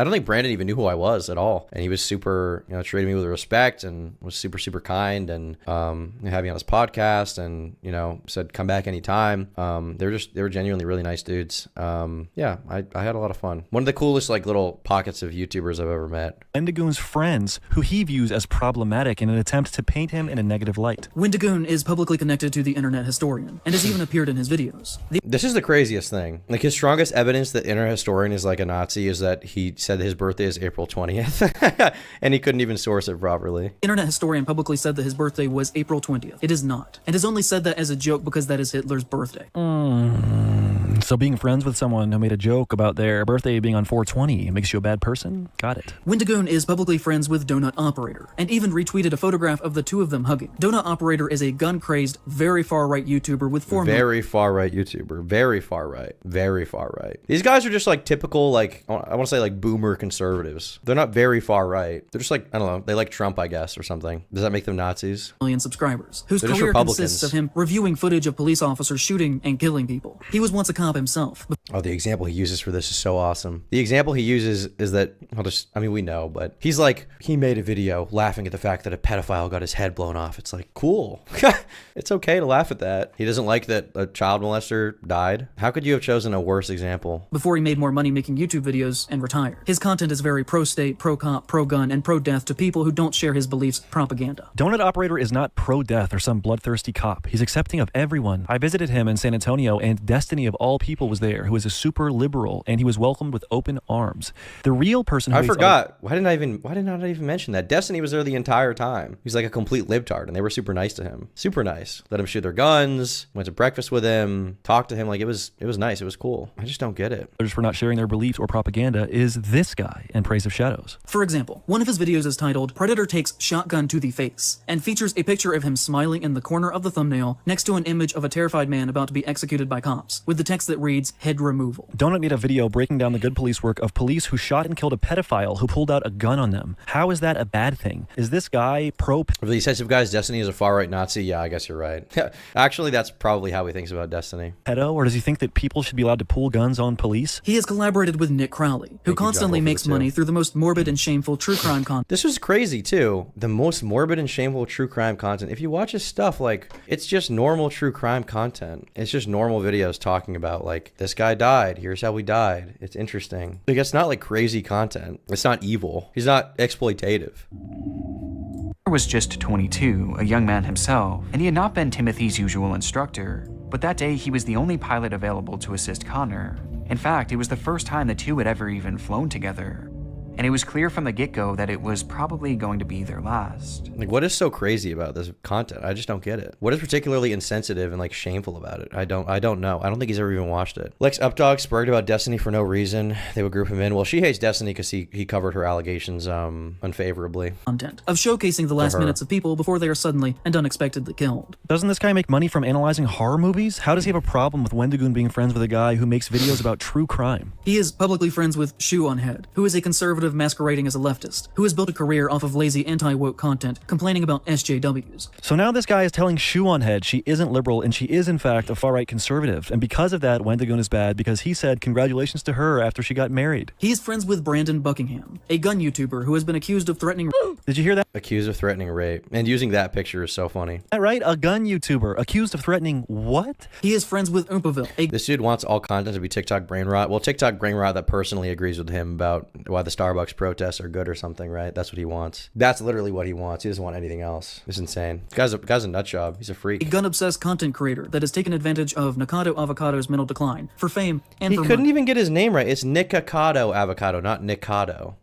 don't think Brandon even knew who I was at all. And he was super, treated me with respect and was super, super kind and had me on his podcast and, said come back anytime. They were genuinely really nice dudes. Yeah, I had a lot of fun. One of the coolest little pockets of YouTubers I've ever met. Wendigoon's friends, who he views as problematic in an attempt to paint him in a negative light. Wendigoon is publicly connected to the internet historian and has even appeared in his videos. This is the craziest thing. His strongest evidence that internet historian is like a Nazi is that he said that his birthday is April 20th and he couldn't even source it properly. Internet historian publicly said that his birthday was April 20th. It is not, and has only said that as a joke because that is Hitler's birthday. So being friends with someone who made a joke about their birthday being on 420 makes you a bad person? Got it. Wendigoon is publicly friends with Donut Operator, and even retweeted a photograph of the two of them hugging. Donut Operator is a gun-crazed, very far-right YouTuber with 4 million... Very far-right YouTuber. Very far-right. Very far-right. These guys are just typical, I want to say boomer conservatives. They're not very far-right. They're just I don't know, they like Trump, I guess, or something. Does that make them Nazis? ...million subscribers, whose They're just career Republicans. consists of him reviewing footage of police officers shooting and killing people. He was once a cop himself. Oh, the example he uses for this is so awesome. The example he uses is that, we know, but he's he made a video laughing at the fact that a pedophile got his head blown off. It's cool. It's okay to laugh at that. He doesn't like that a child molester died. How could you have chosen a worse example? Before he made more money making YouTube videos and retired. His content is very pro-state, pro-cop, pro-gun, and pro-death to people who don't share his beliefs propaganda. Donut Operator is not pro-death or some bloodthirsty cop. He's accepting of everyone. I visited him in San Antonio, and Destiny of all people was there, who is a super liberal, and he was welcomed with open arms. The real person who I forgot. Why didn't I even mention that? Destiny was there the entire time. He's like a complete libtard, and they were super nice to him. Super nice. Let him shoot their guns, went to breakfast with him, talked to him. It was nice. It was cool. I just don't get it. Others for not sharing their beliefs or propaganda is this guy in Praise of Shadows. For example, one of his videos is titled Predator Takes Shotgun to the Face and features a picture of him smiling in the corner of the thumbnail next to an image of a terrified man about to be executed by cops with the text that reads head removal. Donut made a video breaking down the good police work of police who shot and killed a pedophile who pulled out a gun on them. How is that a bad thing? Is this guy pro? For these types of guys, Destiny is a far-right Nazi. Yeah, I guess you're right. Actually, that's probably how he thinks about Destiny. Pedo, or does he think that people should be allowed to pull guns on police? He has collaborated with Nick Crowley, who constantly makes money through the most morbid and shameful true crime content. This was crazy too. The most morbid and shameful true crime content. If you watch his stuff, it's just normal true crime content. It's just normal videos talking about this guy died. Here's how he died. It's interesting. It's not crazy content. It's not evil. He's not exploitative. Was just 22, a young man himself, and he had not been Timothy's usual instructor. But that day, he was the only pilot available to assist Connor. In fact, it was the first time the two had ever even flown together. And it was clear from the get-go that it was probably going to be their last. What is so crazy about this content? I just don't get it. What is particularly insensitive and shameful about it? I don't know. I don't think he's ever even watched it. Lex Updog spragged about Destiny for no reason. They would group him in. Well, she hates Destiny because he covered her allegations unfavorably. Content of showcasing the last minutes of people before they are suddenly and unexpectedly killed. Doesn't this guy make money from analyzing horror movies? How does he have a problem with Wendigoon being friends with a guy who makes videos about true crime? He is publicly friends with Shoe on Head, who is a conservative masquerading as a leftist, who has built a career off of lazy anti-woke content, complaining about SJWs. So now this guy is telling Shoe on Head she isn't liberal and she is in fact a far-right conservative, and because of that, Wendigoon is bad because he said congratulations to her after she got married. He is friends with Brandon Buckingham, a gun YouTuber who has been accused of threatening... Did you hear that? Accused of threatening rape. And using that picture is so funny. That right? A gun YouTuber accused of threatening what? He is friends with Oompaville. This dude wants all content to be TikTok brain rot. Well, TikTok brain rot that personally agrees with him about why the Starbucks protests are good or something, right? That's what he wants. That's literally what he wants. He doesn't want anything else. It's insane. Guy's a nut job. He's a freak. A gun-obsessed content creator that has taken advantage of Nikado Avocado's mental decline for fame and he for couldn't money. even get his name right. It's Nikado Avocado, not Nikado.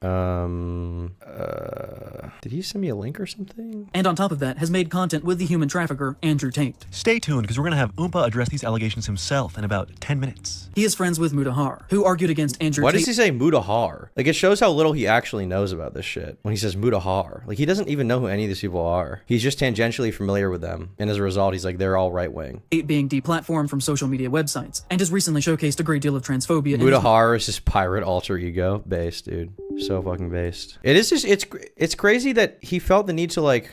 Did he send me a link or something? And on top of that, has made content with the human trafficker, Andrew Tate. Stay tuned, because we're going to have Oompa address these allegations himself in about 10 minutes. He is friends with Mudahar, who argued against Andrew Why Tate. does he say Mudahar? It shows how little little he actually knows about this shit when he says Mutahar. Like, he doesn't even know who any of these people are. He's just tangentially familiar with them, and as a result, he's like, they're all right-wing. Being deplatformed from social media websites, and has recently showcased a great deal of transphobia. Mutahar is just pirate alter ego based, dude. So fucking based. It is just, it's crazy that he felt the need to like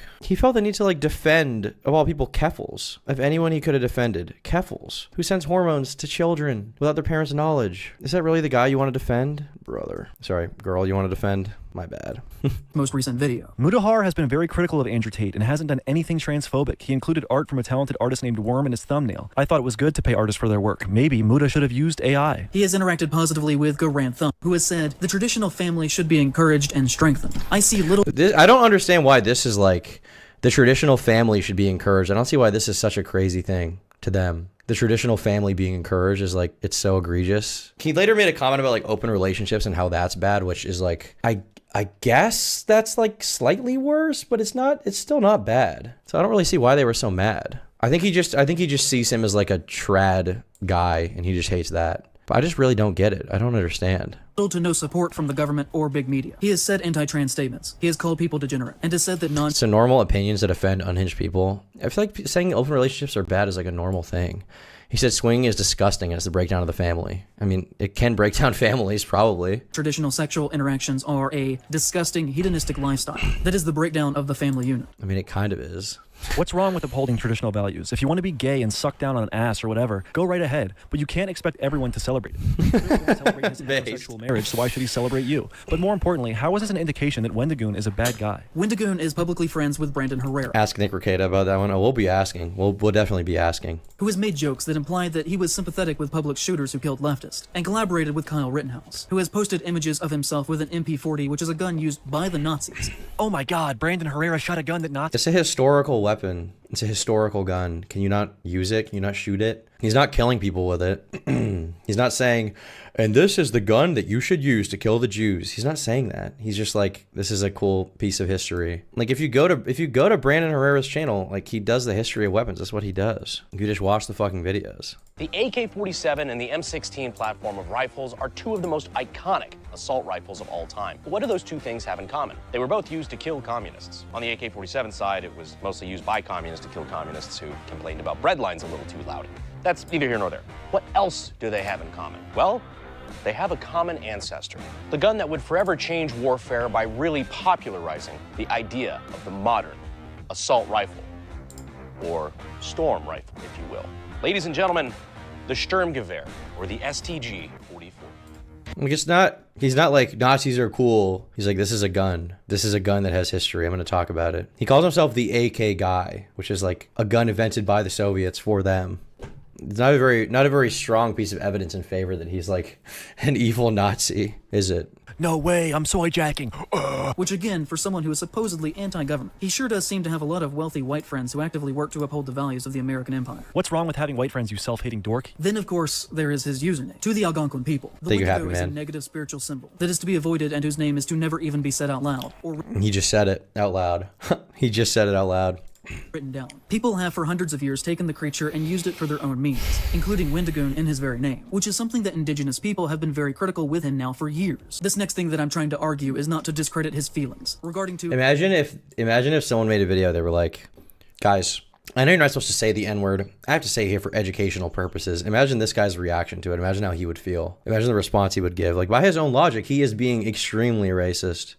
defend, of all people, Keffals. Of anyone he could have defended, Keffals, who sends hormones to children without their parents' knowledge. Is that really the guy you want to defend? Brother. Sorry, girl you want to defend? My bad. Most recent video. Mutahar has been very critical of Andrew Tate and hasn't done anything transphobic. He included art from a talented artist named Worm in his thumbnail. I thought it was good to pay artists for their work. Maybe Muta should have used AI. He has interacted positively with Goran Thumb, who has said the traditional family should be encouraged and strengthened. I see little. I don't understand why this is like the traditional family should be encouraged. I don't see why this is such a crazy thing to them. The traditional family being encouraged is like, it's so egregious. He later made a comment about like open relationships and how that's bad, which is like, I guess that's like slightly worse, but it's still not bad. So I don't really see why they were so mad. I think he just sees him as like a trad guy and he just hates that. But I just really don't get it. I don't understand. To no support from the government or big media. He has said anti-trans statements. He has called people degenerate and has said that So normal opinions that offend unhinged people. I feel like saying open relationships are bad is like a normal thing. He said swinging is disgusting and it's the breakdown of the family. I mean, it can break down families, probably. Traditional sexual interactions are a disgusting, hedonistic lifestyle. That is the breakdown of the family unit. I mean, it kind of is. What's wrong with upholding traditional values? If you want to be gay and suck down on an ass or whatever, go right ahead. But you can't expect everyone to celebrate it. Celebrate his heterosexual marriage, so why should he celebrate you? But more importantly, how is this an indication that Wendigoon is a bad guy? Wendigoon is publicly friends with Brandon Herrera. Ask Nick Requeta about that one. Oh, we'll be asking. We'll definitely be asking. Who has made jokes that implied that he was sympathetic with public shooters who killed Leftist, and collaborated with Kyle Rittenhouse, who has posted images of himself with an MP40, which is a gun used by the Nazis. Oh my god, Brandon Herrera shot a gun that Nazis... It's a historical weapon. It's a historical gun. Can you not use it? Can you not shoot it? He's not killing people with it. He's not saying, and this is the gun that you should use to kill the Jews. He's not saying that. He's just like, this is a cool piece of history. Like if you go to Brandon Herrera's channel, like he does the history of weapons. That's what he does. You just watch the fucking videos. The AK-47 and the M16 platform of rifles are two of the most iconic assault rifles of all time. But what do those two things have in common? They were both used to kill communists. On the AK-47 side, it was mostly used by communists to kill communists who complained about bread lines a little too loud. That's neither here nor there. What else do they have in common? Well, they have a common ancestor. The gun that would forever change warfare by really popularizing the idea of the modern assault rifle, or storm rifle, if you will. Ladies and gentlemen, the Sturmgewehr, or the STG-44. Like he's not like Nazis are cool. He's like, this is a gun. This is a gun that has history. I'm going to talk about it. He calls himself the AK guy, which is like a gun invented by the Soviets for them. It's not a very strong piece of evidence in favor that he's like an evil Nazi, is it? No way, I'm soy-jacking. Which again, for someone who is supposedly anti-government, he sure does seem to have a lot of wealthy white friends who actively work to uphold the values of the American empire. What's wrong with having white friends, you self-hating dork? Then, of course, there is his username. To the Algonquin people, the Wendigo is a negative spiritual symbol that is to be avoided and whose name is to never even be said out loud. Or he just said it out loud. He just said it out loud. Written down. People have for hundreds of years taken the creature and used it for their own means, including Wendigoon in his very name, which is something that indigenous people have been very critical with him now for years. This next thing that I'm trying to argue is not to discredit his feelings regarding to imagine if someone made a video, they were like, guys, I know you're not supposed to say the N-word. I have to say it here for educational purposes. Imagine this guy's reaction to it. Imagine how he would feel. Imagine the response he would give. Like, by his own logic, he is being extremely racist.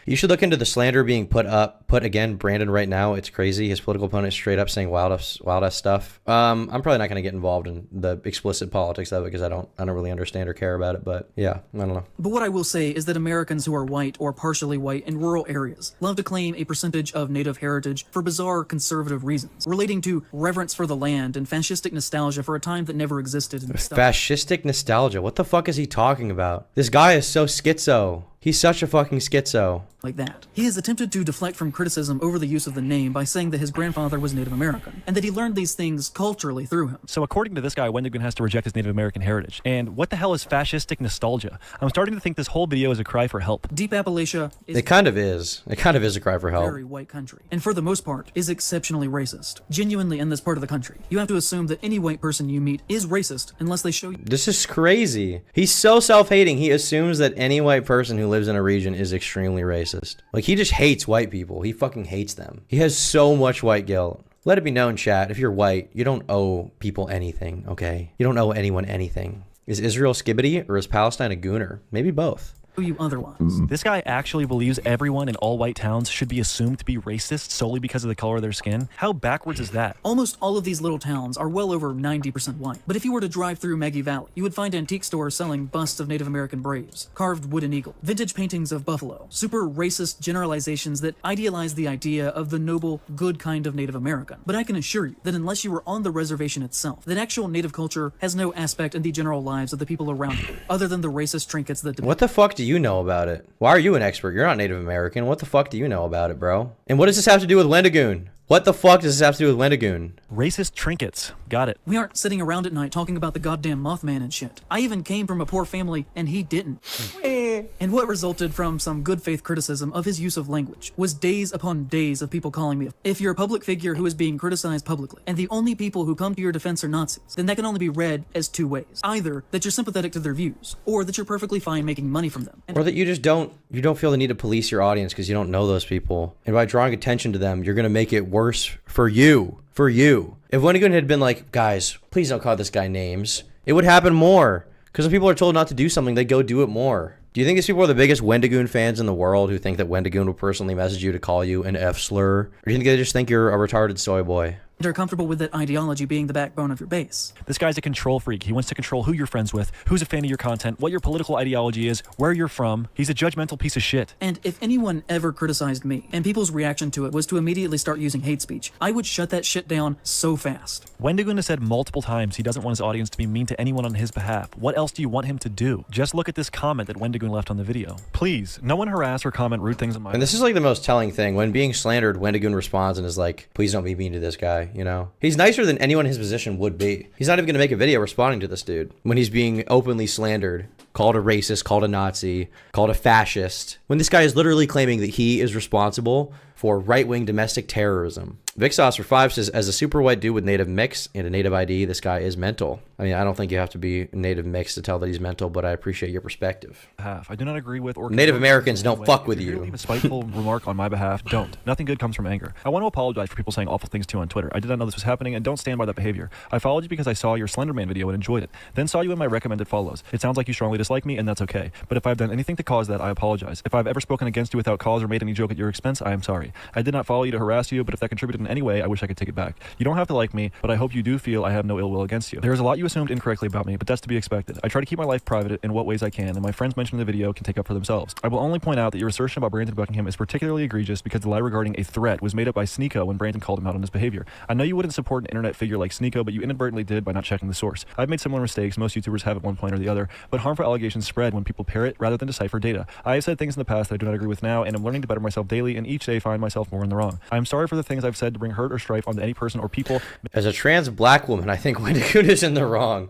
You should look into the slander being put again, Brandon right now. It's crazy. His political opponent is straight up saying wild ass stuff. I'm probably not going to get involved in the explicit politics of it because I don't really understand or care about it. But yeah, I don't know. But what I will say is that Americans who are white or partially white in rural areas love to claim a percentage of native heritage for bizarre conservative reasons, relating to reverence for the land and fascistic nostalgia for a time that never existed. Fascistic nostalgia? What the fuck is he talking about? This guy is so schizo. He's such a fucking schizo. Like that. He has attempted to deflect from criticism over the use of the name by saying that his grandfather was Native American, and that he learned these things culturally through him. So according to this guy, Wendigoon has to reject his Native American heritage. And what the hell is fascistic nostalgia? I'm starting to think this whole video is a cry for help. Deep Appalachia is... It kind of is. It kind of is a cry for help. Very white country. And for the most part, is exceptionally racist. Genuinely in this part of the country. You have to assume that any white person you meet is racist unless they show you... This is crazy. He's so self-hating. He assumes that any white person who lives in a region is extremely racist. Like, he just hates white people. He fucking hates them. He has so much white guilt. Let it be known, chat, if you're white, you don't owe people anything, okay? You don't owe anyone anything. Is Israel skibbity or is Palestine a gooner? Maybe both. You otherwise. This guy actually believes everyone in all white towns should be assumed to be racist solely because of the color of their skin. How backwards is that? Almost all of these little towns are well over 90% white. But if you were to drive through Maggie Valley, you would find antique stores selling busts of Native American braves, carved wooden eagle, vintage paintings of buffalo, super racist generalizations that idealize the idea of the noble, good kind of Native American. But I can assure you that unless you were on the reservation itself, that actual Native culture has no aspect in the general lives of the people around you, other than the racist trinkets that What the fuck do you know about it? Why are you an expert? You're not Native American. What the fuck do you know about it, bro? And what does this have to do with Wendigoon? What the fuck does this have to do with Wendigoon? Racist trinkets. Got it. We aren't sitting around at night talking about the goddamn Mothman and shit. I even came from a poor family, and he didn't. And what resulted from some good faith criticism of his use of language was days upon days of people calling me. If you're a public figure who is being criticized publicly, and the only people who come to your defense are Nazis, then that can only be read as two ways. Either that you're sympathetic to their views, or that you're perfectly fine making money from them. Or that you just don't feel the need to police your audience because you don't know those people. And by drawing attention to them, you're going to make it worse for you. For you. If Wendigoon had been like, guys, please don't call this guy names, it would happen more. Because when people are told not to do something, they go do it more. Do you think these people are the biggest Wendigoon fans in the world who think that Wendigoon will personally message you to call you an F-slur? Or do you think they just think you're a retarded soy boy? And are comfortable with that ideology being the backbone of your base. This guy's a control freak. He wants to control who you're friends with, who's a fan of your content, what your political ideology is, where you're from. He's a judgmental piece of shit. And if anyone ever criticized me, and people's reaction to it was to immediately start using hate speech, I would shut that shit down so fast. Wendigoon has said multiple times he doesn't want his audience to be mean to anyone on his behalf. What else do you want him to do? Just look at this comment that Wendigoon left on the video. Please, no one harass or comment rude things on my... And this is like the most telling thing. When being slandered, Wendigoon responds and is like, please don't be mean to this guy, you know? He's nicer than anyone in his position would be. He's not even going to make a video responding to this dude when he's being openly slandered, called a racist, called a Nazi, called a fascist, when this guy is literally claiming that he is responsible for right-wing domestic terrorism. Vixos for 5 says, as a super white dude with native mix and a native ID, this guy is mental. I mean, I don't think you have to be native mix to tell that he's mental, but I appreciate your perspective. I do not agree with or... Native Americans don't fuck with you. Leave a spiteful remark on my behalf, don't. Nothing good comes from anger. I want to apologize for people saying awful things to you on Twitter. I did not know this was happening and don't stand by that behavior. I followed you because I saw your Slenderman video and enjoyed it. Then saw you in my recommended follows. It sounds like you strongly dislike me and that's okay. But if I've done anything to cause that, I apologize. If I've ever spoken against you without cause or made any joke at your expense, I am sorry. I did not follow you to harass you, but if that contributed in any way, I wish I could take it back. You don't have to like me, but I hope you do feel I have no ill will against you. There is a lot you assumed incorrectly about me, but that's to be expected. I try to keep my life private in what ways I can, and my friends mentioned in the video can take up for themselves. I will only point out that your assertion about Brandon Buckingham is particularly egregious because the lie regarding a threat was made up by Sneeko when Brandon called him out on his behavior. I know you wouldn't support an internet figure like Sneeko, but you inadvertently did by not checking the source. I've made similar mistakes, most YouTubers have at one point or the other, but harmful allegations spread when people parrot rather than decipher data. I have said things in the past that I do not agree with now, and I'm learning to better myself daily, and each day find myself more in the wrong. I am sorry for the things I've said to bring hurt or strife onto any person or people. As a trans black woman, I think Wendigoon is in the wrong.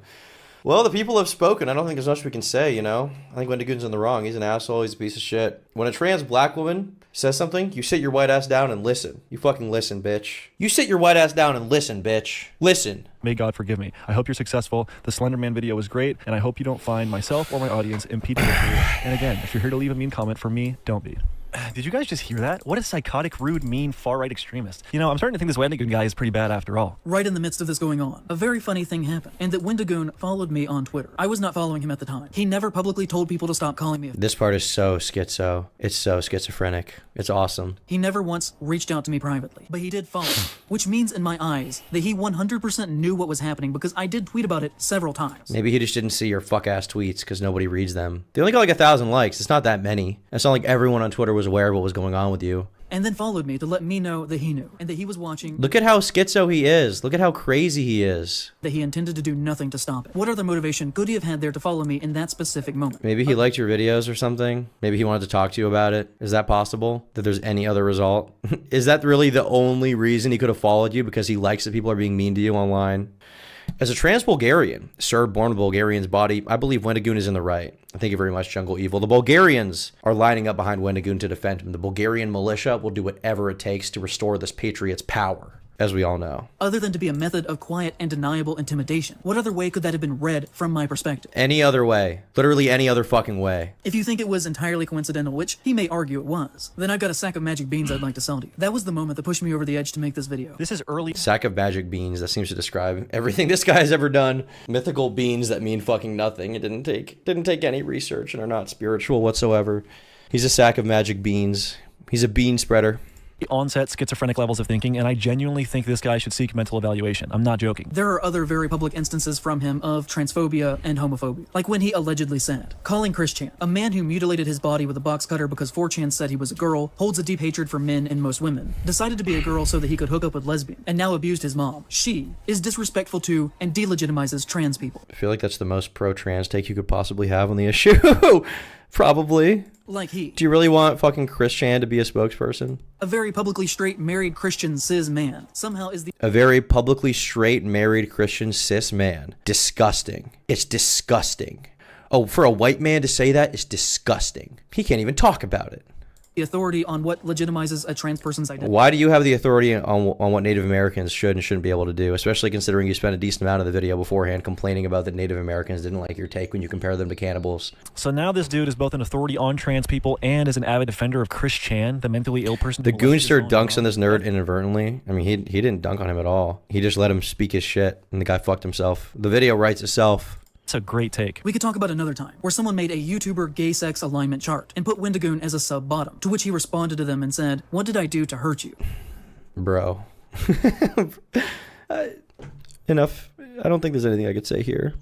Well, the people have spoken. I don't think there's much we can say, you know? I think Wendigoon's in the wrong. He's an asshole. He's a piece of shit. When a trans black woman says something, you sit your white ass down and listen. You fucking listen, bitch. You sit your white ass down and listen, bitch. Listen. May God forgive me. I hope you're successful. The Slenderman video was great, and I hope you don't find myself or my audience impeding your career. And again, if you're here to leave a mean comment for me, don't be. Did you guys just hear that? What a psychotic, rude, mean, far-right extremist. You know, I'm starting to think this Wendigoon guy is pretty bad after all. Right in the midst of this going on, a very funny thing happened, and that Wendigoon followed me on Twitter. I was not following him at the time. He never publicly told people to stop calling me. This part is so schizo. It's so schizophrenic. It's awesome. He never once reached out to me privately, but he did follow, which means in my eyes that he 100% knew what was happening because I did tweet about it several times. Maybe he just didn't see your fuck-ass tweets because nobody reads them. They only got like 1,000 likes. It's not that many. It's not like everyone on Twitter was aware of what was going on with you. And then followed me to let me know that he knew and that he was watching. Look at how schizo he is. Look at how crazy he is. That he intended to do nothing to stop it. What other motivation could he have had there to follow me in that specific moment? Maybe he liked your videos or something. Maybe he wanted to talk to you about it. Is that possible? That there's any other result? Is that really the only reason he could have followed you? Because he likes that people are being mean to you online? As a trans Bulgarian, sir born in a Bulgarian's body, I believe Wendigoon is in the right. Thank you very much, Jungle Evil. The Bulgarians are lining up behind Wendigoon to defend him. The Bulgarian militia will do whatever it takes to restore this patriot's power. as we all know. Other than to be a method of quiet and deniable intimidation. What other way could that have been read from my perspective? Any other way. Literally any other fucking way. If you think it was entirely coincidental, which he may argue it was, then I've got a sack of magic beans I'd like to sell to you. That was the moment that pushed me over the edge to make this video. This is early. Sack of magic beans. That seems to describe everything this guy's ever done. Mythical beans that mean fucking nothing. It didn't take any research and are not spiritual whatsoever. He's a sack of magic beans. He's a bean spreader. Onset schizophrenic levels of thinking, and I genuinely think this guy should seek mental evaluation. I'm not joking. There are other very public instances from him of transphobia and homophobia. Like when he allegedly said, calling Christian, a man who mutilated his body with a box cutter because 4chan said he was a girl, holds a deep hatred for men and most women, decided to be a girl so that he could hook up with lesbian, and now abused his mom. She is disrespectful to and delegitimizes trans people. I feel like that's the most pro-trans take you could possibly have on the issue. Probably. Like he. Do you really want fucking Christian to be a spokesperson? A very publicly straight, married Christian cis man somehow is the— A very publicly straight, married Christian cis man. Disgusting. It's disgusting. Oh, for a white man to say that is disgusting. He can't even talk about it. authority on what legitimizes a trans person's identity. Why do you have the authority on what Native Americans should and shouldn't be able to do, especially considering you spent a decent amount of the video beforehand complaining about that Native Americans didn't like your take when you compare them to cannibals? So now this dude is both an authority on trans people and is an avid defender of Chris Chan, the mentally ill person. The Goonster dunks on this nerd inadvertently. I mean, he didn't dunk on him at all. He just let him speak his shit, and the guy fucked himself. The video writes itself. It's a great take. We could talk about another time where someone made a YouTuber gay sex alignment chart and put Wendigoon as a sub bottom, to which he responded to them and said, "What did I do to hurt you?" Bro. Enough. I don't think there's anything I could say here.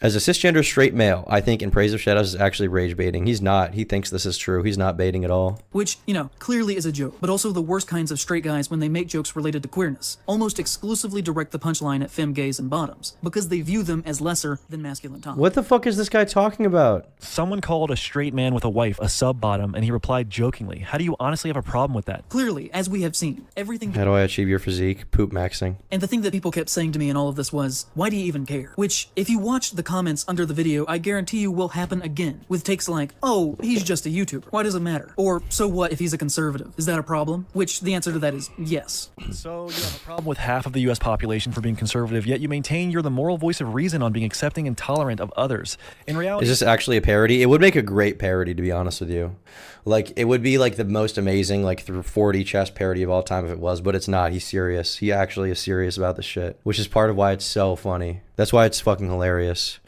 As a cisgender straight male, I think In Praise of Shadows is actually rage baiting. He's not. He thinks this is true. He's not baiting at all. Which, you know, clearly is a joke, but also the worst kinds of straight guys when they make jokes related to queerness almost exclusively direct the punchline at femme gays and bottoms because they view them as lesser than masculine tops. What the fuck is this guy talking about? Someone called a straight man with a wife a sub bottom, and he replied jokingly. How do you honestly have a problem with that? Clearly, as we have seen, everything— How do I achieve your physique? Poop maxing. And the thing that people kept saying to me in all of this was, why do you even care? Which, if you watched the comments under the video, I guarantee you will happen again, with takes like, oh, he's just a YouTuber. Why does it matter? Or, so what if he's a conservative? Is that a problem? Which the answer to that is yes. So you have a problem with half of the US population for being conservative, yet you maintain you're the moral voice of reason on being accepting and tolerant of others. In reality— Is this actually a parody? It would make a great parody, to be honest with you. Like, it would be like the most amazing, like, 4D chess parody of all time if it was, but it's not. He's serious. He actually is serious about this shit, which is part of why it's so funny. That's why it's fucking hilarious.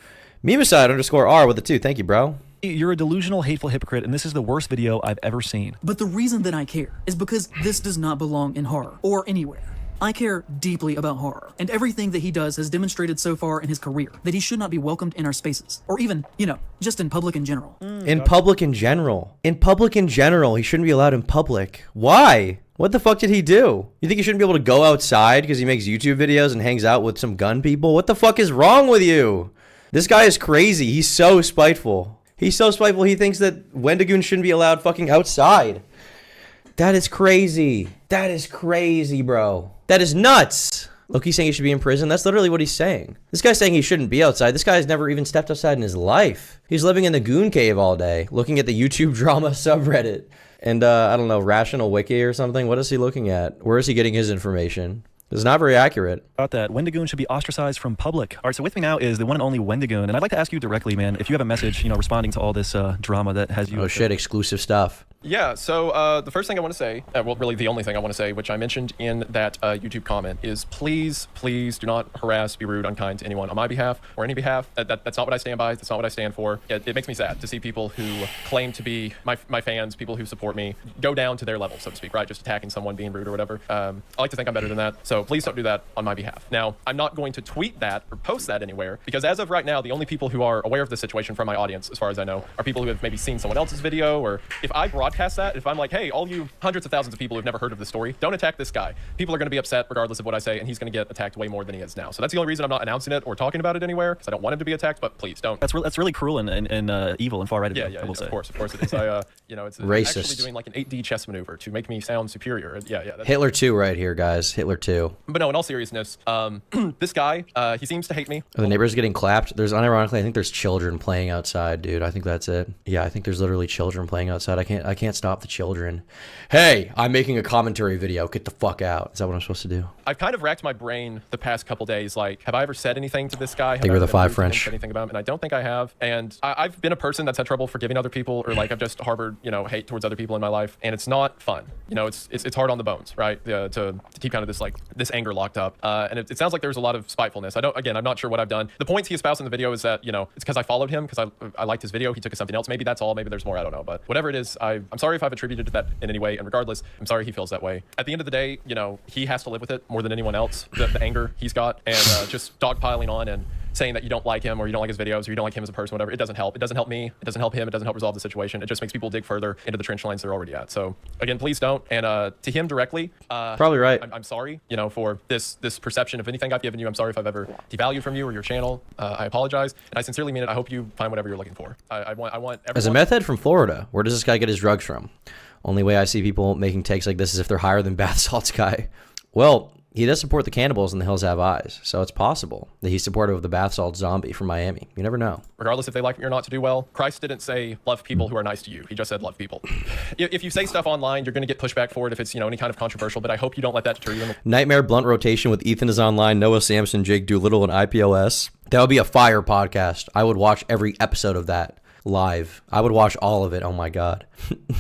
Memeside_R with the 2. Thank you, bro. You're a delusional, hateful hypocrite, and this is the worst video I've ever seen. But the reason that I care is because this does not belong in horror, or anywhere. I care deeply about horror, and everything that he does has demonstrated so far in his career that he should not be welcomed in our spaces, or even, you know, just in public in general. In public in general. In public in general, he shouldn't be allowed in public. Why? What the fuck did he do? You think he shouldn't be able to go outside because he makes YouTube videos and hangs out with some gun people? What the fuck is wrong with you? This guy is crazy. He's so spiteful. He's so spiteful he thinks that Wendigoon shouldn't be allowed fucking outside. That is crazy. That is crazy, bro. That is nuts. Look, he's saying he should be in prison. That's literally what he's saying. This guy's saying he shouldn't be outside. This guy's never even stepped outside in his life. He's living in the Goon Cave all day, looking at the YouTube drama subreddit. And, I don't know, Rational Wiki or something. What is he looking at? Where is he getting his information? It's not very accurate. About that, Wendigoon should be ostracized from public. All right, so with me now is the one and only Wendigoon, and I'd like to ask you directly, man, if you have a message, you know, responding to all this drama that has you— Oh shit, exclusive stuff. Yeah, so the first thing I want to say, well, really the only thing I want to say, which I mentioned in that YouTube comment, is please, please do not harass, be rude, unkind to anyone on my behalf or any behalf. That's not what I stand by. That's not what I stand for. It makes me sad to see people who claim to be my fans, people who support me, go down to their level, so to speak, right? Just attacking someone, being rude or whatever. I like to think I'm better than that, so please don't do that on my behalf. Now, I'm not going to tweet that or post that anywhere, because as of right now, the only people who are aware of the situation from my audience, as far as I know, are people who have maybe seen someone else's video, or if I broadcast that, if I'm like, hey, all you hundreds of thousands of people who've never heard of this story, don't attack this guy. People are going to be upset regardless of what I say, and he's going to get attacked way more than he is now. So that's the only reason I'm not announcing it or talking about it anywhere, because I don't want him to be attacked, but please don't. That's really cruel and evil and far right of you, I will say. Of course it is. You know, it's Racist. actually doing like an 8D chess maneuver to make me sound superior. Yeah. That's, Hitler 2 right here, guys. Hitler 2. but no, in all seriousness, this guy, he seems to hate me. Oh, the neighbors getting clapped. There's unironically, I think there's children playing outside, dude. I think that's it. Yeah, I think there's literally children playing outside. I can't stop the children. Hey, I'm making a commentary video. Get the fuck out. Is that what I'm supposed to do? I've kind of racked my brain the past couple days. Like, have I ever said anything to this guy? They were the five French. Said anything about him? And I don't think I have. And I've been a person that's had trouble forgiving other people, or like I've just harbored, you know, hate towards other people in my life, and it's not fun. You know, it's hard on the bones, right? To keep kind of this anger locked up. And it sounds like there's a lot of spitefulness. I'm not sure what I've done. The points he espoused in the video is that, you know, it's because I followed him, because I liked his video. He took it something else. Maybe that's all. Maybe there's more. I don't know. But whatever it is, I'm sorry if I've attributed to that in any way. And regardless, I'm sorry he feels that way. At the end of the day, you know, he has to live with it more than anyone else. The anger he's got, and just dogpiling on and saying that you don't like him, or you don't like his videos, or you don't like him as a person, whatever. It doesn't help. It doesn't help me. It doesn't help him. It doesn't help resolve the situation. It just makes people dig further into the trench lines they're already at. So again, please don't. And to him directly, probably right. I'm sorry, you know, for this perception of anything I've given you. I'm sorry if I've ever devalued from you or your channel. I apologize, and I sincerely mean it. I hope you find whatever you're looking for. I want everyone. As a meth head from Florida, where does this guy get his drugs from? Only way I see people making takes like this is if they're higher than bath salts guy. Well, he does support the cannibals in The Hills Have Eyes, so it's possible that he's supportive of the bath salt zombie from Miami. You never know. Regardless if they like me or not to do well, Christ didn't say love people who are nice to you. He just said love people. If you say stuff online, you're going to get pushback for it if it's, you know, any kind of controversial, but I hope you don't let that deter you. Nightmare Blunt Rotation with Ethan is online, Noah Samson, Jake Doolittle, and IPOS. That would be a fire podcast. I would watch every episode of that live. I would watch all of it. Oh my God.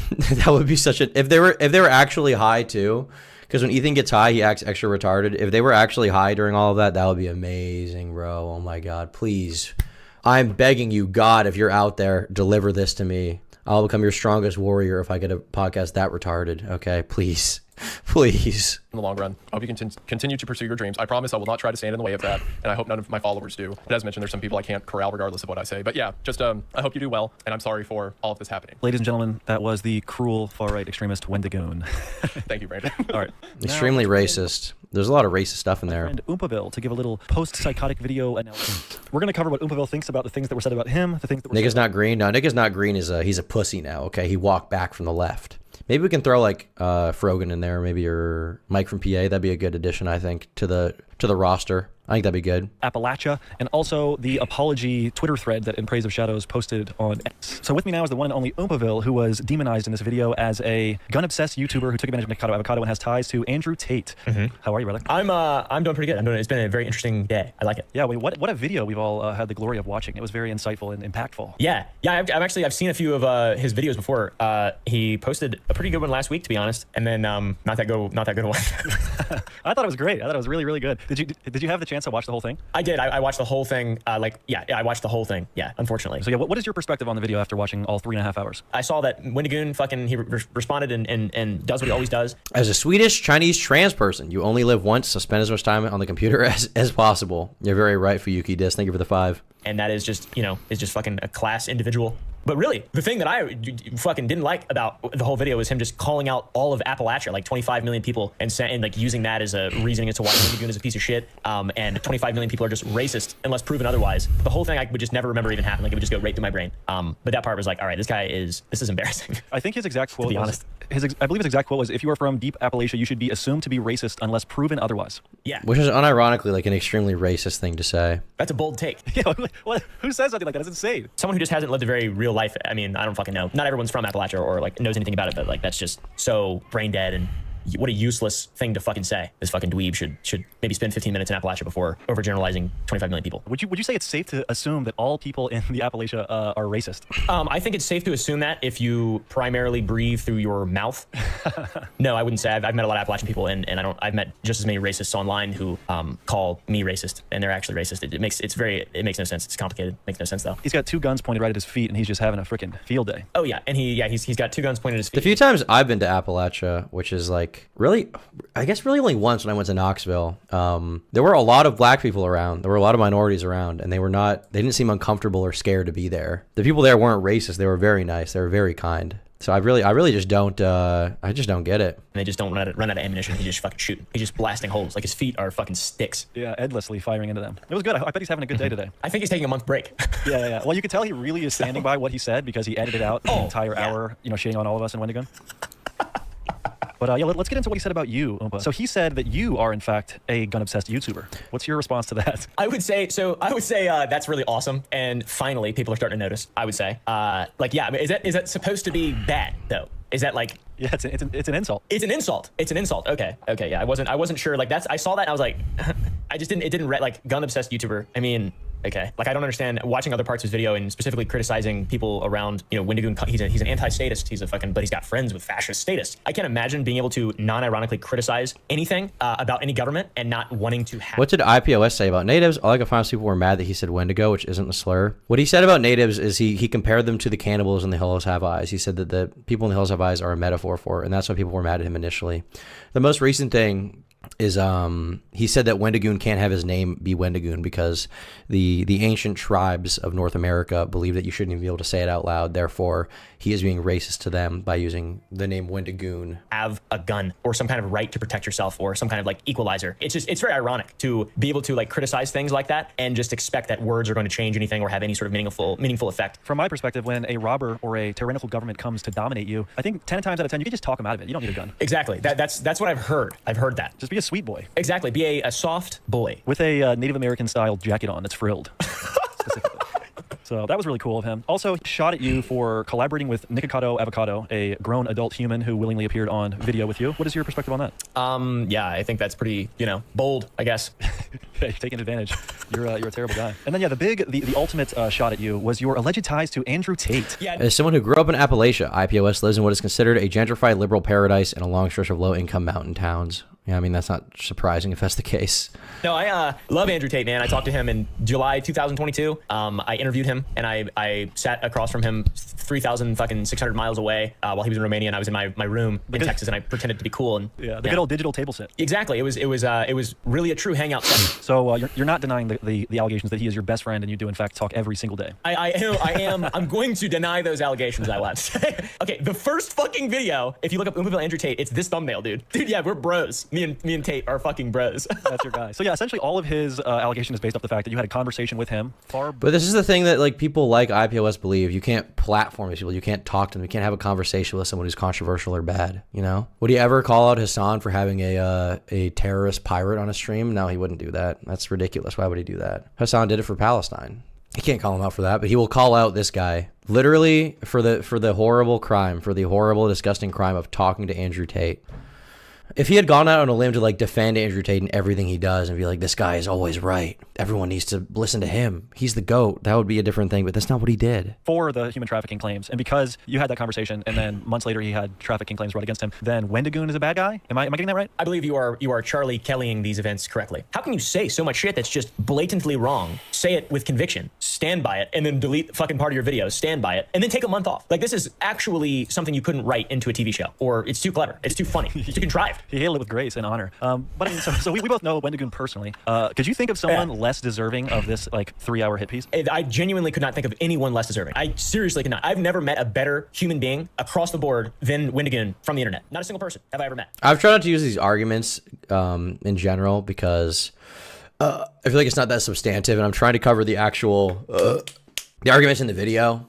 That would be such a... If they were actually high too... Because when Ethan gets high, he acts extra retarded. If they were actually high during all of that, that would be amazing, bro. Oh my God, please. I'm begging you, God, if you're out there, deliver this to me. I'll become your strongest warrior if I get a podcast that retarded. Okay, please. Please. In the long run, I hope you can continue to pursue your dreams. I promise I will not try to stand in the way of that, and I hope none of my followers do. But as mentioned, there's some people I can't corral regardless of what I say. But yeah, just I hope you do well, and I'm sorry for all of this happening. Ladies and gentlemen, that was the cruel far-right extremist Wendigoon. Thank you, Brandon. All right. Extremely racist. There's a lot of racist stuff in there. And Oompaville to give a little post-psychotic video analysis. We're going to cover what Oompaville thinks about the things that were said about him, the things that were Nigga's Not Green. No, Nigga's Not Green is he's a pussy now, okay? He walked back from the left. Maybe we can throw like Frogan in there, maybe, or Mike from PA. That'd be a good addition, I think, to the roster. I think that'd be good. Appalachia, and also the apology Twitter thread that In Praise of Shadows posted on X. So with me now is the one and only Oompaville, who was demonized in this video as a gun-obsessed YouTuber who took advantage of Mikado Avocado and has ties to Andrew Tate. How are you, brother? I'm doing pretty good. It's been a very interesting day. I like it. Yeah, what a video we've all had the glory of watching. It was very insightful and impactful. Yeah. I've seen a few of his videos before. He posted a pretty good one last week, to be honest, and then not that good one. I thought it was great. I thought it was really, really good. Did you have the chance to watch the whole thing? I did. I watched the whole thing. I watched the whole thing. Yeah, unfortunately. So yeah, what is your perspective on the video after watching all 3.5 hours? I saw that Wendigoon he responded and does what he always does. As a Swedish Chinese trans person, you only live once, so spend as much time on the computer as possible. You're very right, Fuyuki Dis. Thank you for the 5. And that is just, is just fucking a class individual. But really, the thing that I fucking didn't like about the whole video was him just calling out all of Appalachia, like 25 million people, and like using that as a reasoning as to why Wendigoon is a piece of shit. And 25 million people are just racist unless proven otherwise. The whole thing I would just never remember even happened. Like it would just go right through my brain. But that part was like, all right, this is embarrassing. I think his exact quote to be honest. I believe his exact quote was, if you are from deep Appalachia, you should be assumed to be racist unless proven otherwise. Yeah. Which is unironically like an extremely racist thing to say. That's a bold take. Yeah, who says something like that? That's insane. Someone who just hasn't lived a very real life. I mean, I don't fucking know. Not everyone's from Appalachia or like knows anything about it, but like that's just so brain dead, and what a useless thing to fucking say. This fucking dweeb should maybe spend 15 minutes in Appalachia before overgeneralizing 25 million people. Would you say it's safe to assume that all people in the Appalachia are racist? I think it's safe to assume that if you primarily breathe through your mouth. No, I wouldn't say. I've met a lot of Appalachian people, and I've met just as many racists online who call me racist, and they're actually racist. It makes no sense. It's complicated. Makes no sense though. He's got 2 guns pointed right at his feet, and he's just having a freaking field day. Oh yeah, and he's got 2 guns pointed at his feet. The few times I've been to Appalachia, which is like really only once when I went to Knoxville, there were a lot of black people around. There were a lot of minorities around, and they didn't seem uncomfortable or scared to be there. The people there weren't racist. They were very nice. They were very kind. So I really just don't I just don't get it. And they just don't run out of ammunition. He's just fucking shooting. He's just blasting holes. Like his feet are fucking sticks. Yeah, endlessly firing into them. It was good. I bet he's having a good day today. I think he's taking a month break. Yeah. Well, you could tell he really is standing by what he said because he edited out the entire hour, shitting on all of us in Wendigoon. But yeah, let's get into what he said about you, Oompa. So he said that you are, in fact, a gun-obsessed YouTuber. What's your response to that? I would say that's really awesome, and finally, people are starting to notice. I would say, is that supposed to be bad though? Is that like? Yeah, it's an insult. It's an insult. It's an insult. Okay. Yeah, I wasn't sure. Like I saw that and I was like, it didn't read like gun-obsessed YouTuber. I mean. Okay, like I don't understand watching other parts of his video and specifically criticizing people around, Wendigoon. He's an anti-statist. But he's got friends with fascist statists. I can't imagine being able to non-ironically criticize anything about any government and not wanting to have. What did IPOS say about natives? All I could find people were mad that he said Wendigo, which isn't a slur. What he said about natives is he compared them to the cannibals in The Hills Have Eyes. He said that the people in The Hills Have Eyes are a metaphor for it, and that's why people were mad at him initially. The most recent thing is he said that Wendigoon can't have his name be Wendigoon because the ancient tribes of North America believe that you shouldn't even be able to say it out loud. Therefore, he is being racist to them by using the name Wendigoon. Have a gun or some kind of right to protect yourself or some kind of like equalizer. It's very ironic to be able to like criticize things like that and just expect that words are going to change anything or have any sort of meaningful effect. From my perspective, when a robber or a tyrannical government comes to dominate you, I think 10 times out of 10 you can just talk them out of it. You don't need a gun. Exactly. That's what I've heard. I've heard that. Just be a sweet boy. Exactly. Be a soft boy with a Native American style jacket on that's frilled. Specifically. So that was really cool of him. Also, he shot at you for collaborating with Nikocado Avocado, a grown adult human who willingly appeared on video with you. What is your perspective on that? Yeah, I think that's pretty, bold, I guess. Okay, taking advantage. You're a terrible guy. And then, yeah, the ultimate shot at you was your alleged ties to Andrew Tate. Yeah. As someone who grew up in Appalachia, IPOS lives in what is considered a gentrified liberal paradise and a long stretch of low-income mountain towns. Yeah, I mean, that's not surprising if that's the case. No, I love Andrew Tate, man. I talked to him in July 2022. I interviewed him, and I sat across from him 3,600 miles away while he was in Romania, and I was in my room in Texas, and I pretended to be cool. And yeah, the good old digital table sit. Exactly. It was really a true hangout setting. So you're not denying the allegations that he is your best friend, and you do in fact talk every single day. I am. I'm going to deny those allegations. I want to say. Okay, the first fucking video. If you look up Oomaville Andrew Tate, it's this thumbnail, dude. Dude, yeah, we're bros. Me and Tate are fucking bros. That's your guy. So yeah, essentially all of his allegation is based off the fact that you had a conversation with him. But this is the thing that like people like IPOS believe. You can't platform these people. You can't talk to them. You can't have a conversation with someone who's controversial or bad. Would he ever call out Hassan for having a terrorist pirate on a stream? No, he wouldn't do that. That's ridiculous. Why would he do that? Hassan did it for Palestine. He can't call him out for that, but he will call out this guy literally for the horrible crime, for the horrible, disgusting crime of talking to Andrew Tate. If he had gone out on a limb to like defend Andrew Tate and everything he does and be like, this guy is always right, everyone needs to listen to him, he's the GOAT, that would be a different thing, but that's not what he did. For the human trafficking claims, and because you had that conversation and then months later he had trafficking claims brought against him, then Wendigoon is a bad guy? Am I getting that right? I believe you are Charlie Kellying these events correctly. How can you say so much shit that's just blatantly wrong, say it with conviction, stand by it, and then delete the fucking part of your video, stand by it, and then take a month off? Like, this is actually something you couldn't write into a TV show, or it's too clever, it's too funny, it's too contrived. He handled it with grace and honor. But I mean, so we both know Wendigoon personally. Could you think of someone less deserving of this like 3-hour hit piece? I genuinely could not think of anyone less deserving. I seriously could not. I've never met a better human being across the board than Wendigoon from the internet. Not a single person have I ever met. I've tried not to use these arguments in general because I feel like it's not that substantive, and I'm trying to cover the actual the arguments in the video,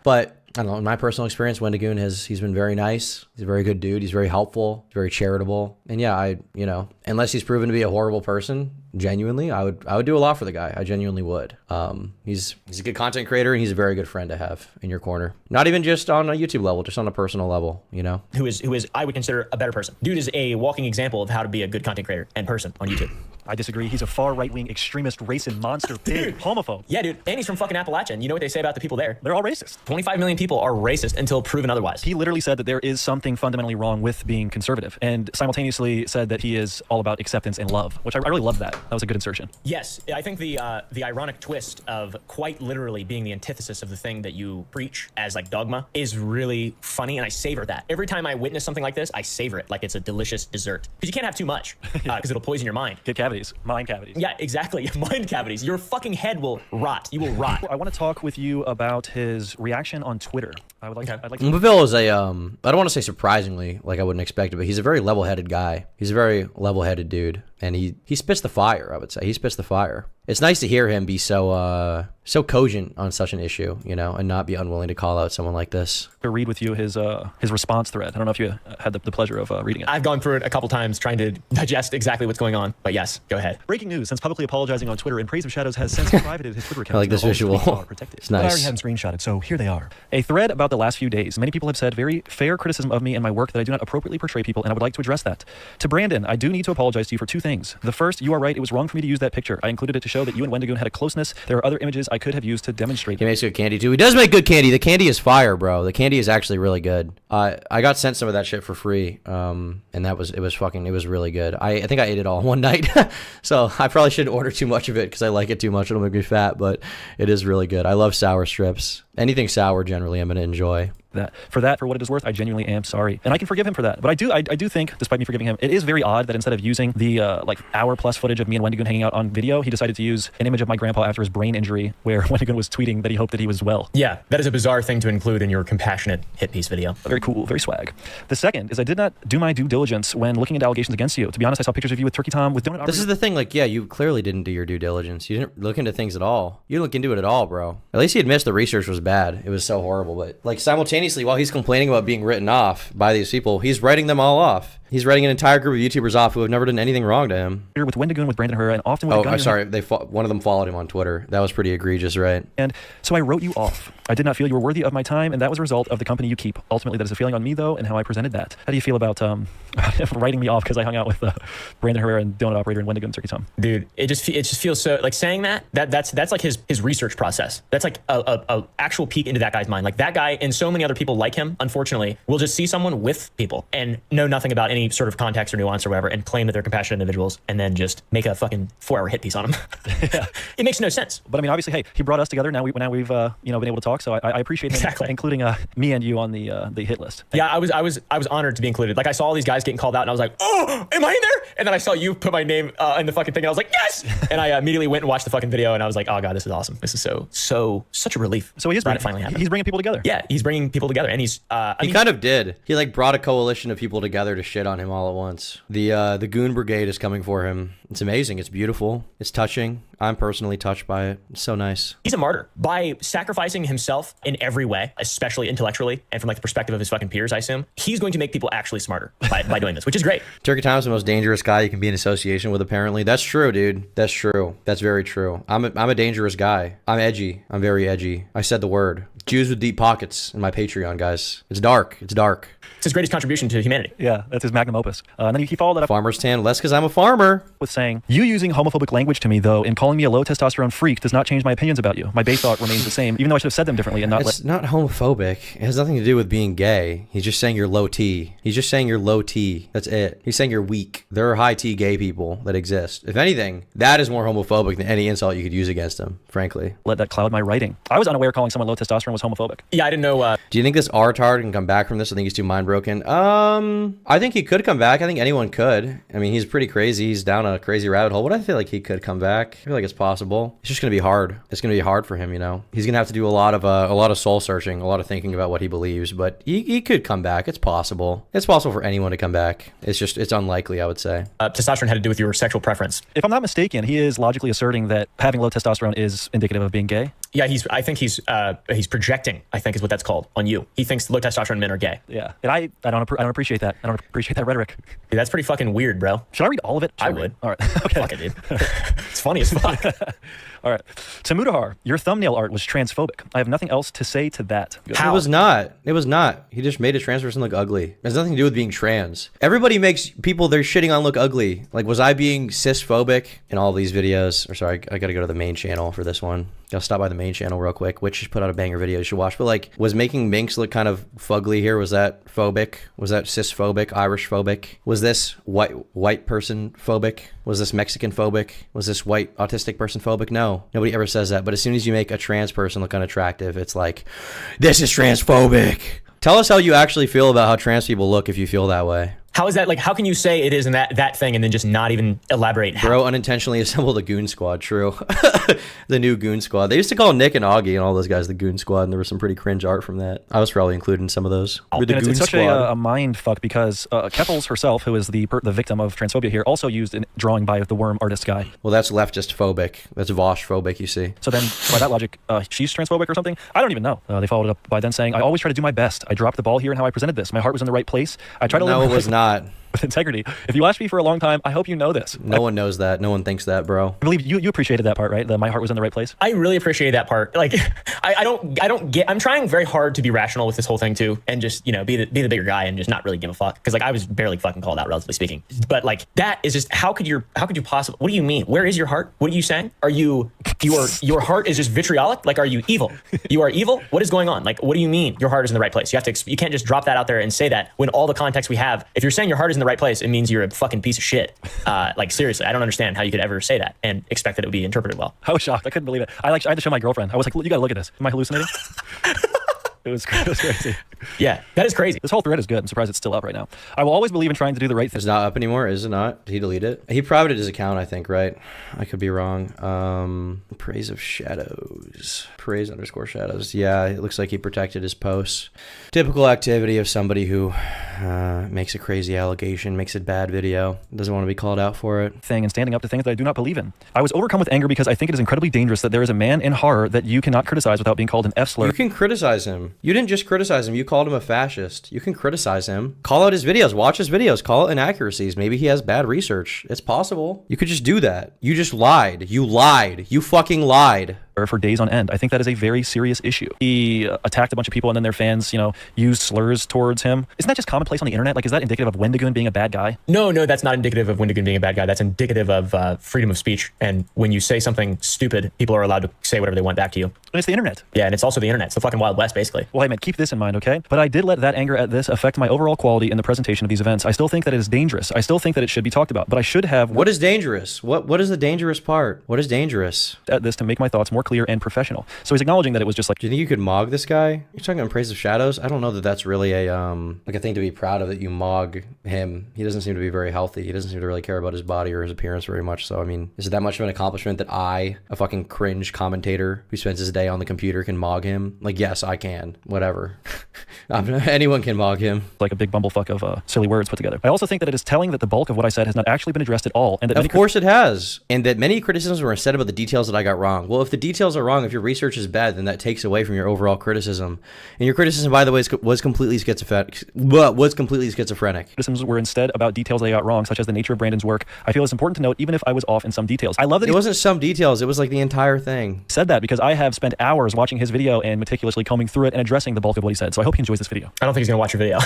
but I don't know, in my personal experience, Wendigoon he's been very nice. He's a very good dude. He's very helpful. He's very charitable. And yeah, unless he's proven to be a horrible person, genuinely, I would do a lot for the guy. I genuinely would. He's a good content creator, and he's a very good friend to have in your corner. Not even just on a YouTube level, just on a personal level, Who is I would consider a better person. Dude is a walking example of how to be a good content creator and person on YouTube. I disagree. He's a far right-wing extremist, racist monster, pig, homophobe. Yeah, dude. And he's from fucking Appalachia. And you know what they say about the people there? They're all racist. 25 million people are racist until proven otherwise. He literally said that there is something fundamentally wrong with being conservative, and simultaneously said that he is all about acceptance and love, which I really love that. That was a good insertion. Yes. I think the ironic twist of quite literally being the antithesis of the thing that you preach as like dogma is really funny, and I savor that. Every time I witness something like this, I savor it like it's a delicious dessert. Because you can't have too much, because it'll poison your mind. Get cavities. cavities. Mind cavities. Yeah, exactly. Mind cavities. Your fucking head will rot. You will rot. I want to talk with you about his reaction on Twitter. I'd like to... Umberville is a, I don't want to say surprisingly, like I wouldn't expect it, but he's a very level-headed guy. He's a very level-headed dude. And he spits the fire, I would say. He spits the fire. It's nice to hear him be so cogent on such an issue, you know, and not be unwilling to call out someone like this. To read with you his response thread. I don't know if you had the pleasure of reading it. I've gone through it a couple times trying to digest exactly what's going on. But yes, go ahead. Breaking news. Since publicly apologizing on Twitter in praise of Shadows has since privated his Twitter account. I like this visual. It's nice. But I already had them screenshotted, so here they are. A thread about the last few days. Many people have said very fair criticism of me and my work that I do not appropriately portray people, and I would like to address that. To Brandon, I do need to apologize to you for two things. The first, you are right. It was wrong for me to use that picture. I included it to show that you and Wendigoon had a closeness. There are other images I could have used to demonstrate. He makes good candy too. He does make good candy. The candy is fire, bro. The candy is actually really good. I got sent some of that shit for free, and it was really good. I think I ate it all in one night, so I probably shouldn't order too much of it because I like it too much. It'll make me fat, but it is really good. I love sour strips. Anything sour, generally, I'm gonna enjoy. For what it is worth, I genuinely am sorry, and I can forgive him for that. But I do think, despite me forgiving him, it is very odd that instead of using the like hour-plus footage of me and Wendigoon hanging out on video, he decided to use an image of my grandpa after his brain injury, where Wendigoon was tweeting that he hoped that he was well. Yeah, that is a bizarre thing to include in your compassionate hit piece video. Very cool, very swag. The second is I did not do my due diligence when looking into allegations against you. To be honest, I saw pictures of you with Turkey Tom with donut. This is the thing, like, yeah, you clearly didn't do your due diligence. You didn't look into things at all. You didn't look into it at all, bro. At least he admits the research was bad. It was so horrible, but like simultaneously, while he's complaining about being written off by these people, he's writing them all off. He's writing an entire group of YouTubers off who have never done anything wrong to him. With Wendigoon, with Brandon Herrera, and often with I'm sorry. One of them followed him on Twitter. That was pretty egregious, right? And so I wrote you off. I did not feel you were worthy of my time, and that was a result of the company you keep. Ultimately, that is a feeling on me, though, and how I presented that. How do you feel about writing me off because I hung out with Brandon Herrera and Donut Operator and Wendigoon Turkey Tom? Dude, it just feels so, like, saying that's like his research process. That's like a actual peek into that guy's mind. Like, that guy and so many other people like him, unfortunately, will just see someone with people and know nothing about any sort of context or nuance or whatever, and claim that they're compassionate individuals, and then just make a fucking 4-hour hit piece on them. Yeah. It makes no sense. But I mean, obviously, hey, he brought us together. Now we've been able to talk. So I appreciate him including me and you on the hit list. Yeah, I was honored to be included. Like, I saw all these guys getting called out, and I was like, oh, am I in there? And then I saw you put my name in the fucking thing, and I was like, yes. And I immediately went and watched the fucking video, and I was like, oh god, this is awesome. This is such a relief. So he is he's bringing people together. Yeah, he's bringing people together, and he's he kind of did. He like brought a coalition of people together to shit on him all at once. The Goon Brigade is coming for him. It's amazing. It's beautiful. It's touching. I'm personally touched by it. It's so nice. He's a martyr by sacrificing himself in every way, especially intellectually and from like the perspective of his fucking peers, I assume. He's going to make people actually smarter by doing this, which is great. Turkey Tom's the most dangerous guy you can be in association with, apparently. That's true, dude. That's true. That's very true. I'm a dangerous guy. I'm edgy. I'm very edgy. I said the word. Jews with deep pockets in my Patreon, guys. It's dark. It's dark. It's his greatest contribution to humanity. Yeah, that's his magnum opus. And then he followed that up. Farmer's tan, less because I'm a farmer. With saying, you using homophobic language to me, though, and calling me a low testosterone freak does not change my opinions about you. My base thought remains the same, even though I should have said them differently and not. It's not homophobic. It has nothing to do with being gay. He's just saying you're low T. He's just saying you're low T. That's it. He's saying you're weak. There are high T gay people that exist. If anything, that is more homophobic than any insult you could use against him, frankly. Let that cloud my writing. I was unaware calling someone low testosterone was homophobic. Yeah, I didn't know. Do you think this R-tard can come back from this? I think he's too mind broken. I think he could come back. I think anyone could. I mean, he's pretty crazy. He's down a crazy rabbit hole, but I feel like he could come back. I feel like it's possible. It's just gonna be hard. It's gonna be hard for him, you know. He's gonna have to do a lot of soul searching, a lot of thinking about what he believes. But he could come back. It's possible. It's possible for anyone to come back. It's unlikely, I would say. Testosterone had to do with your sexual preference. If I'm not mistaken, he is logically asserting that having low testosterone is indicative of being gay. Yeah, I think he's projecting, I think is what that's called, on you. He thinks low testosterone men are gay. Yeah, and I don't appreciate that. I don't appreciate that rhetoric. Dude, that's pretty fucking weird, bro. Should I read all of it? I would. All right. Okay. Fuck it, dude. It's funny as fuck. All right. To Mudahar, your thumbnail art was transphobic. I have nothing else to say to that. How? It was not. He just made a trans person look ugly. It has nothing to do with being trans. Everybody makes people they're shitting on look ugly. Like, was I being cisphobic in all these videos? Or sorry, I gotta go to the main channel for this one. I'll stop by the main channel real quick, which just put out a banger video you should watch. But like, was making minks look kind of fugly here? Was that phobic? Was that cisphobic? Irish phobic? Was this white person phobic? Was this Mexican phobic? Was this white autistic person phobic? No, nobody ever says that. But as soon as you make a trans person look unattractive, it's like, this is transphobic. Tell us how you actually feel about how trans people look if you feel that way. How is that like? How can you say it isn't that thing and then just not even elaborate? Bro unintentionally assembled a goon squad. True. The new goon squad. They used to call Nick and Augie and all those guys the goon squad, and there was some pretty cringe art from that. I was probably included in some of those. We're the And goon it's such squad. a mind fuck because Keffels herself, who is the victim of transphobia here, also used a drawing by the worm artist guy. Well, that's leftist phobic. That's Vosh phobic, you see. So then, by that logic, she's transphobic or something? I don't even know. They followed it up by then saying, I always try to do my best. I dropped the ball here in how I presented this. My heart was in the right place. I try to live No, it was not. with integrity. If you watched me for a long time, I hope you know this. No one knows that. No one thinks that, bro. I believe you appreciated that part, right? That my heart was in the right place? I really appreciate that part. Like, I don't get. I'm trying very hard to be rational with this whole thing too, and just be the bigger guy and just not really give a fuck. Because like I was barely fucking called out, relatively speaking. But like that is just how could you possibly? What do you mean? Where is your heart? What are you saying? Are you your heart is just vitriolic? Like, are you evil? You are evil? What is going on? Like, what do you mean your heart is in the right place? You can't just drop that out there and say that when all the context we have. If you're saying your heart is in the right place, it means you're a fucking piece of shit. Like seriously, I don't understand how you could ever say that and expect that it would be interpreted well. I was shocked. I couldn't believe it. I had to show my girlfriend. I was like, you gotta look at this. Am I hallucinating? It was crazy. Yeah, that is crazy. This whole thread is good. I'm surprised it's still up right now. I will always believe in trying to do the right thing. It's not up anymore, is it not? Did he delete it? He privated his account, I think, right? I could be wrong. Praise of shadows. Praise _ shadows. Yeah, it looks like he protected his posts. Typical activity of somebody who makes a crazy allegation, makes a bad video, doesn't want to be called out for it. And standing up to things that I do not believe in. I was overcome with anger because I think it is incredibly dangerous that there is a man in horror that you cannot criticize without being called an F-slur. You can criticize him. You didn't just criticize him. You called him a fascist. You can criticize him. Call out his videos. Watch his videos. Call it inaccuracies. Maybe he has bad research. It's possible. You could just do that. You just lied. You lied. You fucking lied. For days on end. I think that is a very serious issue. He attacked a bunch of people and then their fans, used slurs towards him. Isn't that just commonplace on the internet? Like, is that indicative of Wendigoon being a bad guy? No, that's not indicative of Wendigoon being a bad guy. That's indicative of freedom of speech. And when you say something stupid, people are allowed to say whatever they want back to you. And it's the internet. Yeah, and it's also the internet. It's the fucking Wild West, basically. Well, hey, man, keep this in mind, okay? But I did let that anger at this affect my overall quality in the presentation of these events. I still think that it is dangerous. I still think that it should be talked about. But I should have... What is dangerous? What is the dangerous part? What is dangerous? At this to make my thoughts more clear and professional. So he's acknowledging that it was just like... Do you think you could mog this guy? You're talking on Praise of Shadows? I don't know that that's really a thing to be proud of, that you mog him. He doesn't seem to be very healthy. He doesn't seem to really care about his body or his appearance very much. So, I mean, is it that much of an accomplishment that I, a fucking cringe commentator who spends his day on the computer, can mog him? Like, yes, I can. Whatever. Anyone can mog him. Like a big bumblefuck of silly words put together. I also think that it is telling that the bulk of what I said has not actually been addressed at all. And that of course it has. And that many criticisms were instead about the details that I got wrong. Well, if the details are wrong, if your research is bad, then that takes away from your overall criticism. And your criticism, by the way, was completely schizophrenic. Criticisms were instead about details they got wrong, such as the nature of Brandon's work. I feel it's important to note, even if I was off in some details. I love that it wasn't some details. It was like the entire thing. Said that because I have spent hours watching his video and meticulously combing through it and addressing the bulk of what he said. So I hope he enjoys this video. I don't think he's gonna watch your video.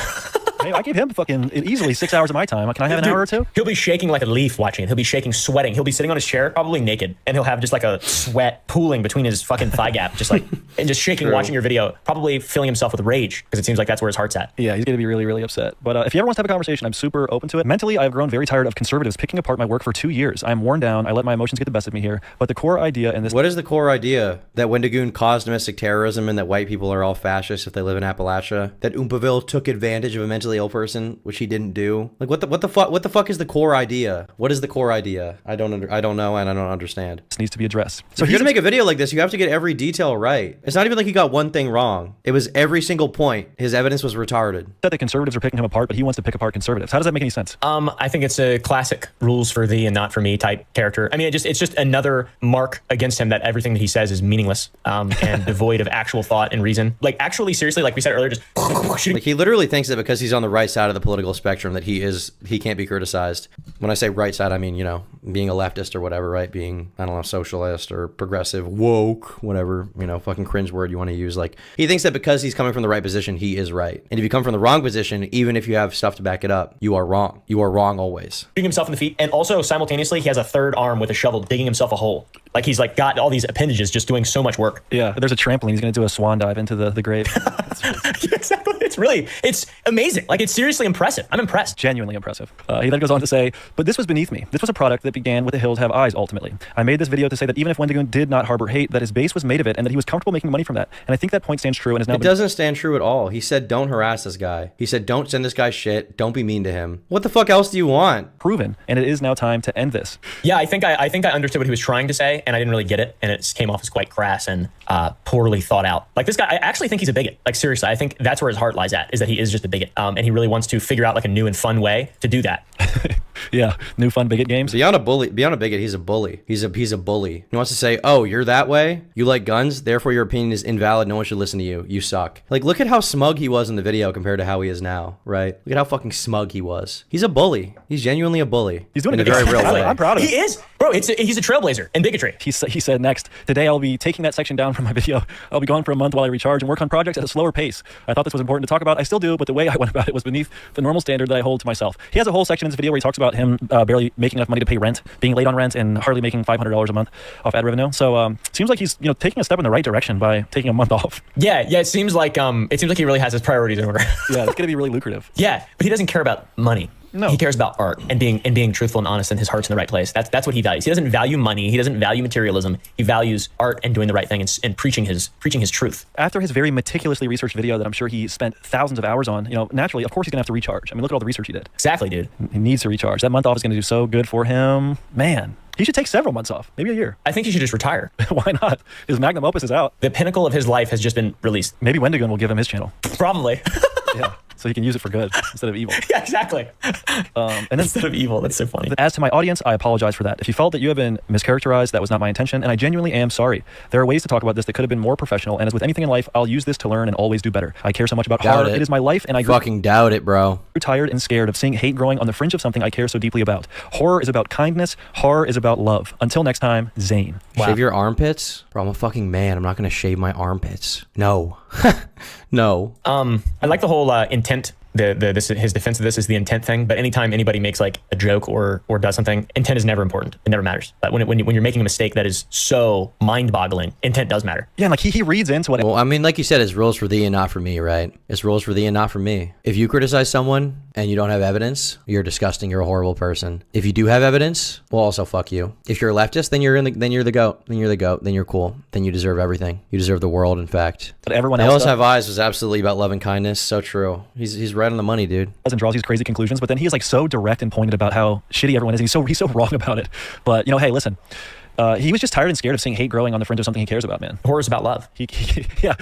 Hey, I gave him fucking easily 6 hours of my time. Can I have an hour or two? He'll be shaking like a leaf watching it. He'll be shaking, sweating. He'll be sitting on his chair, probably naked, and he'll have just like a sweat pooling between his fucking thigh gap, just like, and just shaking, watching your video, probably filling himself with rage because it seems like that's where his heart's at. Yeah, he's gonna be really, really upset. But if he ever wants to have a conversation, I'm super open to it. Mentally, I've grown very tired of conservatives picking apart my work for 2 years. I'm worn down. I let my emotions get the best of me here. But the core idea in this... What is the core idea? That Wendigoon caused domestic terrorism and that white people are all fascists if they live in Appalachia? That Oompaville took advantage of a mentally ill person, which he didn't do? Like, what the fuck is the core idea? What is the core idea? I don't know and I don't understand. This needs to be addressed. So if you're gonna make a video like this, you have to get every detail right. It's not even like he got one thing wrong. It was every single point. His evidence was retarded. That the conservatives are picking him apart, but he wants to pick apart conservatives. How does that make any sense? I think it's a classic rules for thee and not for me type character. I mean, it's just another mark against him that everything that he says is meaningless and devoid of actual thought and reason. Like, actually, seriously, like we said earlier, just shooting. Like, he literally thinks that because he's on the right side of the political spectrum that he can't be criticized. When I say right side, I mean, being a leftist or whatever, right? Being, I don't know, socialist or progressive, woke, whatever, fucking cringe word you want to use. Like, he thinks that because he's coming from the right position, he is right. And if you come from the wrong position, even if you have stuff to back it up, you are wrong. You are wrong always. Shooting himself in the feet, and also simultaneously he has a third arm with a shovel digging himself a hole. Like, he's like got all these appendages just doing so much work. Yeah, there's a trampoline. He's gonna do a swan dive into the grave. Exactly. It's it's amazing. Like, it's seriously impressive. I'm impressed. Genuinely impressive. He then goes on to say, but this was beneath me. This was a product that began with the hills have eyes, ultimately. I made this video to say that even if Wendigoon did not harbor hate, that his base was made of it and that he was comfortable making money from that. And I think that point stands true and is now... It doesn't stand true at all. He said, don't harass this guy. He said, don't send this guy shit. Don't be mean to him. What the fuck else do you want? Proven. And it is now time to end this. Yeah, I think I understood what he was trying to say, and I didn't really get it, and it came off as quite crass and poorly thought out. Like, this guy, I actually think he's a bigot. Like, seriously, I think that's where his heart lies at, is that he is just a bigot, and he really wants to figure out like a new and fun way to do that. Yeah, new fun bigot games. Beyond a bigot, he's a bully. He's a bully. He wants to say, oh, you're that way? You like guns? Therefore your opinion is invalid. No one should listen to you. You suck. Like, look at how smug he was in the video compared to how he is now, right? Look at how fucking smug he was. He's a bully. He's genuinely a bully. He's doing in it a very real way. I'm proud of him. He is. Bro, he's a trailblazer in bigotry. He said next, today I'll be taking that section down from my video. I'll be gone for a month while I recharge and work on projects at a slower pace. I thought this was important to talk about. I still do, but the way I went about it was beneath the normal standard that I hold to myself. He has a whole section in this video where he talks about him barely making enough money to pay rent, being late on rent, and hardly making $500 a month off ad revenue. So seems like he's taking a step in the right direction by taking a month off. Yeah. It seems like he really has his priorities in order. Yeah, it's gonna be really lucrative. Yeah, but he doesn't care about money. No. He cares about art and being truthful and honest, and his heart's in the right place. That's what he values. He doesn't value money. He doesn't value materialism. He values art and doing the right thing and preaching his truth. After his very meticulously researched video that I'm sure he spent thousands of hours on, naturally, of course he's gonna have to recharge. I mean, look at all the research he did. Exactly, dude. He needs to recharge. That month off is gonna do so good for him. Man, he should take several months off, maybe a year. I think he should just retire. Why not? His magnum opus is out. The pinnacle of his life has just been released. Maybe Wendigoon will give him his channel. Probably. Yeah. So he can use it for good instead of evil. Yeah, exactly. And then, instead of evil, that's so funny. As to my audience, I apologize for that. If you felt that you have been mischaracterized, that was not my intention, and I genuinely am sorry. There are ways to talk about this that could have been more professional, and as with anything in life, I'll use this to learn and always do better. I care so much about horror. It is my life, and I fucking doubt it, bro. Grew tired and scared of seeing hate growing on the fringe of something I care so deeply about. Horror is about kindness. Horror is about love. Until next time, Zane. Wow. Shave your armpits? Bro, I'm a fucking man. I'm not gonna shave my armpits. No. No. I like the whole intent. His defense of this is the intent thing. But anytime anybody makes like a joke or does something, intent is never important. It never matters. But when you're making a mistake that is so mind-boggling, intent does matter. Yeah, and like he reads into what. Well, I mean, like you said, it's rules for thee and not for me, right? It's rules for thee and not for me. If you criticize someone and you don't have evidence, you're disgusting. You're a horrible person. If you do have evidence, well, also fuck you. If you're a leftist, then you're the goat. Then you're the goat. Then you're cool. Then you deserve everything. You deserve the world. In fact, but everyone else have eyes was absolutely about love and kindness. So true. He's right on the money, dude. And draws these crazy conclusions, but then he is like so direct and pointed about how shitty everyone is. And he's so wrong about it. But hey, listen. He was just tired and scared of seeing hate growing on the fringe of something he cares about, man. Horror's about love. Yeah.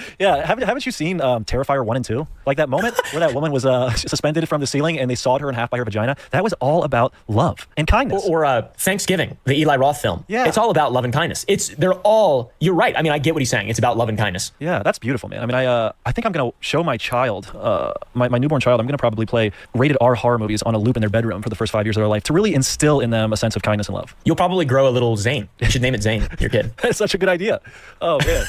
Haven't you seen Terrifier 1 and 2? Like that moment where that woman was suspended from the ceiling and they sawed her in half by her vagina? That was all about love and kindness. Or Thanksgiving, the Eli Roth film. Yeah. It's all about love and kindness. You're right. I mean, I get what he's saying. It's about love and kindness. Yeah, that's beautiful, man. I mean, I think I'm going to show my child, my newborn child, I'm going to probably play rated R horror movies on a loop in their bedroom for the first 5 years of their life to really instill in them a sense of kindness and love. You'll probably grow a little Zane. You should name it Zane, your kid. That's such a good idea. Oh, man.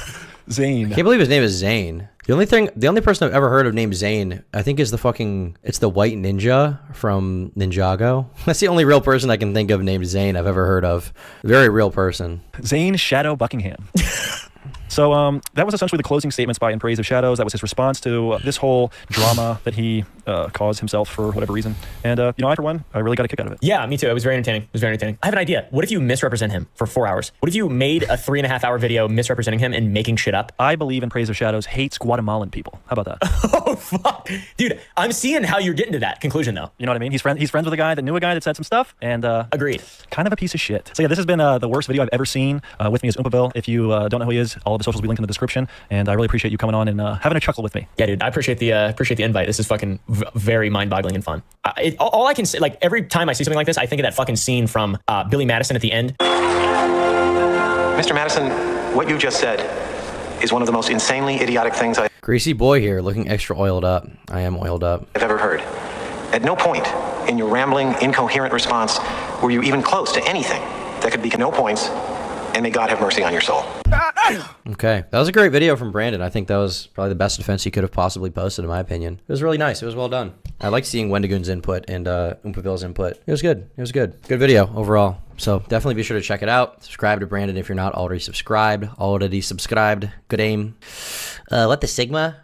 Zane. I can't believe his name is Zane. The only person I've ever heard of named Zane, I think, is it's the white ninja from Ninjago. That's the only real person I can think of named Zane I've ever heard of. Very real person. Zane Shadow Buckingham. So that was essentially the closing statements by In Praise of Shadows. That was his response to this whole drama that he caused himself for whatever reason. And, I, for one, I really got a kick out of it. Yeah, me too. It was very entertaining. I have an idea. What if you misrepresent him for 4 hours? What if you made a 3.5-hour video misrepresenting him and making shit up? I believe In Praise of Shadows hates Guatemalan people. How about that? Oh, fuck. Dude, I'm seeing how you're getting to that conclusion, though. You know what I mean? He's friends with a guy that knew a guy that said some stuff. And agreed. Kind of a piece of shit. So yeah, this has been the worst video I've ever seen. With me is Oompaville. If you don't know who he is, all of the socials will be linked in the description. And I really appreciate you coming on and having a chuckle with me. Yeah, dude, I appreciate the invite. This is fucking very mind-boggling and fun. All I can say, like, every time I see something like this, I think of that fucking scene from Billy Madison at the end. Mr. Madison, what you just said is one of the most insanely idiotic things Greasy boy here, looking extra oiled up. I am oiled up. I've ever heard. At no point in your rambling, incoherent response were you even close to anything that could be no points, and may God have mercy on your soul. Okay, that was a great video from Brandon. I think that was probably the best defense he could have possibly posted, in my opinion. It was really nice. It was well done. I like seeing Wendigoon's input and Oompaville's input. It was good. It was good. Good video overall. So definitely be sure to check it out. Subscribe to Brandon if you're not already subscribed. Good aim. What the Sigma?